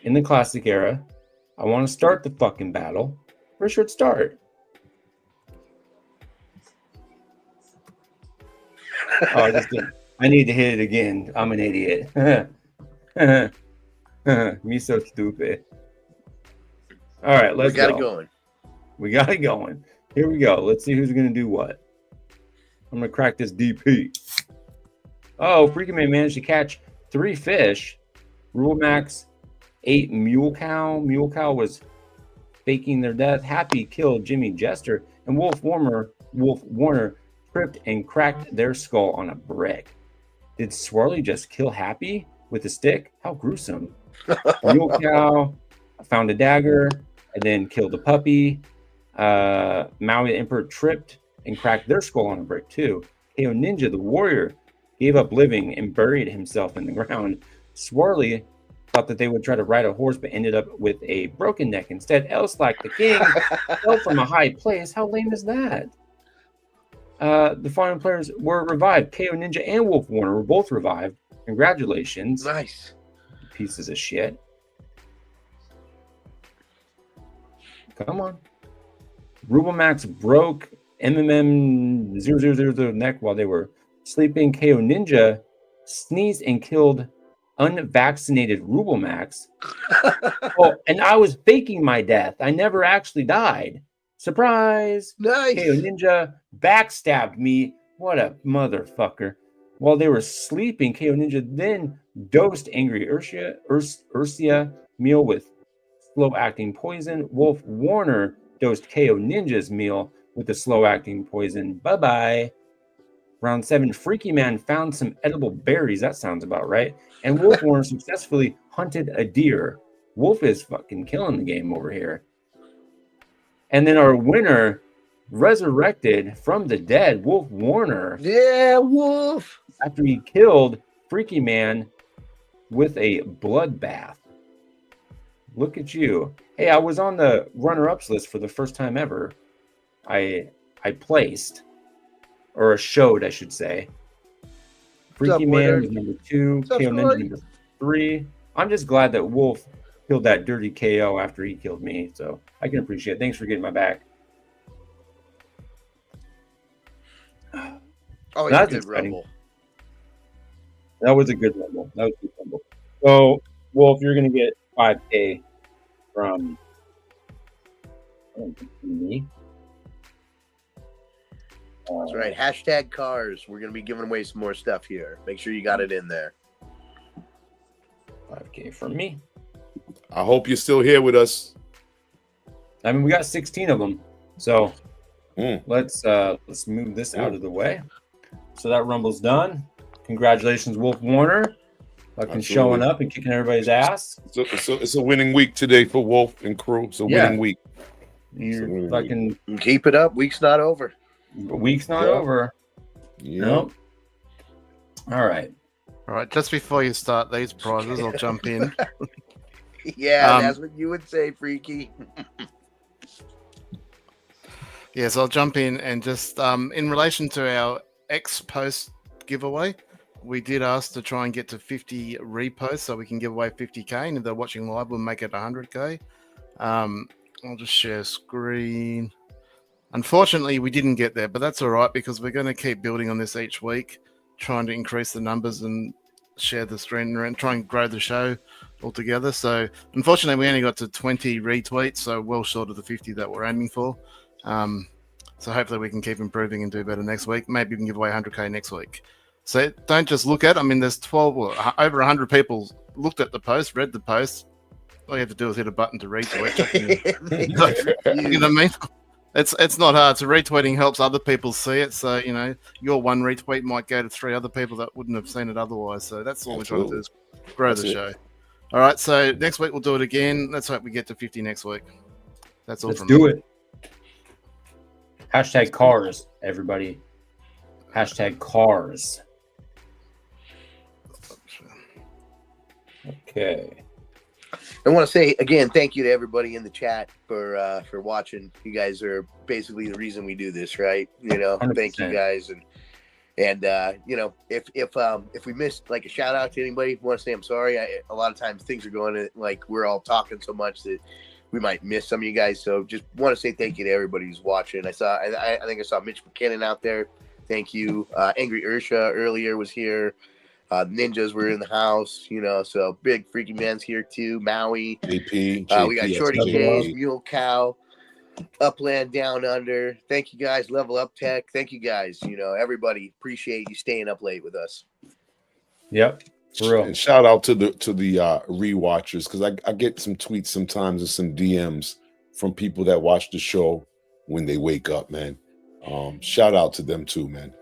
In the classic era, I want to start the fucking battle. Where should it start? Oh, I just did. I need to hit it again. I'm an idiot. Me so stupid. All right, let's we got go. it going. We got it going. Here we go. Let's see who's going to do what. I'm going to crack this DP. Oh, Freaky Man managed to catch 3 fish. Rule Max 8 Mule Cow. Mule Cow was faking their death. Happy killed Jimmy Jester. And Wolf Warner tripped and cracked their skull on a brick. Did Swirly just kill Happy with a stick? How gruesome. Mule Cow found a dagger and then killed a puppy. Maui the Emperor tripped and cracked their skull on a brick too. KO Ninja the Warrior gave up living and buried himself in the ground. Swarley thought that they would try to ride a horse, but ended up with a broken neck instead. Elslack, the king, fell from a high place. How lame is that? The following players were revived. KO Ninja and Wolf Warner were both revived. Congratulations. Nice. Pieces of shit. Come on. Rubelmax broke MMM 0000 neck while they were sleeping. KO Ninja sneezed and killed unvaccinated Rubelmax. Oh, and I was faking my death. I never actually died. Surprise! Nice. KO Ninja backstabbed me. What a motherfucker. While they were sleeping, KO Ninja then dosed Angry Ursia meal with slow-acting poison. Wolf Warner dosed KO Ninja's meal with the slow-acting poison. Bye-bye. Round 7, Freaky Man found some edible berries. That sounds about right. And Wolf Warner successfully hunted a deer. Wolf is fucking killing the game over here. And then our winner, resurrected from the dead, Wolf Warner. Yeah, Wolf. After he killed Freaky Man with a bloodbath. Look at you. Hey, I was on the runner-ups list for the first time ever. I placed, or showed, I should say. Freaky Man was number 2, KO Ninja number 3. I'm just glad that Wolf killed that dirty KO after he killed me, so I can appreciate it. Thanks for getting my back. Oh, That's a good exciting. rumble. That was a good rumble. That was a good rumble. So, Wolf, you're going to get 5K from me. That's right. Hashtag cars. We're going to be giving away some more stuff here. Make sure you got it in there. 5K from me. I hope you're still here with us. I mean, we got 16 of them. So Mm. let's move this out of the way. So that rumble's done. Congratulations, Wolf Warner. Fucking Absolutely. showing up and kicking everybody's ass. It's a winning week today for Wolf and crew. It's a winning week. You're fucking Keep it up. Week's not over. week's not Yeah. over. Yeah. Nope. All right. All right, just before you start these prizes, I'll jump in. Yeah, that's what you would say, Freaky. Yes, I'll jump in and just in relation to our X-Post giveaway, we did ask to try and get to 50 reposts so we can give away 50K. And if they're watching live, we'll make it 100K. I'll just share screen. Unfortunately, we didn't get there, but that's all right because we're going to keep building on this each week, trying to increase the numbers and share the screen and try and grow the show altogether. So unfortunately, we only got to 20 retweets, so well short of the 50 that we're aiming for. So hopefully we can keep improving and do better next week. Maybe we can give away 100K next week. So don't just look at it. I mean, there's over 100 people looked at the post, read the post. All you have to do is hit a button to retweet. You know what I mean? It's not hard. So retweeting helps other people see it. So, you know, your one retweet might go to 3 other people that wouldn't have seen it otherwise. So that's all we're trying to do is grow the show. All right. So next week we'll do it again. Let's hope we get to 50 next week. That's all Let's from do me. it. Hashtag cars, everybody. Hashtag cars. Okay. I want to say again, thank you to everybody in the chat for watching. You guys are basically the reason we do this, right? You know, 100%. Thank you guys, and you know, if we missed like a shout out to anybody, want to say I'm sorry. A lot of times things are going like we're all talking so much that we might miss some of you guys. So just want to say thank you to everybody who's watching. I think I saw Mitch McKinnon out there. Thank you. Angry Ursha earlier was here. Ninjas were in the house, you know, so big Freaky Man's here too. Maui. JP. We got Shorty K's, Mule Cow, Upland Down Under. Thank you guys. Level Up Tech. Thank you guys. You know, everybody appreciate you staying up late with us. Yep. For real. And shout out to the rewatchers, because I get some tweets sometimes and some DMs from people that watch the show when they wake up, man. Shout out to them too, man.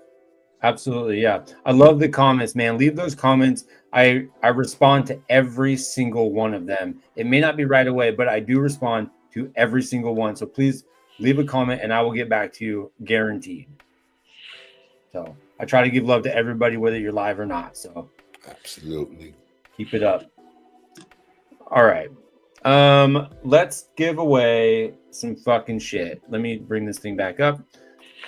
Absolutely, yeah. I love the comments, man. Leave those comments. I respond to every single one of them. It may not be right away, but I do respond to every single one. So please leave a comment and I will get back to you, guaranteed. So I try to give love to everybody, whether you're live or not. So Absolutely. keep it up. All right. Let's give away some fucking shit. Let me bring this thing back up.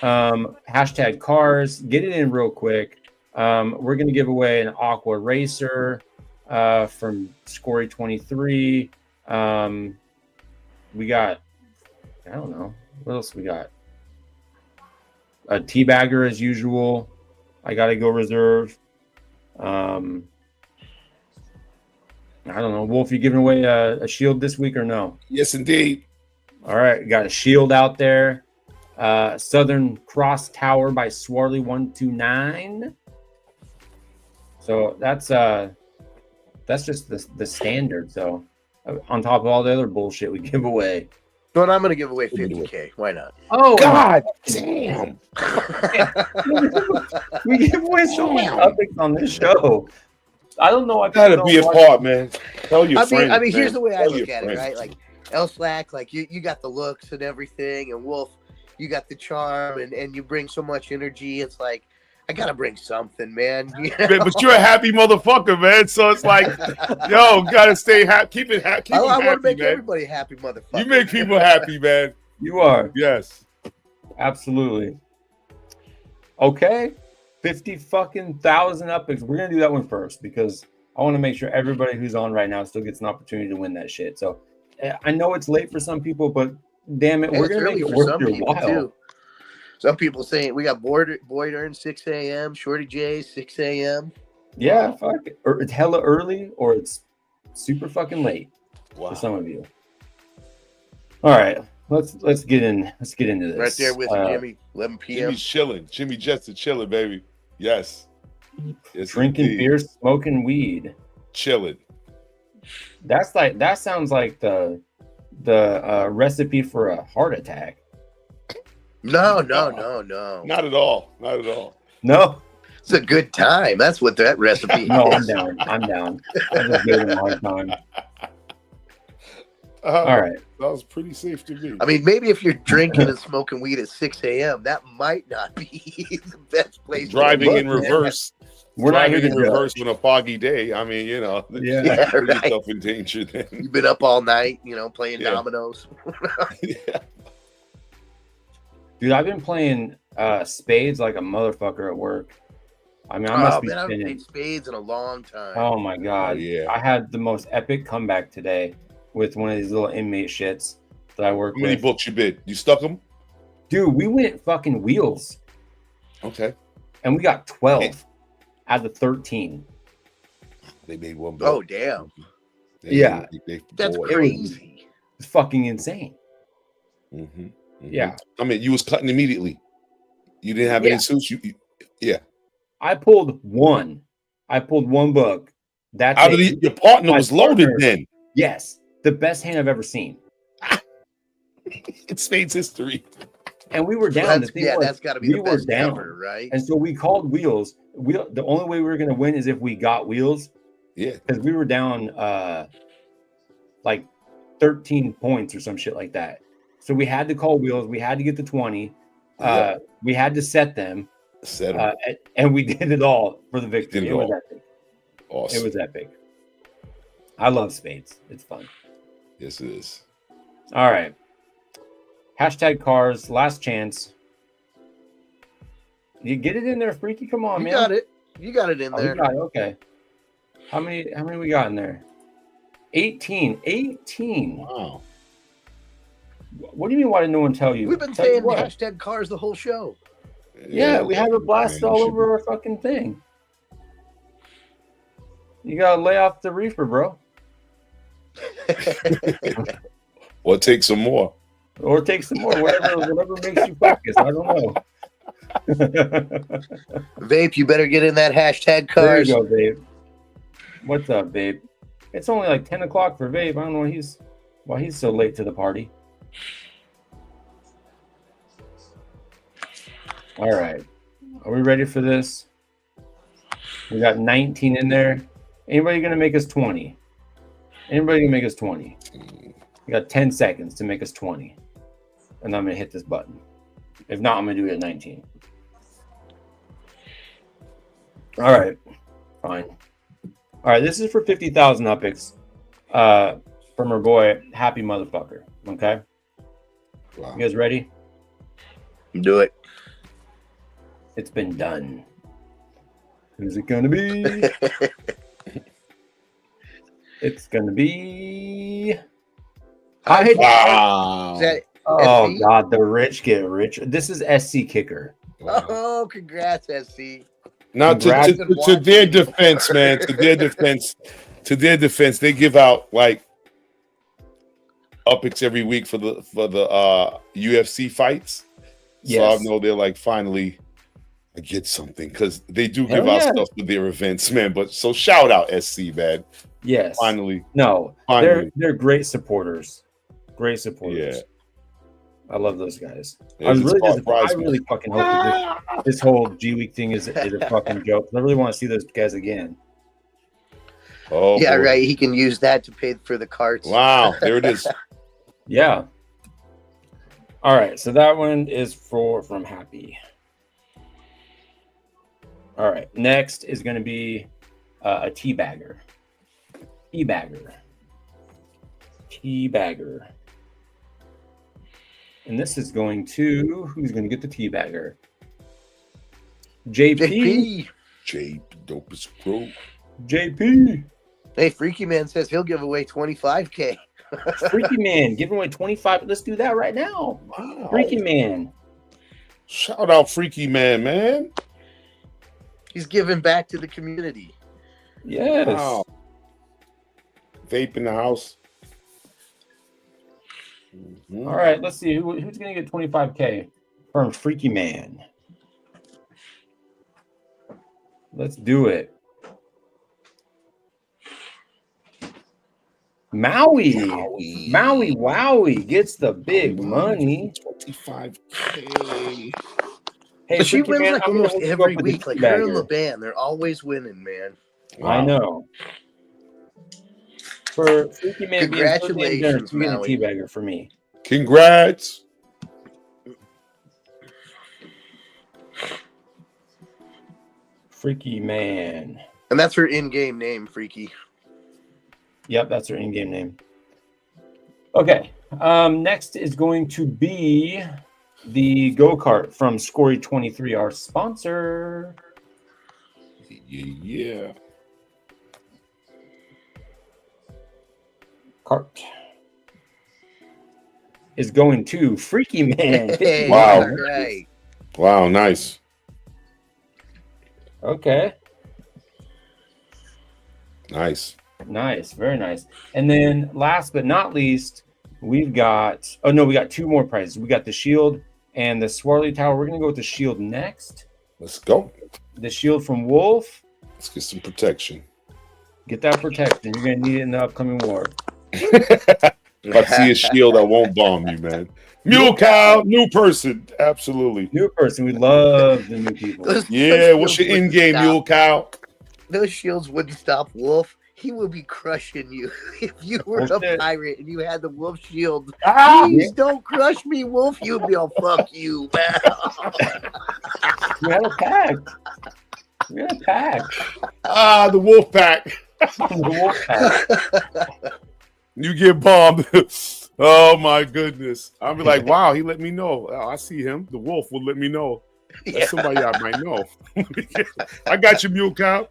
Hashtag cars. Get it in real quick. We're gonna give away an Aqua Racer from Scory 23. We got, I don't know, what else we got? A teabagger as usual. I gotta go reserve. I don't know, Wolf. You giving away a shield this week or no? Yes, indeed. All right, got a shield out there. Southern Cross Tower by Swarley 129. So that's just the standard. So on top of all the other bullshit we give away. But I'm gonna give away 50K. Why not? Oh God damn! We give away so many topics on this show. I don't know. I Gotta be a part, man. Tell your friends. I mean, man. here's the way I Tell look your at it, friends. right? Like El Slack, like you got the looks and everything, and Wolf, you got the charm, and you bring so much energy. It's like I gotta bring something, man. You know? Man, but you're a happy motherfucker, man. So it's like, yo, gotta stay happy. Keep it happy. I want to happy, make man. everybody happy, motherfucker. You make people happy, man. You are. Yes. Absolutely. Okay. 50 fucking thousand epics. We're gonna do that one first because I want to make sure everybody who's on right now still gets an opportunity to win that shit. So I know it's late for some people, but damn it, And we're it's gonna early make it for worth some your people while. too. Some people saying we got Boyd Earn 6 a.m., Shorty J 6 a.m. Yeah, fuck it. Or it's hella early or it's super fucking late Wow. for some of you. All right, let's get into this. Right there with you, Jimmy. 11 p.m. Jimmy's chilling. Jimmy Jets are chilling, baby. Yes. Yes, Drinking indeed. beer, smoking weed. Chilling. That sounds like the recipe for a heart attack. No. Not at all. Not at all. No, It's a good time. That's what that recipe no, I'm is. down. I'm just giving him a hard time. All right. That was pretty safe to me. I mean, maybe if you're drinking and smoking weed at 6 a.m., that might not be the best place. Driving to in look, man. reverse. We're not here Driving to in reverse judge. on a foggy day. I mean, you know, Yeah, put right. yourself in danger then. You've been up all night, playing Yeah. dominoes. Yeah. Dude, I've been playing spades like a motherfucker at work. I mean, I Oh, must be man, I haven't spinning. played spades in a long time. Oh my god! Oh, yeah. I had the most epic comeback today with one of these little inmate shits that I work How many with. books you bid? You stuck them? Dude, we went fucking wheels Okay. and we got 12 out of 13. They made one Oh, book. damn. Yeah. That's Boy. crazy. It's fucking insane. Mm-hmm. Yeah. I mean, you was cutting immediately. You didn't have Yeah. any suits. Yeah. I pulled one book. That's Out of it. your partner My was loaded partner- then. Yes, the best hand I've ever seen. It's Spades history. And we were down. That's got to be we the were best down. ever, right? And so we called wheels. The only way we were going to win is if we got wheels Yeah. because we were down like 13 points or some shit like that. So we had to call wheels. We had to get the 20. Yeah. We had to set them. Set 'em. And we did it all for the victory. Did it It was all. epic. Awesome. It was epic. I love spades. It's fun. Yes, it is. All right. Hashtag cars. Last chance. You get it in there, Freaky. Come on, You man. got it. You got it in Oh, you there. got it. Okay. How many we got in there? 18. 18. Wow. What do you mean? Why did no one tell you? We've been Tell you saying what. hashtag cars the whole show. Yeah, we have it blasted all over our fucking thing. You gotta lay off the reefer, bro, Or take some more. or take some more. Whatever makes you focus. I don't know. Vape, you better get in that hashtag There cars. you go, babe. What's up, babe? It's only like 10 o'clock for Vape. I don't know why he's so late to the party. All right. Are we ready for this? We got 19 in there. Anybody gonna make us 20? Anybody gonna make us 20? We got 10 seconds to make us 20. And I'm gonna hit this button. If not, I'm gonna do it at 19. All right, fine. All right, this is for 50,000 epics from our boy Happy Motherfucker. Okay, Wow. you guys ready? Do it. It's been done. Who's it gonna be? It's gonna be. Hi. Wow. Is that Oh SC? God, the rich get rich. This is SC Kicker. Wow. Oh, congrats, SC. Now Congrats. to their defense, man, to their defense, they give out like epics every week for the UFC fights. So Yes. I know they're like finally I get something because they do Hell give out yeah. stuff for their events, man. But so shout out SC, man. Yes. Finally. No, Finally. they're great supporters. Great supporters. Yeah. I love those guys. Yeah, I was it's really called disappointed. I prize really fucking hope that this whole G Week thing is a fucking joke. I really want to see those guys again. Oh, Yeah, boy. right. He can use that to pay for the carts. Wow, there it is. Yeah. All right, so that one is from Happy. All right, next is going to be a teabagger. Teabagger. And this is going to, who's going to get the teabagger? JP. Jay Dopest Pro. JP. Hey, Freaky Man says he'll give away 25K. Freaky Man, giving away 25. Let's do that right now. Wow. Freaky Man. Shout out Freaky Man, man. He's giving back to the community. Yes. Wow. Vape in the house. Mhm. All right, let's see who's going to get 25K from Freaky Man. Let's do it. Maui Wowie gets the big money. 25K. Hey, So she Freaky wins Man, like I'm gonna almost hook you every up with the week. Like her and teabagger. LeBan, they're always winning, man. I know. For Freaky Man being Congratulations, being a Maui. teabagger for me. Congrats. Freaky Man. And that's her in-game name, Freaky. Yep, that's her in-game name. Okay. Next is going to be the go-kart from Scory23, our sponsor. Yeah. Cart is going to Freaky Man. Hey, Wow. all right. Wow, nice. Okay. Nice. Nice. Very nice. And then last but not least, we've got, we got two more prizes. We got the shield and the Swirly Tower. We're going to go with the shield next. Let's go. The shield from Wolf. Let's get some protection. Get that protection. You're going to need it in the upcoming war. If I see a shield, I won't bomb you, man. Mule Cow, new person. Absolutely. New person. We love the new people. Yeah, what's your shields in-game, wouldn't Mule Cow? stop. Those shields wouldn't stop Wolf. He would be crushing you if you were Well, a shit. pirate and you had the Wolf shield. Ah! Please don't crush me, Wolf. You'd be all fuck you, man. We had a pack. Ah, the wolf pack. The wolf pack. You get bombed. Oh my goodness. I'll be like, wow, he let me know. Oh, I see him. The wolf will let me know. That's somebody I might know. I got you, Mule Cow.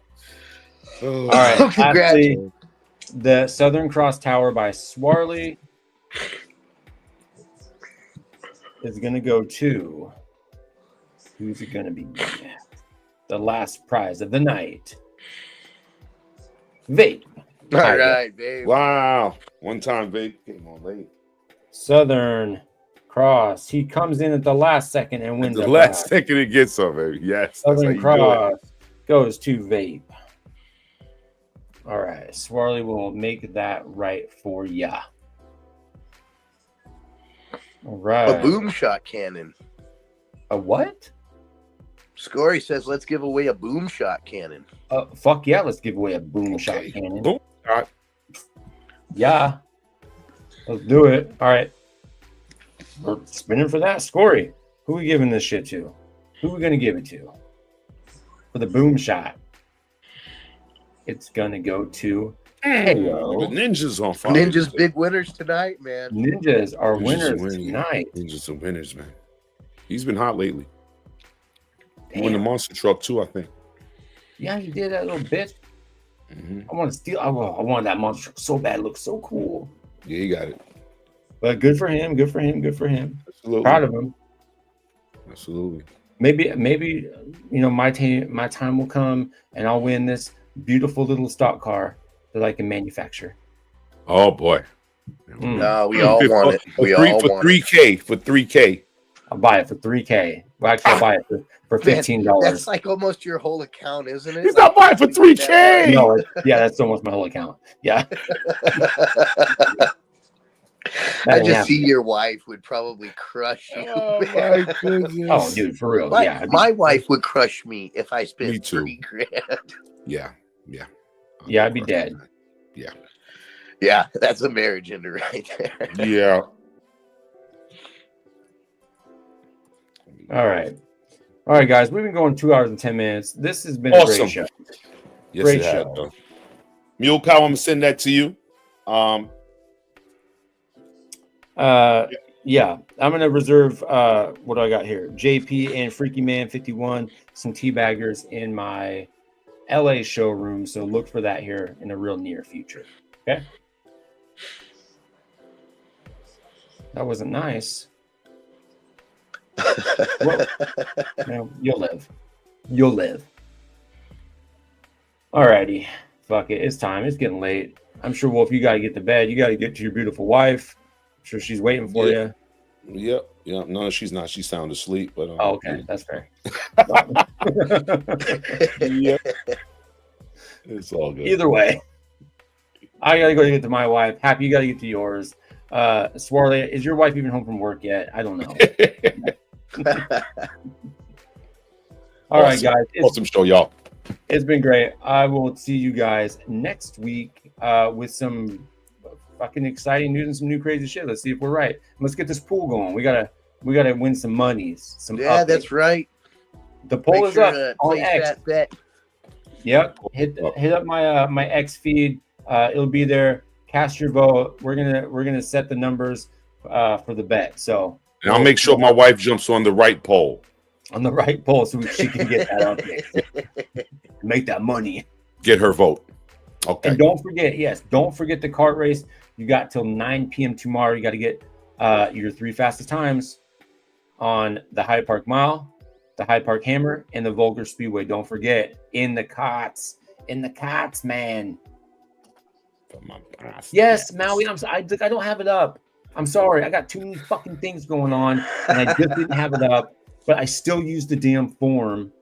All right. Congrats. Lastly, the Southern Cross Tower by Swarley is going to go to, who's it going to be? The last prize of the night. Vape. All right, babe. Wow. One time, Vape came on late. Southern Cross. He comes in at the last second and wins The a last prize. second it gets up, baby. Yes. That's how Southern you do it. Cross goes to Vape. All right. Swarley will make that right for ya. All right. A boom shot cannon. A what? Scory says, let's give away a boom shot cannon. Fuck yeah, let's give away a boom Okay. shot cannon. Boom shot. Yeah. Let's do it. All right. We're spinning for that. Scory. Who we giving this shit to? Who we gonna give it to? For the boom shot. it's gonna go to The Ninjas on fire. Ninjas big winners tonight, man. Ninjas are Ninjas winners winning. tonight. Ninjas are winners, man. He's been hot lately. He Damn. won the monster truck too, I think. Yeah, you did that little bitch. Mm-hmm. I want to steal. I wanted that monster truck so bad. It looks so cool. Yeah, he got it. But good for him. Good for him. Good for him. Absolutely. Proud of him. Absolutely. Maybe my time will come and I'll win this beautiful little stock car that I can manufacture. Oh boy. No, we all want it. We all want $3K. For $3K. I'll buy it for $3K. Well, actually, I'll buy it for $15. That's like almost your whole account, isn't it? He's not buying for $3K. No, yeah, that's almost my whole account. Yeah. I just see your wife would probably crush you. Oh my goodness. Oh, dude, for real. My wife would crush me if I spent Me too. $3,000. Yeah. Yeah, I'd be dead. Yeah, that's a marriage ender right there. Yeah. All right, guys. We've been going 2 hours and 10 minutes. This has been Awesome. a great show. Yes, Great it had, show. though. Mule Cow, I'm gonna send that to you. Yeah, I'm gonna reserve what do I got here? JP and Freaky Man 51, some teabaggers in my LA showroom. So look for that here in the real near future. Okay. That wasn't nice. Well, you'll live. You'll live. Alrighty. Fuck it. It's time. It's getting late. I'm sure, Wolf, you got to get to bed. You got to get to your beautiful wife. I'm sure she's waiting for you. Yep. No, she's not. She's sound asleep. But Oh, okay. That's fair. Yeah. It's all good. Either way, I got to go get to my wife. Happy, you got to get to yours. Swarley, is your wife even home from work yet? I don't know. All right, guys. Awesome show, y'all. It's been great. I will see you guys next week with some fucking exciting news and some new crazy shit. Let's see if we're right. Let's get this pool going. We gotta win some monies. Yeah, that's right. The poll is up on place X. that bet. Yep. Hit up my my X feed. It'll be there. Cast your vote. We're gonna set the numbers for the bet. So and I'll make sure my wife jumps on the right pole. On the right pole, so she can get that up there. Make that money. Get her vote. Okay. And don't forget the kart race. You got till 9 p.m. tomorrow. You got to get your 3 fastest times on the Hyde Park Mile, the Hyde Park Hammer, and the Vulgar Speedway. Don't forget, in the cots, man. Yes, Maui. I don't have it up. I'm sorry. I got too many fucking things going on, and I just didn't have it up. But I still use the damn form.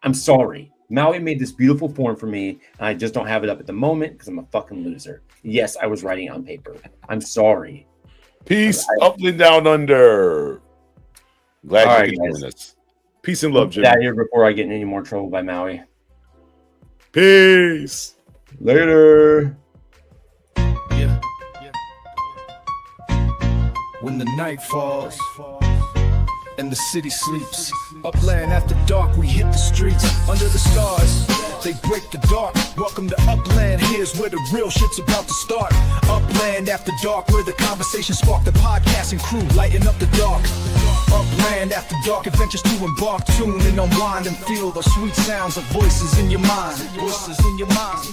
I'm sorry. Maui made this beautiful form for me, and I just don't have it up at the moment because I'm a fucking loser. Yes, I was writing on paper. I'm sorry. Peace, Upland down under. Glad you can join us. Peace and love, Jimmy. Get out here before I get in any more trouble by Maui. Peace. Later. When the night falls and the city sleeps, Upland after dark, we hit the streets. Under the stars, they break the dark. Welcome to Upland, here's where the real shit's about to start. Upland after dark, where the conversation spark. The podcasting crew lighting up the dark. Upland after dark, adventures to embark. Tune and unwind and feel the sweet sounds of voices in your mind. Voices in your mind.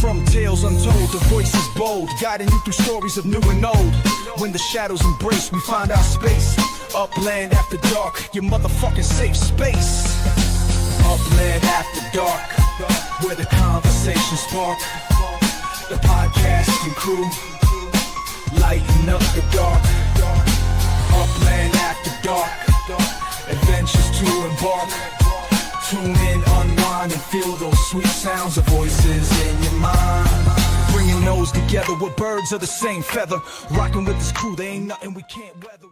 From tales untold, the voice is bold, guiding you through stories of new and old. When the shadows embrace, we find our space. Upland after dark, your motherfucking safe space. Upland after dark, where the conversation spark. The podcasting crew, lighting up the dark. Upland after dark, adventures to embark. Tune in, unwind, and feel those sweet sounds of voices in your mind. Bringing those together, we're birds of the same feather. Rocking with this crew, there ain't nothing we can't weather.